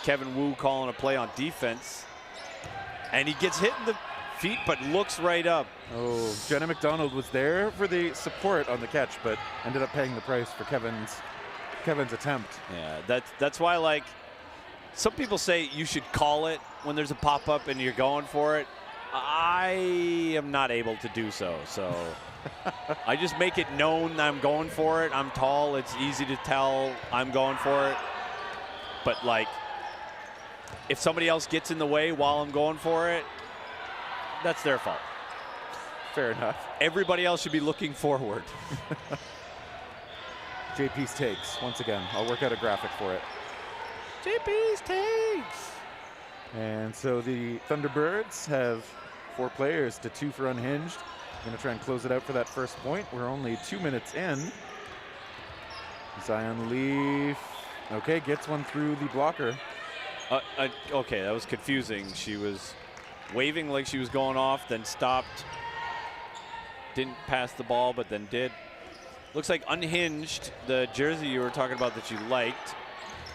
Kevin Wu calling a play on defense. And he gets hit in the feet, but looks right up. Oh, Jenna McDonald was there for the support on the catch, but ended up paying the price for Kevin's attempt. Yeah, that's why, like, some people say you should call it when there's a pop-up and you're going for it. I am not able to do so, so I just make it known I'm going for it. I'm tall. It's easy to tell I'm going for it. But, like, if somebody else gets in the way while I'm going for it, that's their fault. Fair enough. Everybody else should be looking forward. JP's takes, once again. I'll work out a graphic for it. JP's takes. And so the Thunderbirds have 4 players to 2 for Unhinged. Going to try and close it out for that first point. We're only 2 minutes in. Zion Leaf, okay, gets one through the blocker. Okay, that was confusing. She was waving like she was going off, then stopped. Didn't pass the ball, but then did. Looks like Unhinged, the jersey you were talking about that you liked.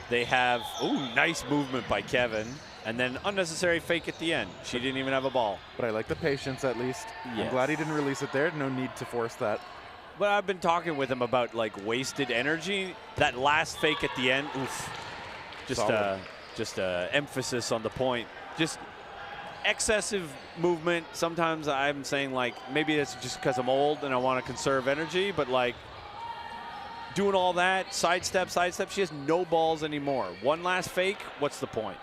They have, ooh, nice movement by Kevin. And then unnecessary fake at the end. She didn't even have a ball. But I like the patience, at least. Yes. I'm glad he didn't release it there. No need to force that. But I've been talking with him about, like, wasted energy. That last fake at the end, oof. Just emphasis on the point. Just excessive movement. Sometimes I'm saying, like, maybe it's just because I'm old and I want to conserve energy. But, like, doing all that, sidestep. She has no balls anymore. One last fake, what's the point?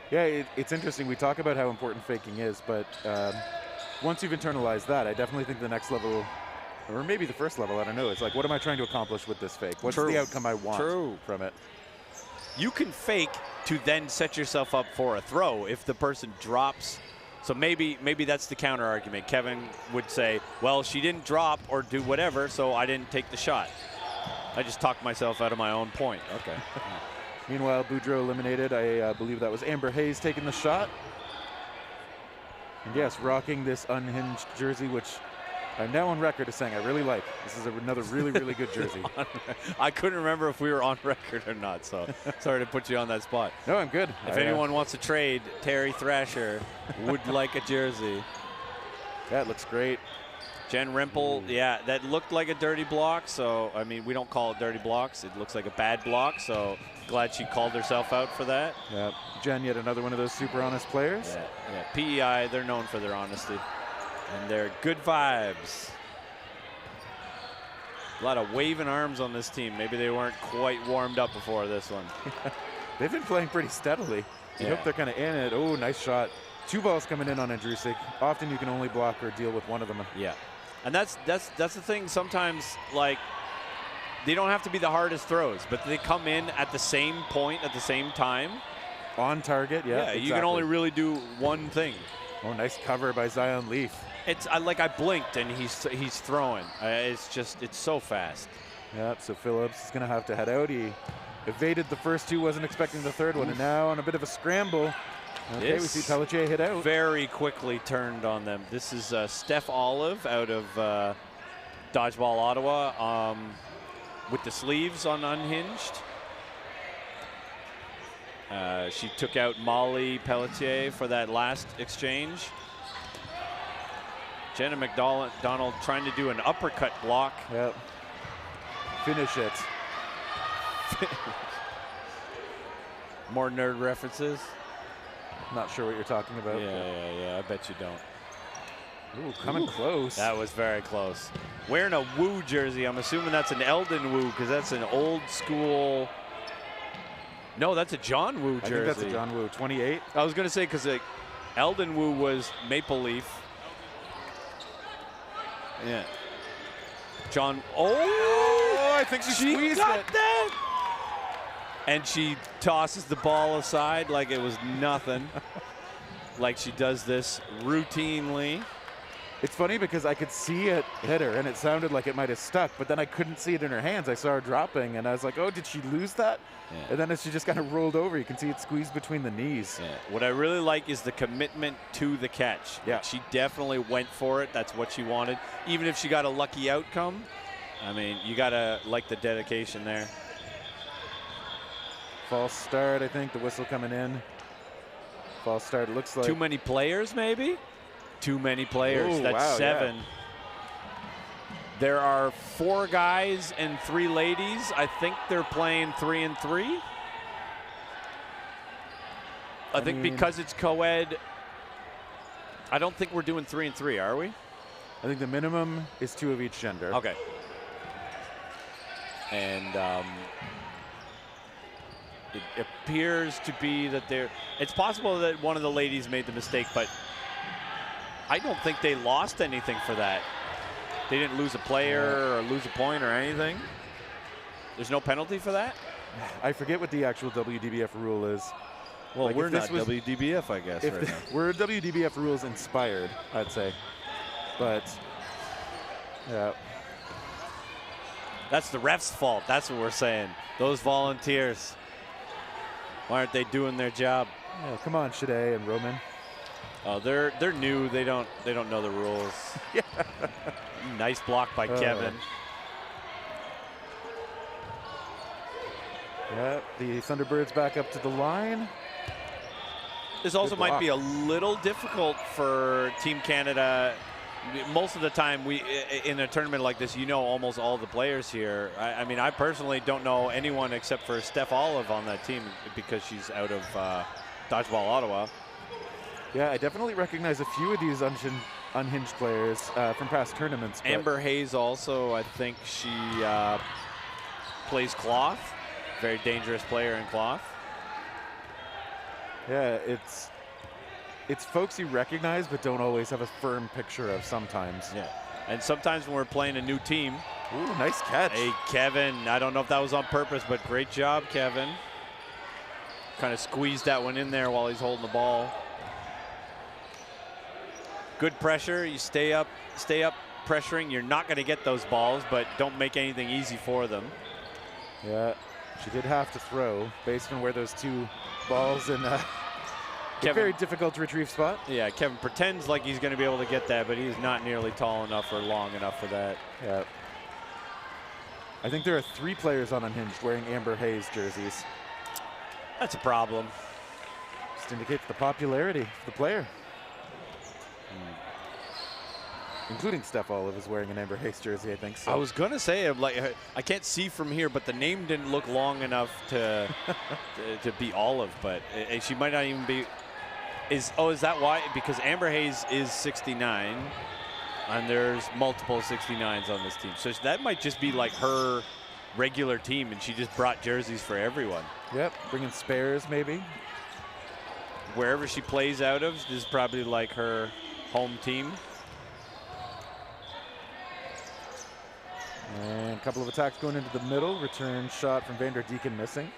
Yeah, it's interesting. We talk about how important faking is, but once you've internalized that, I definitely think the next level, or maybe the first level, I don't know, it's like, what am I trying to accomplish with this fake? What's the outcome I want from it? You can fake to then set yourself up for a throw if the person drops. So maybe that's the counter argument. Kevin would say, well, she didn't drop or do whatever, so I didn't take the shot. I just talked myself out of my own point. Okay. Meanwhile, Boudreaux eliminated. I believe that was Amber Hayes taking the shot. And yes, rocking this Unhinged jersey, which I'm now on record as saying I really like. This is another really, really good jersey. I couldn't remember if we were on record or not, so sorry to put you on that spot. No, I'm good. If anyone wants to trade, Terry Thrasher would like a jersey. That looks great. Jen Rimple, yeah, that looked like a dirty block. So, I mean, we don't call it dirty blocks. It looks like a bad block. So, glad she called herself out for that. Yeah, Jen, yet another one of those super honest players. Yeah. PEI, they're known for their honesty. And they're good vibes. A lot of waving arms on this team. Maybe they weren't quite warmed up before this one. They've been playing pretty steadily. You hope they're kind of in it. Oh, nice shot. 2 balls coming in on Andrusik. Often you can only block or deal with one of them. Yeah. And that's the thing. Sometimes, like, they don't have to be the hardest throws, but they come in at the same point at the same time. On target, yeah. Exactly. You can only really do one thing. Oh, nice cover by Zion Leaf. It's like I blinked and he's throwing. It's so fast. Yeah, so Phillips is going to have to head out. He evaded the first 2, wasn't expecting the third one, and now on a bit of a scramble, Okay, we see Pelletier hit out. Very quickly turned on them. This is Steph Olive out of Dodgeball Ottawa with the sleeves on Unhinged. She took out Molly Pelletier for that last exchange. Jenna McDonald trying to do an uppercut block. Yep. Finish it. More nerd references. Not sure what you're talking about. Yeah, I bet you don't. Ooh, coming close. That was very close. Wearing a Woo jersey. I'm assuming that's an Eldon Woo because that's an old school. No, that's a John Woo jersey. I think that's a John Woo, 28. I was going to say because Eldon Woo was Maple Leaf. Yeah. John. Oh, I think she squeezed got it. that. And she tosses the ball aside like it was nothing. Like she does this routinely. It's funny because I could see it hit her and it sounded like it might have stuck, but then I couldn't see it in her hands. I saw her dropping and I was like, oh, did she lose that? Yeah. And then as she just kind of rolled over, you can see it squeezed between the knees. Yeah. What I really like is the commitment to the catch. Yeah. Like she definitely went for it. That's what she wanted. Even if she got a lucky outcome, I mean, you got to like the dedication there. False start, I think. The whistle coming in. False start, it looks like. Too many players, maybe? Too many players. Ooh, That's wow, 7. Yeah. There are 4 guys and 3 ladies. I think they're playing 3 and 3. I think because it's co-ed, I don't think we're doing 3 and 3, are we? I think the minimum is 2 of each gender. Okay. And it appears to be that it's possible that one of the ladies made the mistake, but I don't think they lost anything for that. They didn't lose a player or lose a point or anything. There's no penalty for that? I forget what the actual WDBF rule is. Well, like we're not WDBF, I guess, right now. We're WDBF rules inspired, I'd say. But, yeah. That's the ref's fault. That's what we're saying. Those volunteers. Why aren't they doing their job? Yeah, come on, Shade and Roman. Oh, they're new. They don't know the rules. Yeah. Nice block by Kevin. Yeah, the Thunderbirds back up to the line. This also might be a little difficult for Team Canada. Most of the time, in a tournament like this, you know almost all the players here. I mean, I personally don't know anyone except for Steph Olive on that team because she's out of Dodgeball Ottawa. Yeah, I definitely recognize a few of these unhinged players from past tournaments. Amber Hayes also, I think she plays cloth. Very dangerous player in cloth. Yeah, it's folks you recognize but don't always have a firm picture of sometimes. Yeah, and sometimes when we're playing a new team. Ooh, nice catch. Hey, Kevin, I don't know if that was on purpose, but great job, Kevin. Kind of squeezed that one in there while he's holding the ball. Good pressure, you stay up pressuring. You're not going to get those balls, but don't make anything easy for them. Yeah, she did have to throw based on where those 2 balls in a very difficult to retrieve spot. Yeah, Kevin pretends like he's going to be able to get that, but he's not nearly tall enough or long enough for that. Yeah. I think there are 3 players on Unhinged wearing Amber Hayes jerseys. That's a problem. Just indicates the popularity of the player. Including Steph Olive is wearing an Amber Hayes jersey, I think. So. I was gonna say, like, I can't see from here, but the name didn't look long enough to to be Olive. But she might not even be. Is that why? Because Amber Hayes is 69, and there's multiple 69s on this team. So that might just be like her regular team, and she just brought jerseys for everyone. Yep, bringing spares maybe. Wherever she plays out of, this is probably like her home team. And a couple of attacks going into the middle. Return shot from Vander Deacon missing.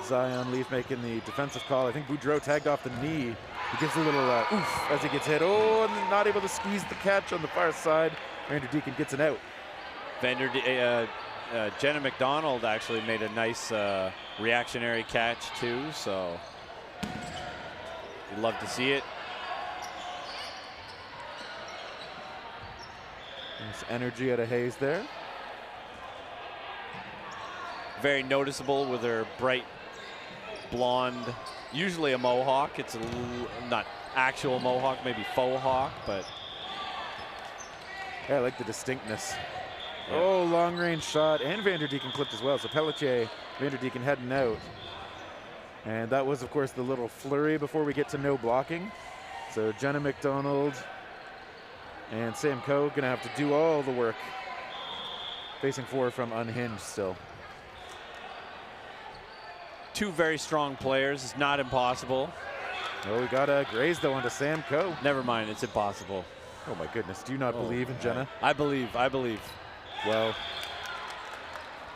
Zion Leaf making the defensive call. I think Boudreau tagged off the knee. He gives a little oof as he gets hit. Oh, and not able to squeeze the catch on the far side. Vander Deacon gets it out. Jenna McDonald actually made a nice reactionary catch too, so you'd love to see it. Nice energy out of Hayes there. Very noticeable with her bright blonde, usually a mohawk. It's a little, not actual mohawk, maybe faux hawk, but yeah, I like the distinctness. Yeah. Oh, long range shot, and Vanderdeeken clipped as well. So Pelletier, Vanderdeeken heading out. And that was, of course, the little flurry before we get to no blocking. So Jenna McDonald and Sam Coe gonna have to do all the work. Facing 4 from Unhinged still. Two very strong players. It's not impossible. Oh, we got a graze though onto Sam Coe. Never mind, it's impossible. Oh my goodness, do you not believe in Jenna? I believe. Well,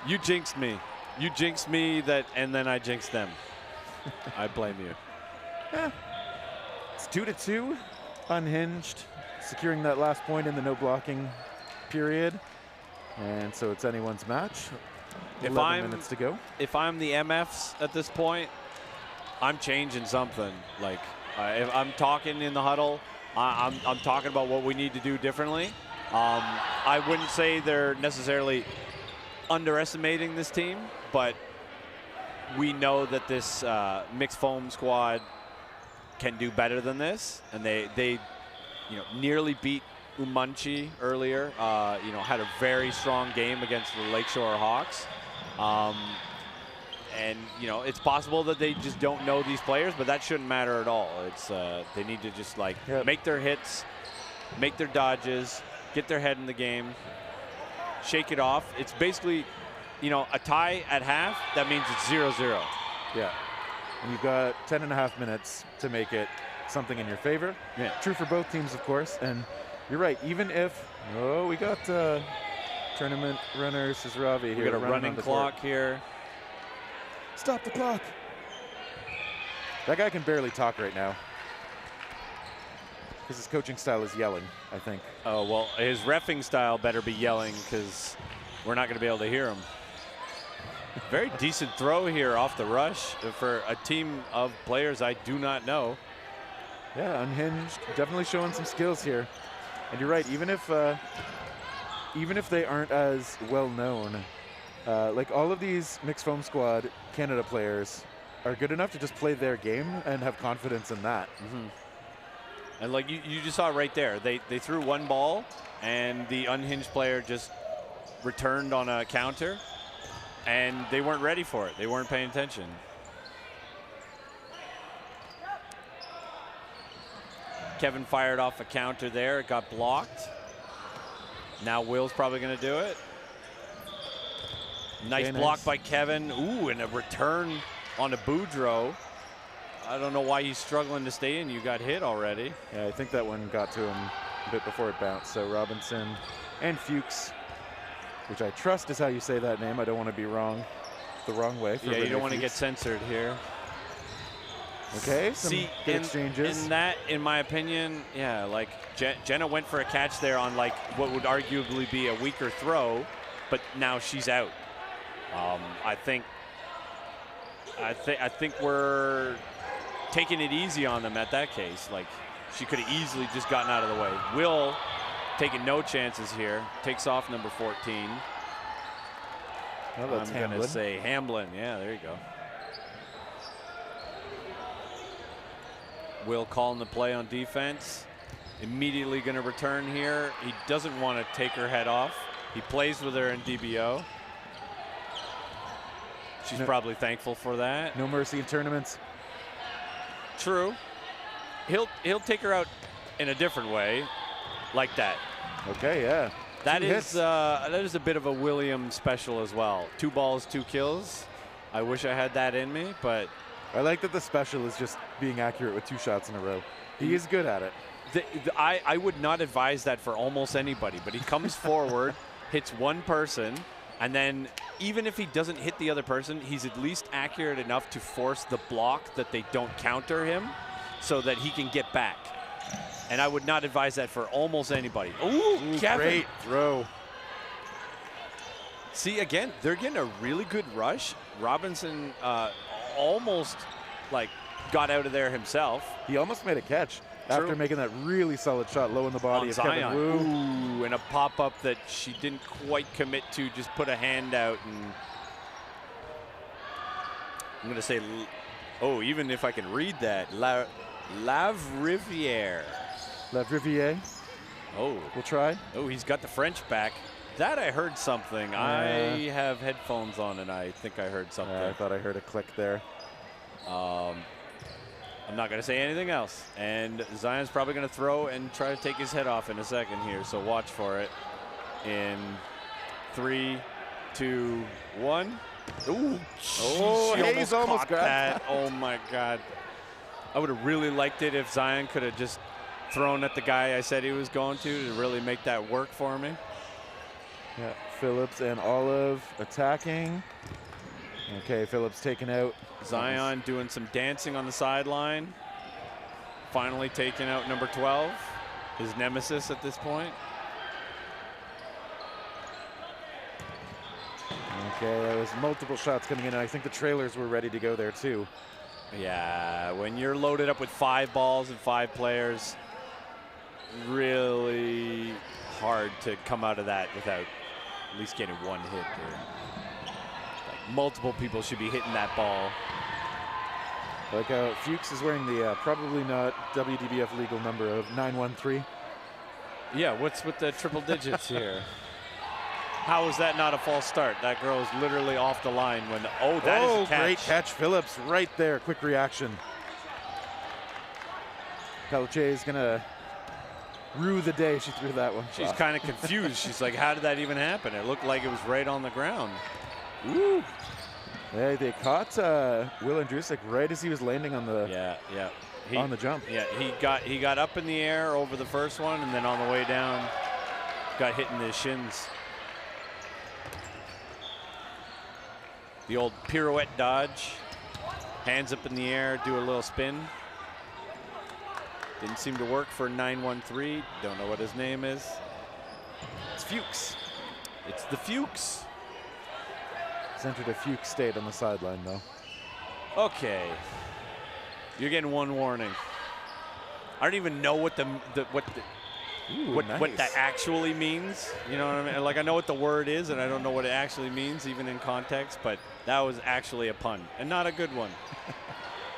you jinxed me. You jinxed me that, and then I jinxed them. I blame you. yeah. It's 2-2, Unhinged, securing that last point in the no blocking period. And so it's anyone's match. 11 minutes to go. If I'm the MFs at this point, I'm changing something. Like, if I'm talking in the huddle, I'm talking about what we need to do differently. I wouldn't say they're necessarily underestimating this team, but we know that this mixed foam squad can do better than this, and they nearly beat Umunchi earlier. Had a very strong game against the Lakeshore Hawks. And it's possible that they just don't know these players, but that shouldn't matter at all. It's they need to just make their hits, make their dodges, get their head in the game, shake it off. It's basically, a tie at half. That means it's 0-0. Yeah, and you've got 10.5 minutes to make it something in your favor. Yeah. True for both teams, of course. And you're right. Even if we got tournament runner Sizravi here. We got a running clock here. Stop the clock. That guy can barely talk right now. Because his coaching style is yelling, I think. Oh, well, his reffing style better be yelling because we're not going to be able to hear him. Very decent throw here off the rush for a team of players I do not know. Yeah, Unhinged, definitely showing some skills here. And you're right, even if they aren't as well known, like all of these mixed foam squad Canada players are good enough to just play their game and have confidence in that. Mm-hmm. And like you just saw right there, they threw one ball and the Unhinged player just returned on a counter and they weren't ready for it. They weren't paying attention. Kevin fired off a counter there. It got blocked. Now Will's probably going to do it. Nice block by Kevin. Ooh, and a return on a Boudreaux. I don't know why he's struggling to stay in. You got hit already. Yeah, I think that one got to him a bit before it bounced. So Robinson and Fuchs, which I trust is how you say that name. I don't want to be wrong the wrong way. Yeah, you don't want to get censored here. Okay, some good exchanges. In that, in my opinion, yeah, like Jenna went for a catch there on like what would arguably be a weaker throw, but now she's out. I think we're taking it easy on them at that case. Like she could have easily just gotten out of the way. Will taking no chances here. Takes off number 14. Well, that's I'm going to say Hamblin. Yeah, there you go. Will calling the play on defense. Immediately going to return here. He doesn't want to take her head off. He plays with her in DBO. She's probably thankful for that. No mercy in tournaments. True. He'll take her out in a different way, like that. Okay, yeah. That is a bit of a William special as well. 2 balls, 2 kills. I wish I had that in me, but I like that the special is just being accurate with 2 shots in a row. He is good at it. I would not advise that for almost anybody, but he comes forward, hits one person, and then even if he doesn't hit the other person, he's at least accurate enough to force the block that they don't counter him so that he can get back. And I would not advise that for almost anybody. Ooh, Kevin. Great throw. See, again, they're getting a really good rush. Robinson almost like got out of there himself. He almost made a catch after making that really solid shot low in the body On of Zion. Kevin Wu. Ooh, and a pop-up that she didn't quite commit to, just put a hand out. And I'm going to say, oh, even if I can read that, Lavriviere. Lavriviere. Oh. We'll try. Oh, he's got the French back. That I heard something. I have headphones on, and I think I heard something. I thought I heard a click there. I'm not going to say anything else. And Zion's probably going to throw and try to take his head off in a second here. So watch for it. In 3, 2, 1. Ooh. Oh, Hayes almost caught grabbed that. Oh, my God. I would have really liked it if Zion could have just thrown at the guy I said he was going to really make that work for me. Yeah, Phillips and Olive attacking. Okay, Phillips taken out. Zion doing some dancing on the sideline. Finally taking out number 12, his nemesis at this point. Okay, there was multiple shots coming in, and I think the trailers were ready to go there too. Yeah, when you're loaded up with 5 balls and 5 players, really hard to come out of that without at least getting one hit there. Like multiple people should be hitting that ball. Like Fuchs is wearing the probably not WDBF legal number of 913. Yeah, what's with the triple digits here? How is that not a false start? That girl is literally off the line when, that is a catch. Great catch, Phillips, right there, quick reaction. Pelletier is gonna rue the day she threw that one. She's kind of confused. She's like, how did that even happen? It looked like it was right on the ground. Ooh. Hey, they caught Will Andrusik right as he was landing on the on the jump. Yeah, he got up in the air over the first one, and then on the way down, got hit in the shins. The old pirouette dodge, hands up in the air, do a little spin. Didn't seem to work for 913. Don't know what his name is. It's Fuchs. It's the Fuchs. He's entered a Fuchs state on the sideline, though. Okay. You're getting one warning. I don't even know what what that actually means. You know what I mean? Like, I know what the word is, and I don't know what it actually means, even in context, but that was actually a pun, and not a good one.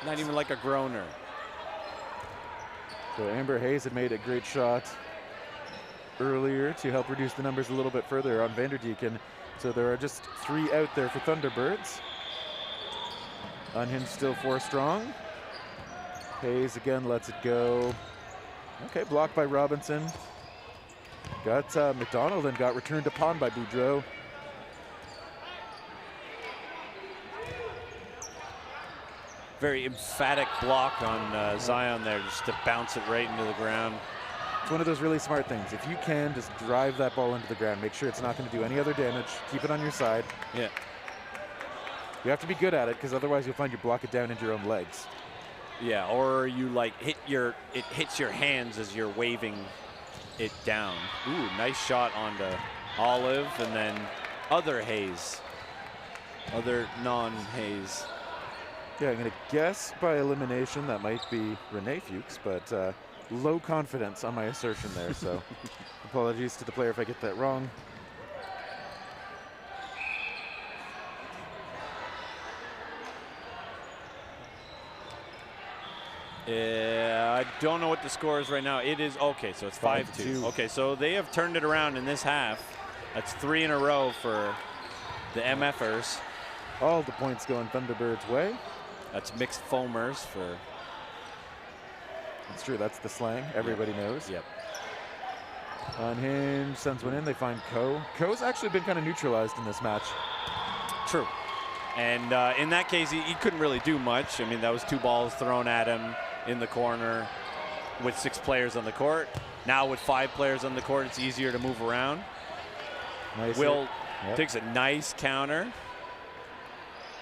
Not even like a groaner. So Amber Hayes had made a great shot earlier to help reduce the numbers a little bit further on Vanderdeeken. So there are just 3 out there for Thunderbirds. Unhinged still 4 strong. Hayes again lets it go. Okay, blocked by Robinson. Got McDonald and got returned upon by Boudreau. Very emphatic block on Zion there, just to bounce it right into the ground. It's one of those really smart things. If you can, just drive that ball into the ground. Make sure it's not going to do any other damage. Keep it on your side. Yeah. You have to be good at it, because otherwise you'll find you block it down into your own legs. Yeah, or you like it hits your hands as you're waving it down. Ooh, nice shot onto Olive, and then other Hayes. Other non-Hayes. Yeah, I'm going to guess by elimination that might be Renee Fuchs, but low confidence on my assertion there, so apologies to the player if I get that wrong. I don't know what the score is right now. It is, okay, so it's 5-2. Okay, so they have turned it around in this half. That's 3 in a row for the MFers. All the points going Thunderbirds' way. That's mixed foamers for... It's true, that's the slang. Everybody knows. Yep. Unhinged sends one in. They find Coe. Coe's actually been kind of neutralized in this match. True. And in that case, he couldn't really do much. I mean, that was 2 balls thrown at him in the corner with 6 players on the court. Now with 5 players on the court, it's easier to move around. Nice. Will takes a nice counter.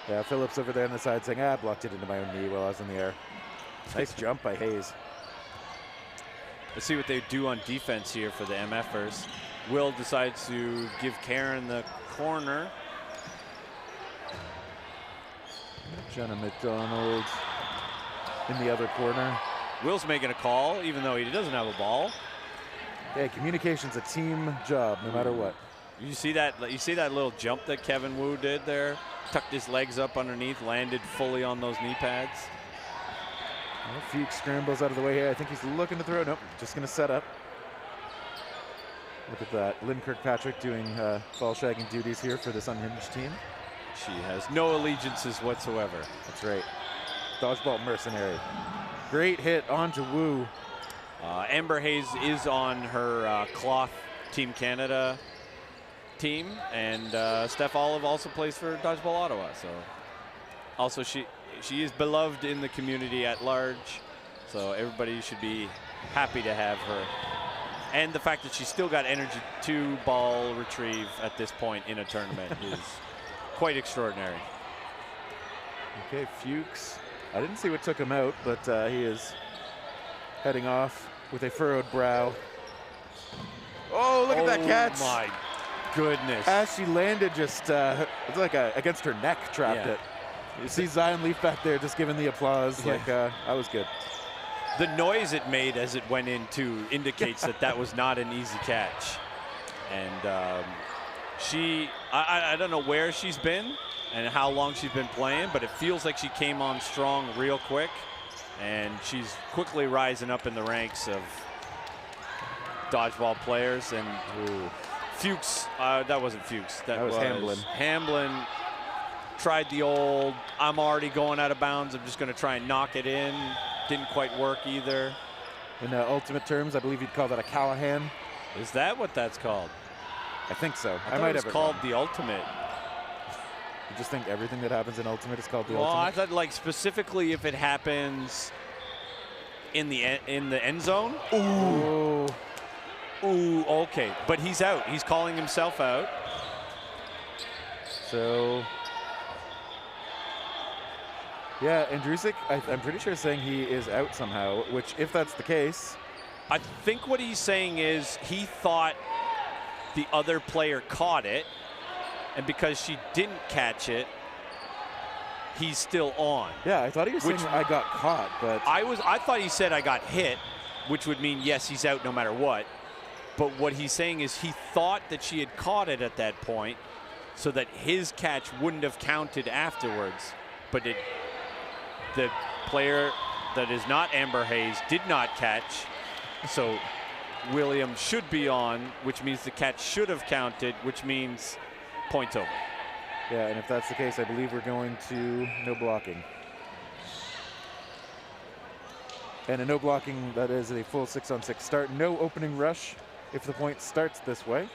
Yeah, Phillips over there on the side saying, blocked it into my own knee while I was in the air. Nice jump by Hayes. Let's see what they do on defense here for the MFers. Will decides to give Karen the corner. Jenna McDonald in the other corner. Will's making a call, even though he doesn't have a ball. Yeah, communication's a team job, no matter what. You see that? You see that little jump that Kevin Wu did there? Tucked his legs up underneath, landed fully on those knee pads. Well, Fuchs scrambles out of the way here. I think he's looking to throw. Nope, just going to set up. Look at that. Lynn Kirkpatrick doing ball shagging duties here for this Unhinged team. She has no allegiances whatsoever. That's right. Dodgeball mercenary. Great hit onto Wu. Amber Hayes is on her cloth Team Canada team, and Steph Olive also plays for Dodgeball Ottawa. So, also she is beloved in the community at large. So everybody should be happy to have her. And the fact that she's still got energy to ball retrieve at this point in a tournament is quite extraordinary. Okay, Fuchs. I didn't see what took him out, but he is heading off with a furrowed brow. Oh, look at that catch. Oh my goodness. As she landed, just it's like against her neck, trapped it. You see Zion Leaf back there just giving the applause. Yeah. Like, that was good. The noise it made as it went in too indicates that that was not an easy catch. And I don't know where she's been and how long she's been playing, but it feels like she came on strong real quick, and she's quickly rising up in the ranks of Dodgeball players. And Fuchs, that wasn't Fuchs. That was Hamblin. Hamblin tried the old, I'm already going out of bounds, I'm just going to try and knock it in. Didn't quite work either. In ultimate terms, I believe you'd call that a Callahan. Is that what that's called? I think so. I might have called the ultimate. You just think everything that happens in ultimate is called the Well, ultimate? I thought like specifically if it happens in the end zone. Ooh. Ooh, okay. But he's out. He's calling himself out. So, yeah, Andrusic, I'm pretty sure saying he is out somehow, which if that's the case. I think what he's saying is he thought the other player caught it, and because she didn't catch it, he's still on. Yeah, I thought he was saying I got caught, but I thought he said I got hit, which would mean yes, he's out no matter what. But what he's saying is he thought that she had caught it at that point so that his catch wouldn't have counted afterwards. But the player that is not Amber Hayes did not catch, so William should be on, which means the catch should have counted, which means points over. yeah, and if that's the case, I believe we're going to no blocking. And a no blocking, that is a full 6-on-6 start. No opening rush if the point starts this way.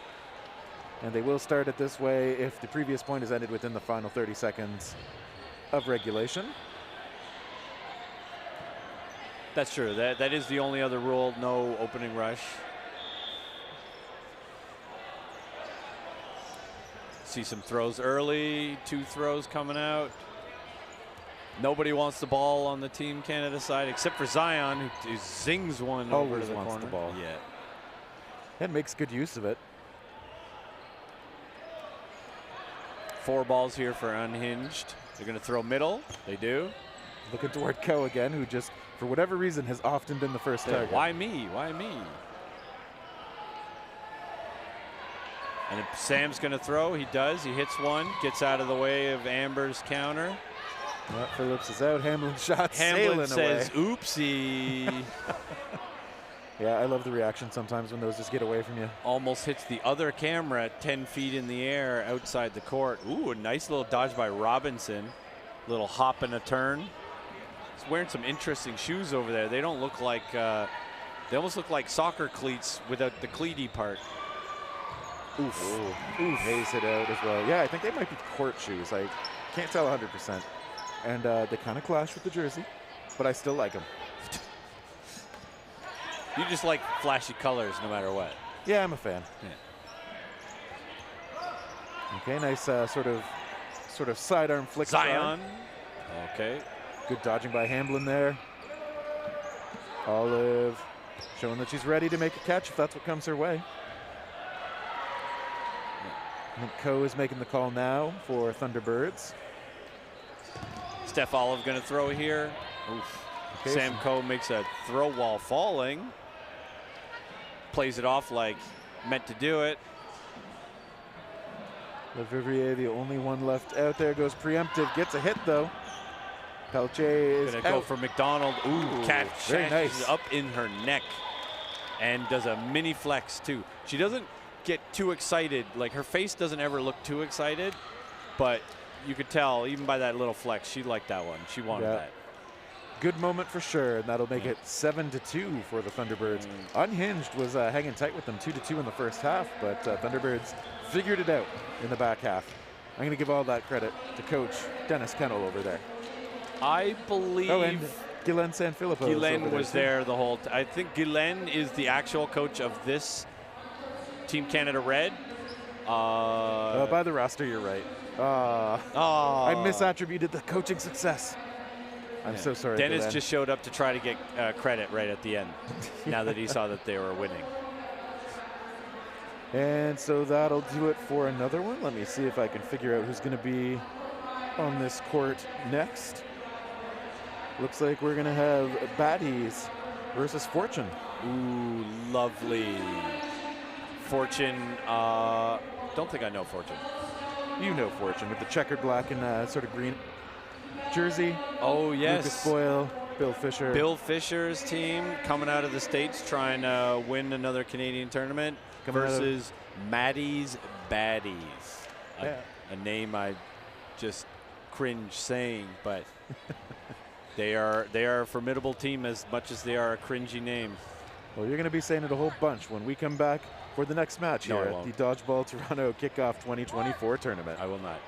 And they will start it this way if the previous point is ended within the final 30 seconds of regulation. That's true. That is the only other rule, no opening rush. See some throws early, 2 throws coming out. Nobody wants the ball on the Team Canada side except for Zion, who zings one over to the wants corner. the ball. Yeah. And makes good use of it. 4 balls here for Unhinged. They're going to throw middle. They do. Looking toward Coe again, who just, for whatever reason, has often been the first target. Why me? Why me? And if Sam's going to throw, he does. He hits one, gets out of the way of Amber's counter. Yeah, Phillips is out. Hamlin shot Hamlin sailing says, away. oopsie. Yeah, I love the reaction sometimes when those just get away from you. Almost hits the other camera 10 feet in the air outside the court. Ooh, a nice little dodge by Robinson. Little hop and a turn. He's wearing some interesting shoes over there. They don't look like, they almost look like soccer cleats without the cleaty part. Oof. Oof. Hayes hit out as well. Yeah, I think they might be court shoes. I can't tell 100%. And they kind of clash with the jersey, but I still like them. You just like flashy colors no matter what. Yeah, I'm a fan. Yeah. Okay, nice sort of sidearm flick. Zion. Okay. Good dodging by Hamblin there. Olive showing that she's ready to make a catch if that's what comes her way. I think Coed is making the call now for Thunderbirds. Steph Olive going to throw here. Oof. Okay, Sam Coe makes a throw while falling. Plays it off like meant to do it. LeVivrier, the only one left out there, goes preemptive, gets a hit though. Pelche is Gonna go for McDonald. Ooh, catch very nice. up in her neck and does a mini flex too. She doesn't get too excited. Like her face doesn't ever look too excited, but you could tell even by that little flex, she liked that one. She wanted that. Good moment for sure, and that'll make it 7-2 for the Thunderbirds. Unhinged was hanging tight with them 2-2 in the first half, but Thunderbirds figured it out in the back half. I'm going to give all that credit to Coach Dennis Kennel over there. I believe. Oh, and Guylaine Sanfilippo. Guylaine was there the whole I think Guylaine is the actual coach of this Team Canada Red. By the roster, you're right. I misattributed the coaching success. I'm so sorry. Dennis Guylaine just showed up to try to get credit right at the end, now that he saw that they were winning. And so that'll do it for another one. Let me see if I can figure out who's going to be on this court next. Looks like we're going to have Baddys versus Fortune. Ooh, lovely. Fortune, don't think I know Fortune. You know Fortune with the checkered black and sort of green jersey. Oh, yes. Lucas Boyle, Bill Fisher. Bill Fisher's team coming out of the States trying to win another Canadian tournament versus Maddie's Baddies. A name I just cringe saying, but they are a formidable team as much as they are a cringy name. Well, you're going to be saying it a whole bunch when we come back for the next match here at the Dodgeball Toronto Kickoff 2024 tournament. I will not.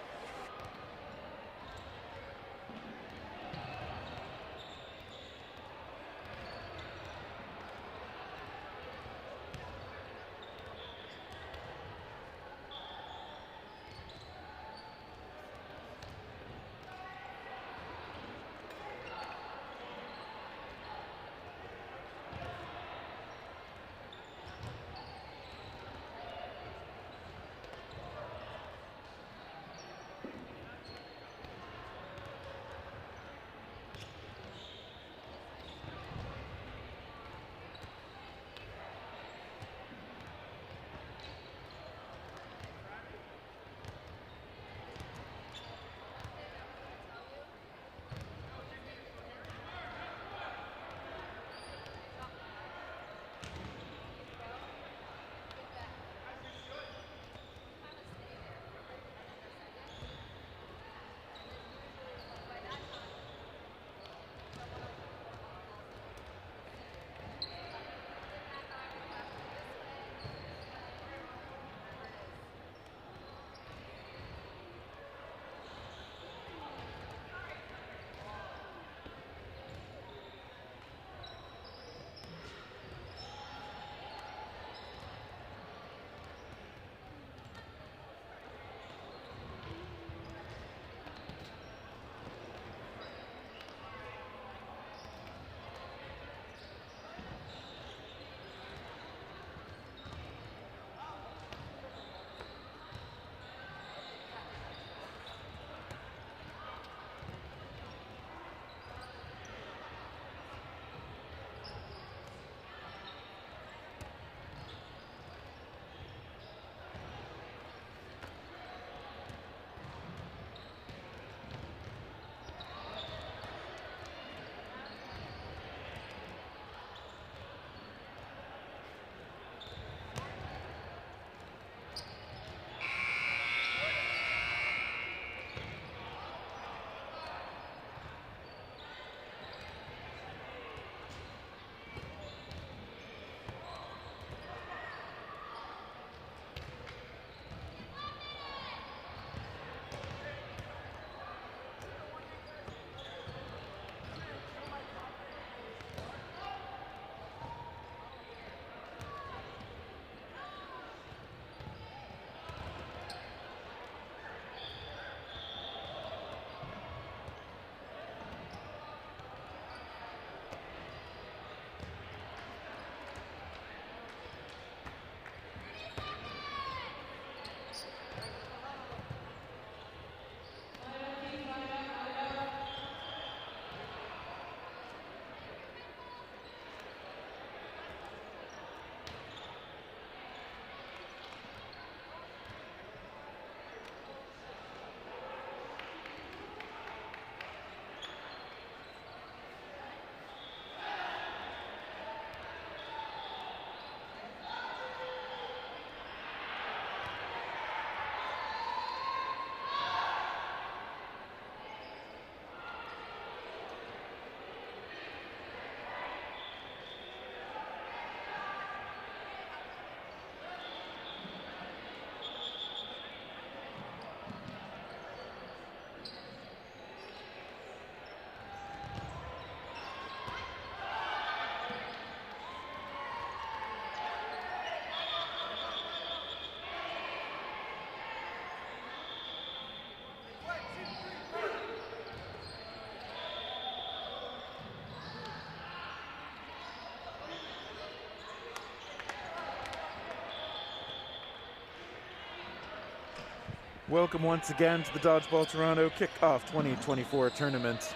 Welcome once again to the Dodgeball Toronto Kickoff 2024 tournament.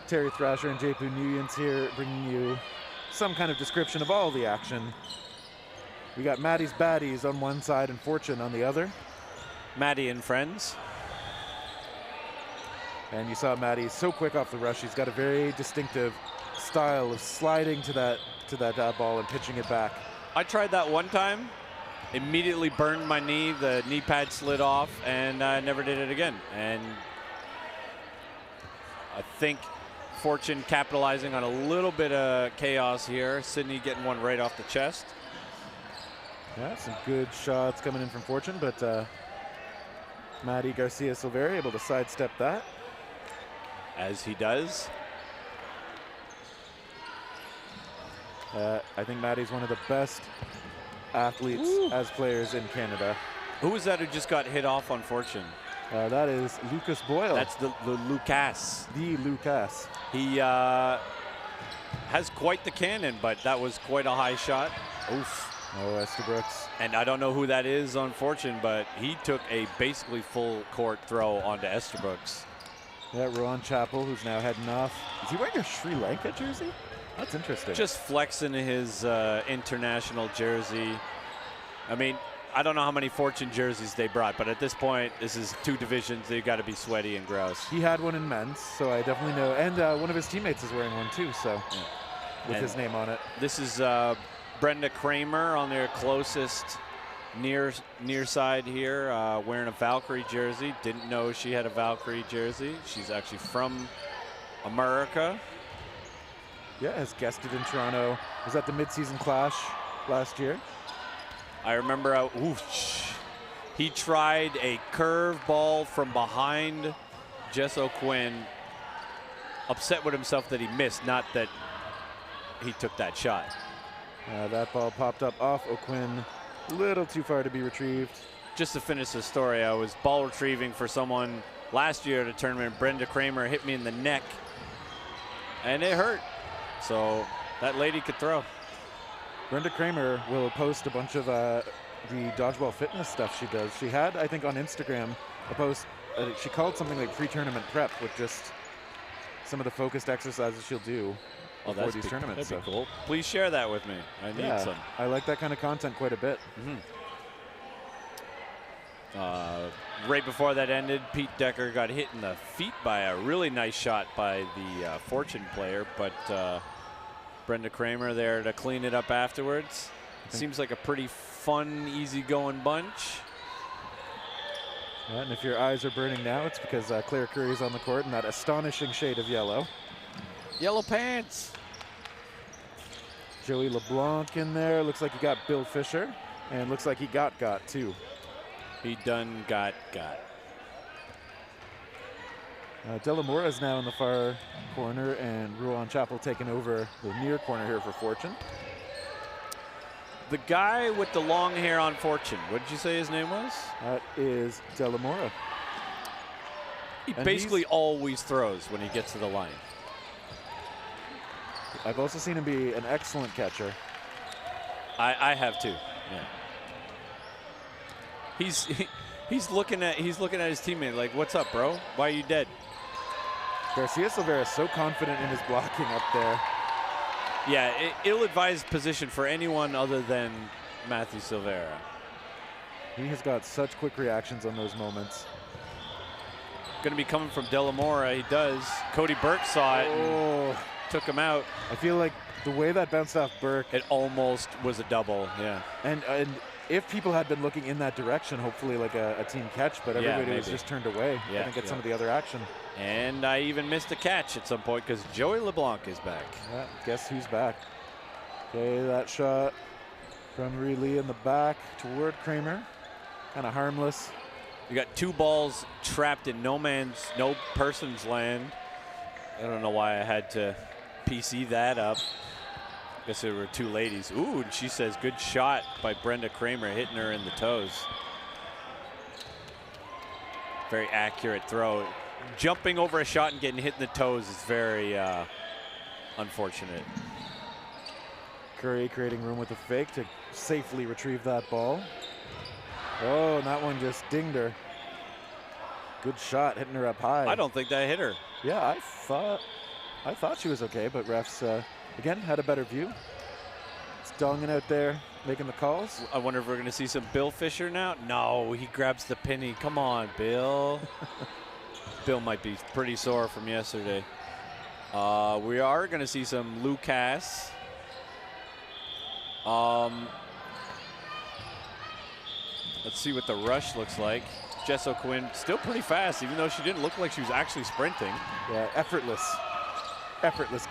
Terry Thrasher and Japu Nguyen's here bringing you some kind of description of all the action. We got Maddie's Baddies on one side and Fortune on the other. Maddie and friends. And you saw Maddie so quick off the rush. She's got a very distinctive style of sliding to that ball and pitching it back. I tried that one time. Immediately burned my knee. The knee pad slid off, and I never did it again. And I think Fortune capitalizing on a little bit of chaos here. Sydney getting one right off the chest. Yeah, some good shots coming in from Fortune, but Maddie Garcia Silvera able to sidestep that. As he does. I think Maddie's one of the best athletes as players in Canada. Who was that who just got hit off on Fortune? That is Lucas Boyle. That's the Lucas. The Lucas. He has quite the cannon, but that was quite a high shot. Oof. Oh, Estabrooks. And I don't know who that is on Fortune, but he took a basically full court throw onto Estabrooks. Yeah, Rowan Chappell, who's now heading off. Is he wearing a Sri Lanka jersey? That's interesting. Just flexing his international jersey. I mean, I don't know how many Fortune jerseys they brought, but at this point, this is two divisions. They've got to be sweaty and gross. He had one in men's, so I definitely know. And one of his teammates is wearing one too, so with his name on it. This is Brenda Kramer on their closest near side here, wearing a Valkyrie jersey. Didn't know she had a Valkyrie jersey. She's actually from America. Yeah, has guested in Toronto. Was at the midseason clash last year. I remember he tried a curve ball from behind Jess O'Quinn. Upset with himself that he missed, not that he took that shot. That ball popped up off O'Quinn. A little too far to be retrieved. Just to finish the story, I was ball retrieving for someone last year at a tournament. Brenda Kramer hit me in the neck, and it hurt. So that lady could throw. Brenda Kramer will post a bunch of the dodgeball fitness stuff she does. She had, I think, on Instagram a post. She called something like pre-tournament prep with just some of the focused exercises she'll do before these tournaments. That'd be cool. Please share that with me. I need some. I like that kind of content quite a bit. Right before that ended, Pete Decker got hit in the feet by a really nice shot by the Fortune player, but Brenda Kramer there to clean it up afterwards. Seems like a pretty fun, easygoing bunch. Yeah, and if your eyes are burning now, it's because Claire Curry is on the court in that astonishing shade of yellow. Yellow pants. Joey LeBlanc in there. Looks like he got Bill Fisher, and looks like he got too. He done got. Delamora is now in the far corner, and Ruan Chappell taking over the near corner here for Fortune. The guy with the long hair on Fortune, what did you say his name was? That is Delamora. He basically always throws when he gets to the line. I've also seen him be an excellent catcher. I have too. Yeah. He's looking at his teammate like, "What's up, bro? Why are you dead?" Garcia Silvera is so confident in his blocking up there. Yeah, ill-advised position for anyone other than Matthew Silvera. He has got such quick reactions on those moments. Going to be coming from Delamora. He does. Cody Burke saw it and took him out. I feel like the way that bounced off Burke, it almost was a double. Yeah. And if people had been looking in that direction, hopefully like a team catch, but everybody was just turned away. Yeah, Didn't get some of the other action. And I even missed a catch at some point because Joey LeBlanc is back. Yeah, guess who's back? Okay, that shot from Marie Lee in the back toward Kramer. Kind of harmless. You got two balls trapped in no person's land. I don't know why I had to PC that up. Guess there were two ladies. Ooh, and she says good shot by Brenda Kramer, hitting her in the toes. Very accurate throw. Jumping over a shot and getting hit in the toes is very unfortunate. Curry creating room with a fake to safely retrieve that ball. Oh, and that one just dinged her. Good shot, hitting her up high. I don't think that hit her. Yeah, I thought she was okay, but refs, again, had a better view. It's Dongan out there making the calls. I wonder if we're going to see some Bill Fisher now. No, he grabs the penny. Come on, Bill. Bill might be pretty sore from yesterday. We are going to see some Lucas. Let's see what the rush looks like. Jess O'Quinn still pretty fast, even though she didn't look like she was actually sprinting. Yeah, effortless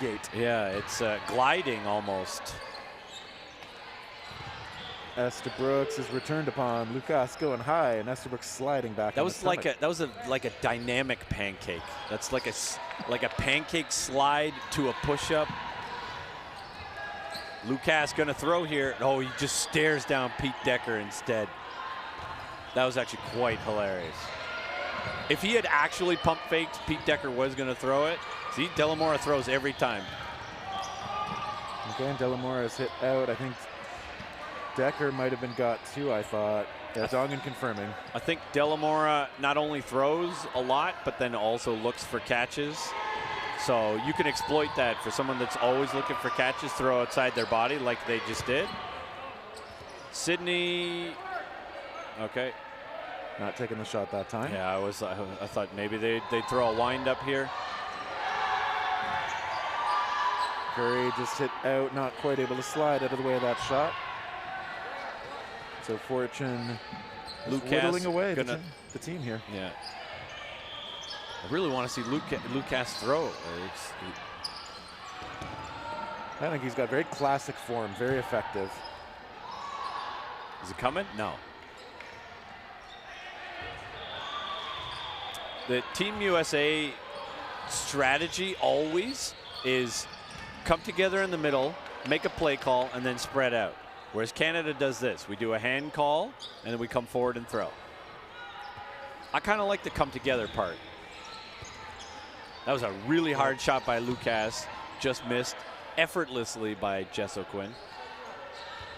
gait. Yeah, it's gliding almost. Esther Brooks is returned upon. Lucas going high, and Esther Brooks sliding back. That was like a dynamic pancake. That's like a pancake slide to a push-up. Lucas gonna throw here. Oh, he just stares down Pete Decker instead. That was actually quite hilarious. If he had actually pump faked, Pete Decker was gonna throw it. See, Delamora throws every time. Again, Delamora is hit out. I think Decker might have been got too, I thought. Yeah, Dongan confirming. I think Delamora not only throws a lot, but then also looks for catches. So you can exploit that for someone that's always looking for catches, throw outside their body like they just did. Sydney, okay. Not taking the shot that time. Yeah, I thought maybe they'd throw a wind up here. Curry just hit out, not quite able to slide out of the way of that shot. So Fortune whittling away the team here. Yeah. I really want to see Lucas throw. I think he's got very classic form, very effective. Is it coming? No. The Team USA strategy always is come together in the middle, make a play call, and then spread out. Whereas Canada does this. We do a hand call, and then we come forward and throw. I kind of like the come together part. That was a really hard shot by Lucas. Just missed effortlessly by Jess O'Quinn.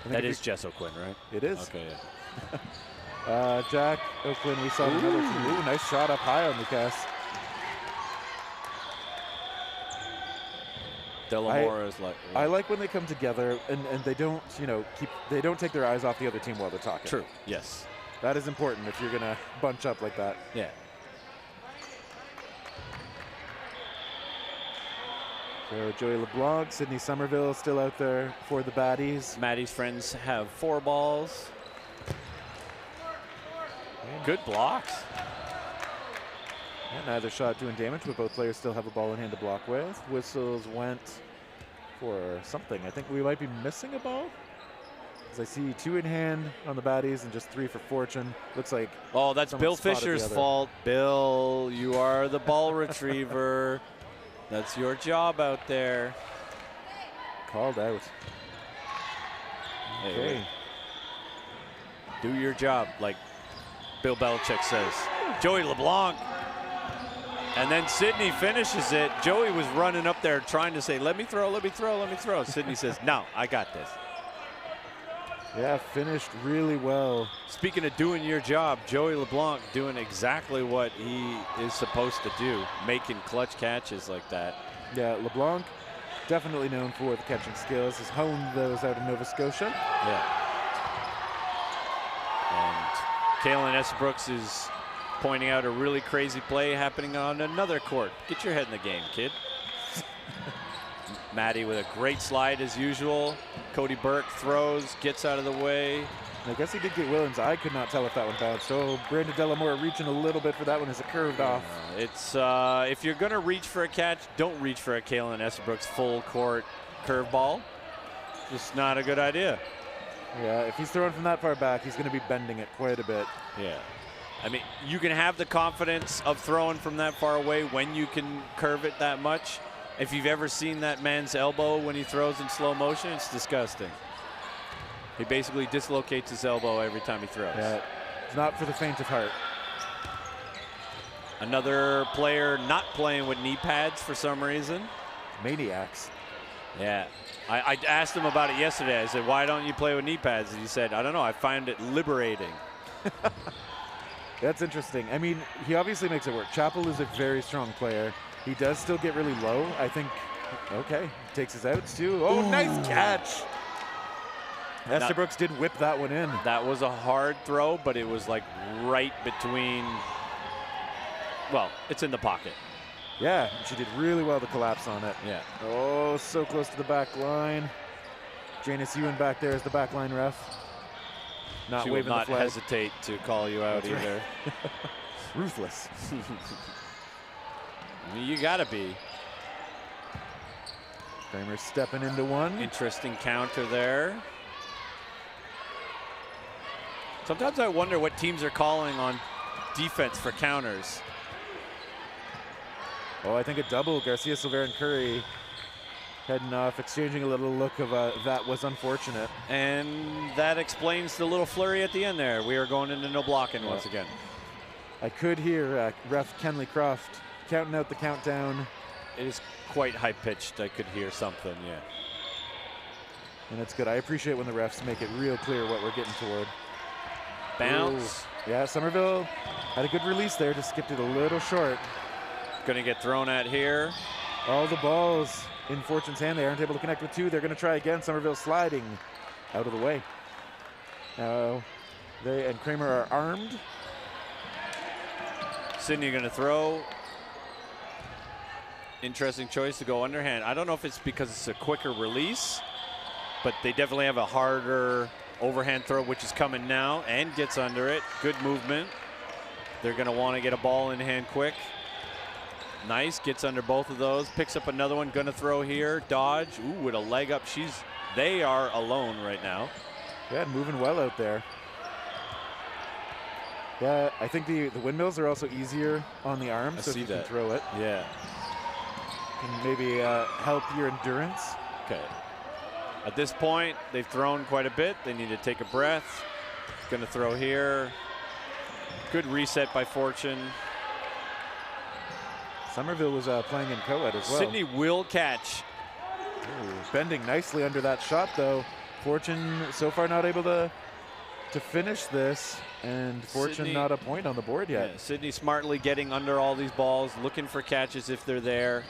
That is Jess O'Quinn, right? It is. Okay, yeah. Jack O'Quinn, we saw another team. Ooh, nice shot up high on Lucas. Delamora's like. I like when they come together and they don't, they don't take their eyes off the other team while they're talking. True. Yes. That is important if you're gonna bunch up like that. Yeah. So Joey LeBlanc, Sydney Somerville still out there for the Baddies. Maddie's friends have 4 balls. Good blocks. And neither shot doing damage, but both players still have a ball in hand to block with. Whistles went for something. I think we might be missing a ball. As I see 2 in hand on the Baddies and just 3 for Fortune. Looks like. Oh, that's Bill Fisher's fault. Bill, you are the ball retriever. That's your job out there. Called out. Okay. Hey, do your job, like Bill Belichick says. Joey LeBlanc. And then Sydney finishes it. Joey was running up there trying to say, let me throw, let me throw, let me throw. Sydney says, no, I got this. Yeah, finished really well. Speaking of doing your job, Joey LeBlanc doing exactly what he is supposed to do, making clutch catches like that. Yeah, LeBlanc, definitely known for the catching skills, has honed those out in Nova Scotia. Yeah. And Kalen Esbrooks is pointing out a really crazy play happening on another court. Get your head in the game, kid. Maddie with a great slide as usual. Cody Burke throws, gets out of the way. I guess he did get Williams. I could not tell if that one bounced. So Brandon Delamore reaching a little bit for that one as it curved off. It's if you're going to reach for a catch, don't reach for a Kalen Esbrooks full court curveball. Just not a good idea. Yeah, if he's throwing from that far back, he's going to be bending it quite a bit. Yeah. I mean, you can have the confidence of throwing from that far away when you can curve it that much. If you've ever seen that man's elbow when he throws in slow motion, it's disgusting. He basically dislocates his elbow every time he throws. Yeah, it's not for the faint of heart. Another player not playing with knee pads for some reason. Maniacs. Yeah. I asked him about it yesterday. I said, why don't you play with knee pads? And he said, I don't know. I find it liberating. That's interesting. I mean, he obviously makes it work. Chappell is a very strong player. He does still get really low. I think, okay, takes his outs too. Oh, Ooh. nice catch. Estabrooks did whip that one in. That was a hard throw, but it was like right between, well, it's in the pocket. Yeah, she did really well to collapse on it. Yeah. Oh, so close to the back line. Janice Ewan back there as the back line ref. Not She will waving not the flag. hesitate to call you out That's right. either. Ruthless. I mean, you gotta be. Kramer stepping into one. Interesting counter there. Sometimes I wonder what teams are calling on defense for counters. Oh, I think a double. Garcia, Silver, and Curry heading off, exchanging a little look of that was unfortunate. And that explains the little flurry at the end there. We are going into no blocking once again. I could hear ref Kenley Croft counting out the countdown. It is quite high-pitched. I could hear something, yeah. And that's good. I appreciate when the refs make it real clear what we're getting toward. Bounce. Ooh. Yeah, Somerville had a good release there, just skipped it a little short. Gonna get thrown at here. All the balls in Fortune's hand. They aren't able to connect with two. They're going to try again. Somerville sliding out of the way. Now they and Kramer are armed. Sydney gonna throw. Interesting choice to go underhand. I don't know if it's because it's a quicker release, but they definitely have a harder overhand throw, which is coming now, and gets under it. Good movement. They're gonna want to get a ball in hand quick. Nice, gets under both of those, picks up another one, gonna throw here, dodge, ooh, with a leg up. They are alone right now. Yeah, moving well out there. Yeah, I think the windmills are also easier on the arm, so if you can throw it, Yeah. can maybe help your endurance. Okay. At this point, they've thrown quite a bit. They need to take a breath. Gonna throw here. Good reset by Fortune. Somerville was playing in Coed as well. Sydney will catch. Ooh, bending nicely under that shot, though. Fortune so far not able to finish this, and Fortune Sydney, not a point on the board yet. Yeah, Sydney smartly getting under all these balls, looking for catches if they're there.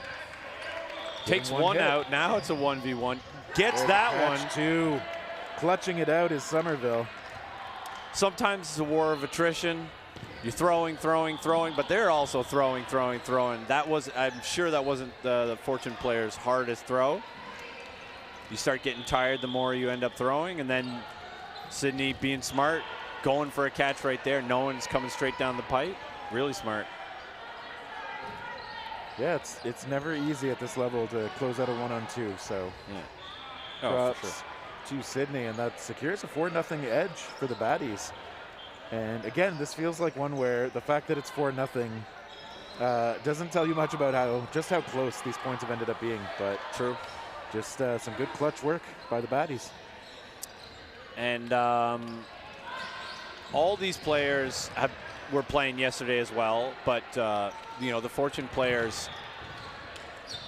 Takes one out. Now it's a 1v1. Gets that one. Two. Clutching it out is Somerville. Sometimes it's a war of attrition. You're throwing, but they're also throwing. That was, I'm sure that wasn't the Fortune player's hardest throw. You start getting tired the more you end up throwing, and then Sydney being smart, going for a catch right there. No one's coming straight down the pipe. Really smart. Yeah, it's never easy at this level to close out a 1-on-2. So yeah. Oh, props for sure. to Sydney, and that secures a 4-0 edge for the Baddies. And again, this feels like one where the fact that it's 4-0 doesn't tell you much about just how close these points have ended up being. But True. Just some good clutch work by the Baddies. And all these players were playing yesterday as well, but the Fortune players,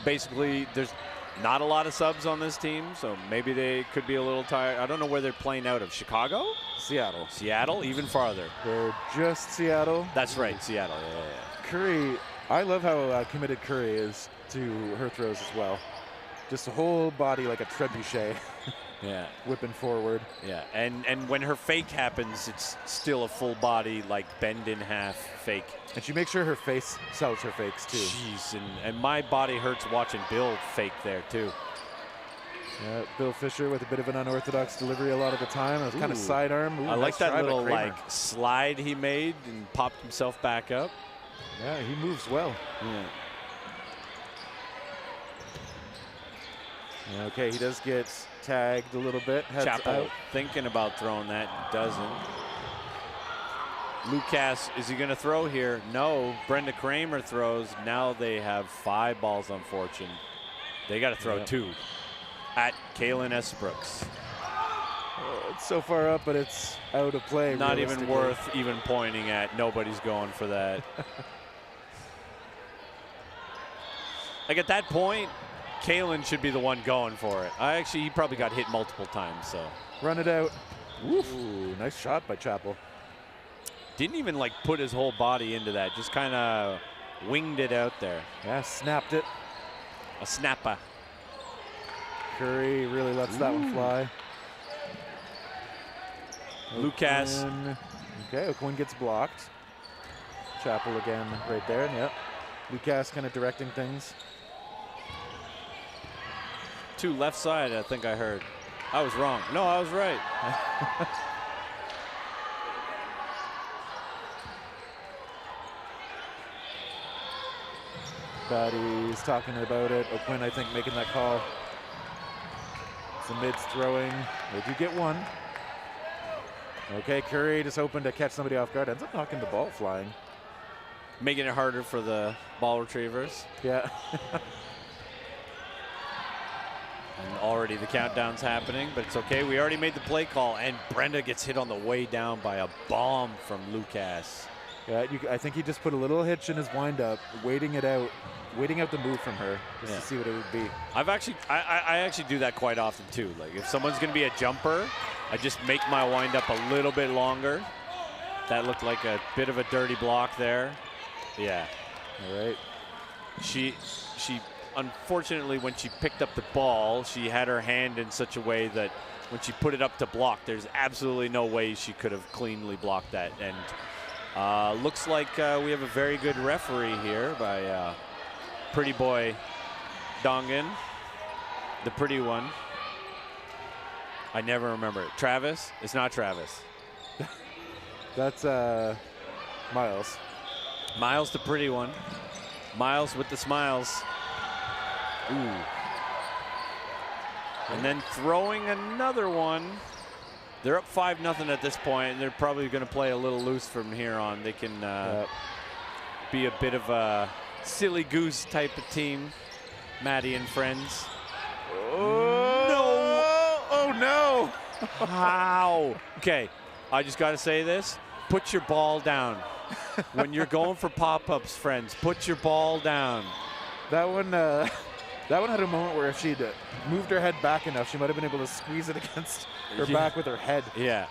basically there's not a lot of subs on this team, so maybe they could be a little tired. I don't know where they're playing out of. Chicago? Seattle. Seattle, even farther. They're just Seattle. That's right, Seattle. Yeah. Curry, I love how committed Curry is to her throws as well. Just a whole body like a trebuchet. Yeah. Whipping forward. Yeah, and when her fake happens, it's still a full body, like bend in half fake. And she makes sure her face sells her fakes too. Jeez, and my body hurts watching Bill fake there too. Yeah, Bill Fisher with a bit of an unorthodox delivery a lot of the time. It was kind of sidearm. Ooh, I like nice that try by little Kramer. like slide he made and popped himself back up. Yeah, he moves well. Yeah. Okay, he does get tagged a little bit. Heads Chappell out. thinking about throwing that, doesn't. Lucas, is he going to throw here? No. Brenda Kramer throws. Now they have 5 balls on Fortune. They got to throw 2 at Kaylin Esbrooks. It's so far up, but it's out of play. Not even worth even pointing at. Nobody's going for that. Like at that point, Kaylin should be the one going for it. He probably got hit multiple times, so. Run it out. Ooh, nice shot by Chappell. Didn't even like put his whole body into that. Just kind of winged it out there. Yeah, snapped it. A snapper. Curry really lets that one fly. Lucas. Okay, O'Quinn gets blocked. Chappell again right there. Yep. Lucas kind of directing things. To left side, I think I heard. I was wrong. No, I was right. Baddys talking about it. O'Quinn, I think, making that call. Some mids throwing. They do get one. Okay, Curry just hoping to catch somebody off guard. Ends up knocking the ball flying. Making it harder for the ball retrievers. Yeah. And already the countdown's happening, but it's okay. We already made the play call, and Brenda gets hit on the way down by a bomb from Lucas. Yeah, I think he just put a little hitch in his windup, waiting out the move from her just to see what it would be. I actually do that quite often too. Like if someone's gonna be a jumper, I just make my windup a little bit longer. That looked like a bit of a dirty block there. Yeah. All right. She unfortunately, when she picked up the ball, she had her hand in such a way that when she put it up to block, there's absolutely no way she could have cleanly blocked that. And looks like we have a very good referee here by Pretty Boy Dongan, the pretty one. I never remember it. Travis? It's not Travis. That's Miles. Miles, the pretty one. Miles with the smiles. Ooh. And then throwing another one. They're up 5-0 at this point, and they're probably going to play a little loose from here on. They can be a bit of a silly goose type of team, Maddie and friends. Oh, no. Oh, no. How? Okay, I just got to say this. Put your ball down. When you're going for pop-ups, friends, put your ball down. That one had a moment where if she'd moved her head back enough, she might have been able to squeeze it against her back with her head. Yeah.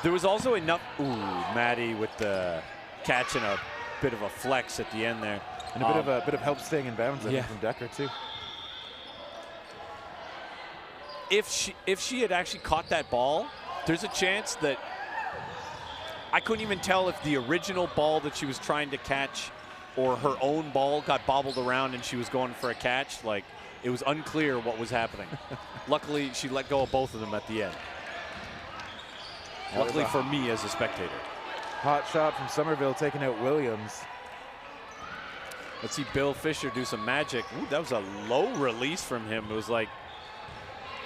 There was also enough. Ooh, Maddie with the catch and a bit of a flex at the end there. And a bit of help staying in bounds I think, from Decker too. If she had actually caught that ball, there's a chance that I couldn't even tell if the original ball that she was trying to catch or her own ball got bobbled around and she was going for a catch. Like, it was unclear what was happening. Luckily, she let go of both of them at the end. Luckily for me as a spectator. Hot shot from Somerville taking out Williams. Let's see Bill Fisher do some magic. Ooh, that was a low release from him. It was like,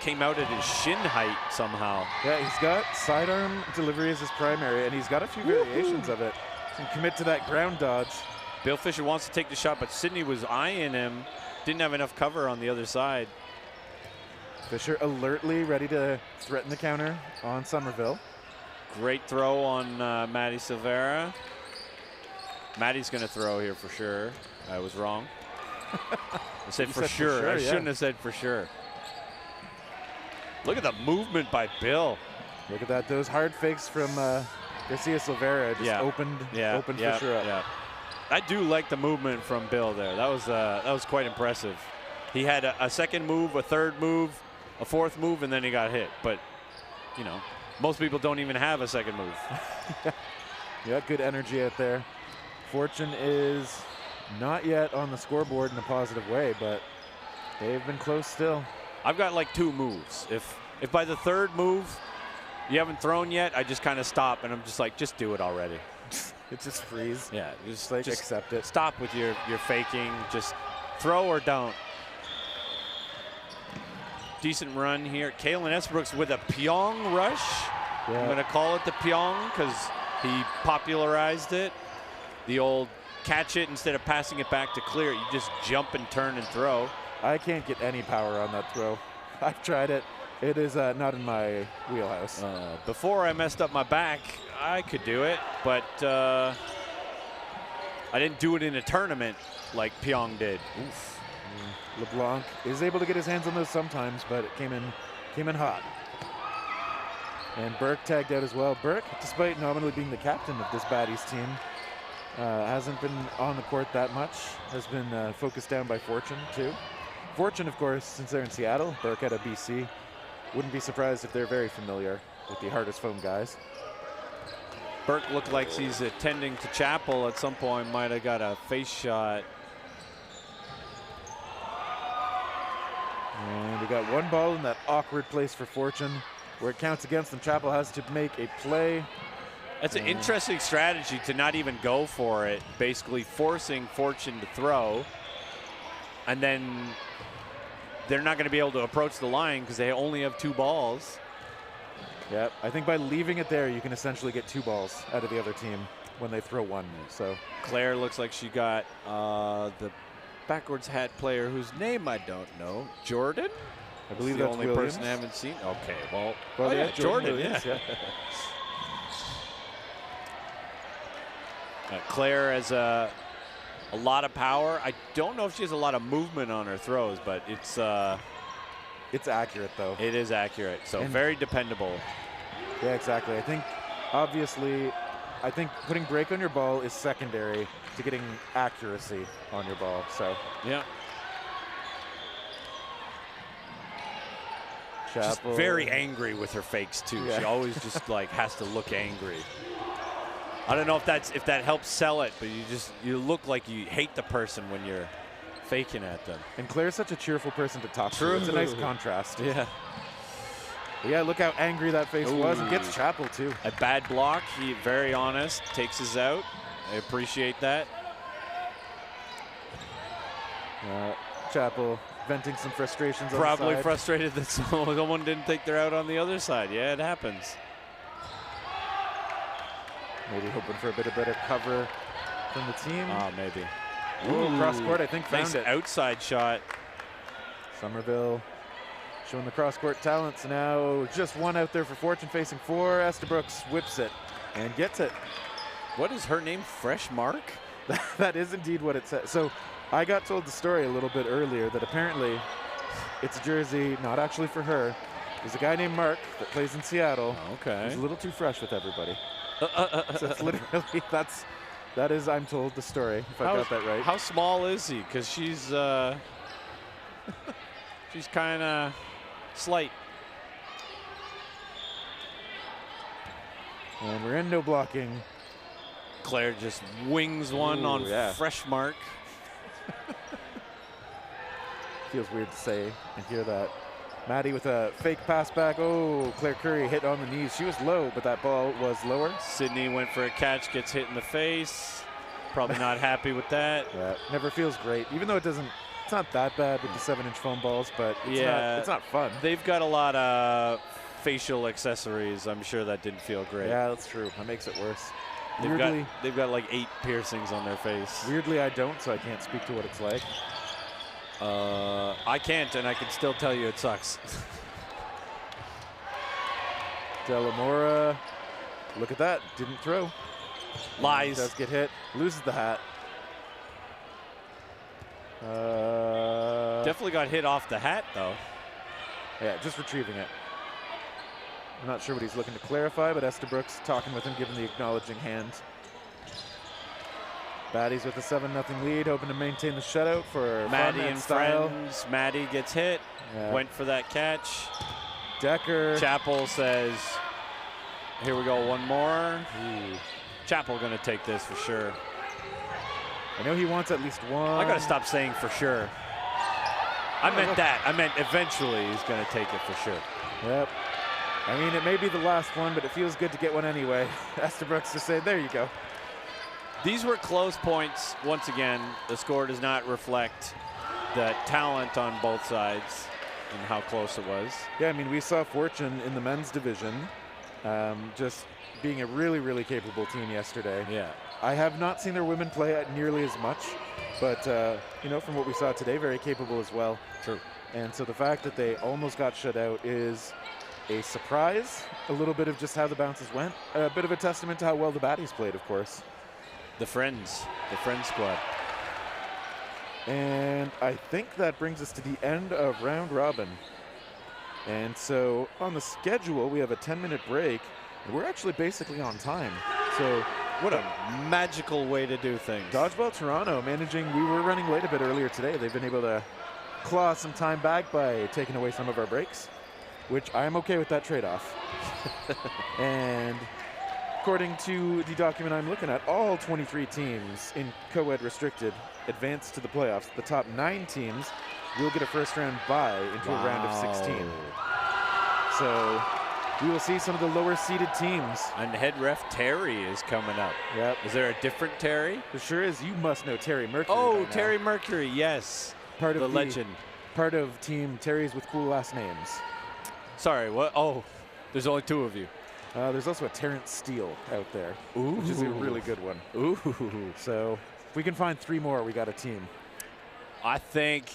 came out at his shin height somehow. Yeah, he's got sidearm delivery as his primary, and he's got a few variations of it. Can commit to that ground dodge. Bill Fisher wants to take the shot, but Sydney was eyeing him. Didn't have enough cover on the other side. Fisher alertly ready to threaten the counter on Somerville. Great throw on Maddie Silvera. Maddie's going to throw here for sure. I was wrong. I said for sure. I shouldn't have said for sure. Look at the movement by Bill. Look at that. Those hard fakes from Garcia Silvera just opened Fisher up. Yeah. I do like the movement from Bill there. That was quite impressive. He had a second move, a third move, a fourth move, and then he got hit. But, you know, most people don't even have a second move. Yeah, good energy out there. Fortune is not yet on the scoreboard in a positive way, but they've been close still. I've got like 2 moves. If by the third move you haven't thrown yet, I just kind of stop and I'm just like, just do it already. It's just freeze. Yeah, just accept it. Stop with your faking. Just throw or don't. Decent run here. Kalen Esbrooks with a Pyong rush. Yeah. I'm going to call it the Pyong because he popularized it. The old catch it instead of passing it back to clear. You just jump and turn and throw. I can't get any power on that throw. I've tried it. It is not in my wheelhouse. Before I messed up my back, I could do it, but I didn't do it in a tournament like Pyong did. Oof. LeBlanc is able to get his hands on those sometimes, but it came in hot. And Burke tagged out as well. Burke, despite nominally being the captain of this Baddies team, hasn't been on the court that much. Has been focused down by Fortune, too. Fortune, of course, since they're in Seattle. Burke out of BC. Wouldn't be surprised if they're very familiar with the hardest foam guys. Burke looked like he's attending to Chapel at some point. Might have got a face shot. And we got one ball in that awkward place for Fortune, where it counts against them. Chapel has to make a play. That's an interesting strategy to not even go for it, basically forcing Fortune to throw. And then they're not going to be able to approach the line because they only have 2 balls. Yeah, I think by leaving it there, you can essentially get 2 balls out of the other team when they throw one. So Claire looks like she got the backwards hat player whose name I don't know. Jordan? I believe the that's only Williams. person I haven't seen. Okay, well, yeah, Jordan, Williams, yeah. Claire has a lot of power. I don't know if she has a lot of movement on her throws, but it's accurate though. It is accurate, so And very dependable. Yeah, exactly. I think obviously, putting break on your ball is secondary to getting accuracy on your ball. So yeah. Chapel. She's very angry with her fakes too. Yeah. She always just like has to look angry. I don't know if that helps sell it, but you look like you hate the person when you're faking at them. And Claire's such a cheerful person to talk True. to. It's a nice contrast. Yeah. But yeah, look how angry that face was. And gets Chapel too. A bad block. He very honest. Takes us out. I appreciate that. Chapel venting some frustrations. Probably on the side. frustrated that someone didn't take their out on the other side. Yeah, it happens. Maybe hoping for a bit of better cover from the team. Maybe. Ooh, cross court, I think found nice it. outside shot. Somerville showing the cross court talents. Now just one out there for Fortune facing 4. Estabrooks whips it and gets it. What is her name? Fresh Mark? That is indeed what it says. So I got told the story a little bit earlier that apparently it's a jersey not actually for her. There's a guy named Mark that plays in Seattle. Okay. He's a little too fresh with everybody. So it's literally, that is, I'm told, the story, if I got that right. How small is he? Because she's she's kind of slight. And we're in no blocking. Claire just wings one on yeah. Fresh Mark. Feels weird to say and hear that. Maddie with a fake pass back. Oh, Claire Curry hit on the knees. She was low, but that ball was lower. Sydney went for a catch, gets hit in the face. Probably not happy with that. Yeah, never feels great. Even though it's not that bad with the 7-inch foam balls, but it's not fun. They've got a lot of facial accessories. I'm sure that didn't feel great. Yeah, that's true. That makes it worse. They've got like 8 piercings on their face. Weirdly, I don't, so I can't speak to what it's like. I can't, and I can still tell you it sucks. Delamora, look at that, didn't throw. Lies. Does get hit, loses the hat. Definitely got hit off the hat, though. Yeah, just retrieving it. I'm not sure what he's looking to clarify, but Estabrooks talking with him, giving the acknowledging hand. Baddys with a 7-0 lead, hoping to maintain the shutout for Maddie fun and style. friends. Maddie gets hit. Yeah. Went for that catch. Decker. Chapel says, here we go, one more. Ooh. Chapel going to take this for sure. I know he wants at least one. I got to stop saying for sure. I meant that. I meant eventually he's going to take it for sure. Yep. I mean, it may be the last one, but it feels good to get one anyway. Estabrooks just say, there you go. These were close points. Once again, the score does not reflect the talent on both sides and how close it was. Yeah, I mean, we saw Fortune in the men's division just being a really, really capable team yesterday. Yeah. I have not seen their women play at nearly as much, but, from what we saw today, very capable as well. True. And so the fact that they almost got shut out is a surprise, a little bit of just how the bounces went, a bit of a testament to how well the Baddies played, of course. The Friends squad. And I think that brings us to the end of round robin. And so on the schedule, we have a 10-minute break. And we're actually basically on time. So What a magical way to do things. Dodgeball Toronto managing, we were running late a bit earlier today. They've been able to claw some time back by taking away some of our breaks, which I am okay with that trade-off. And according to the document I'm looking at, all 23 teams in Coed restricted advance to the playoffs. The top 9 teams will get a first-round bye into a round of 16. So we will see some of the lower-seeded teams. And head ref Terry is coming up. Yep. Is there a different Terry? There sure is. You must know Terry Mercury. Oh, by now. Terry Mercury, yes. Part of the legend. Part of team Terry's with cool last names. Sorry, what? Oh, there's only 2 of you. There's also a Terrence Steele out there, Ooh. which is a really good one. Ooh. So if we can find 3 more, we got a team. I think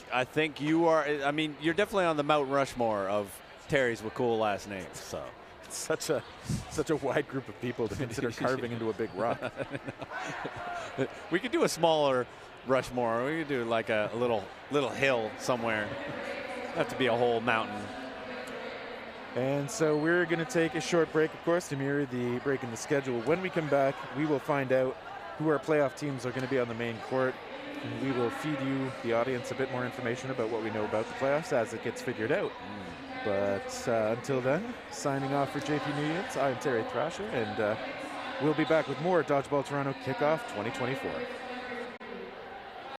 you are. I mean, you're definitely on the Mount Rushmore of Terry's with cool last names. So It's such a wide group of people to consider carving into a big rock. we could do a smaller Rushmore. We could do like a little hill somewhere. Have to be a whole mountain. And so we're going to take a short break, of course, to mirror the break in the schedule. When we come back, we will find out who our playoff teams are going to be on the main court. And we will feed you, the audience, a bit more information about what we know about the playoffs as it gets figured out. But until then, signing off for JP Nugents, I'm Terry Thrasher, and we'll be back with more Dodgeball Toronto Kickoff 2024.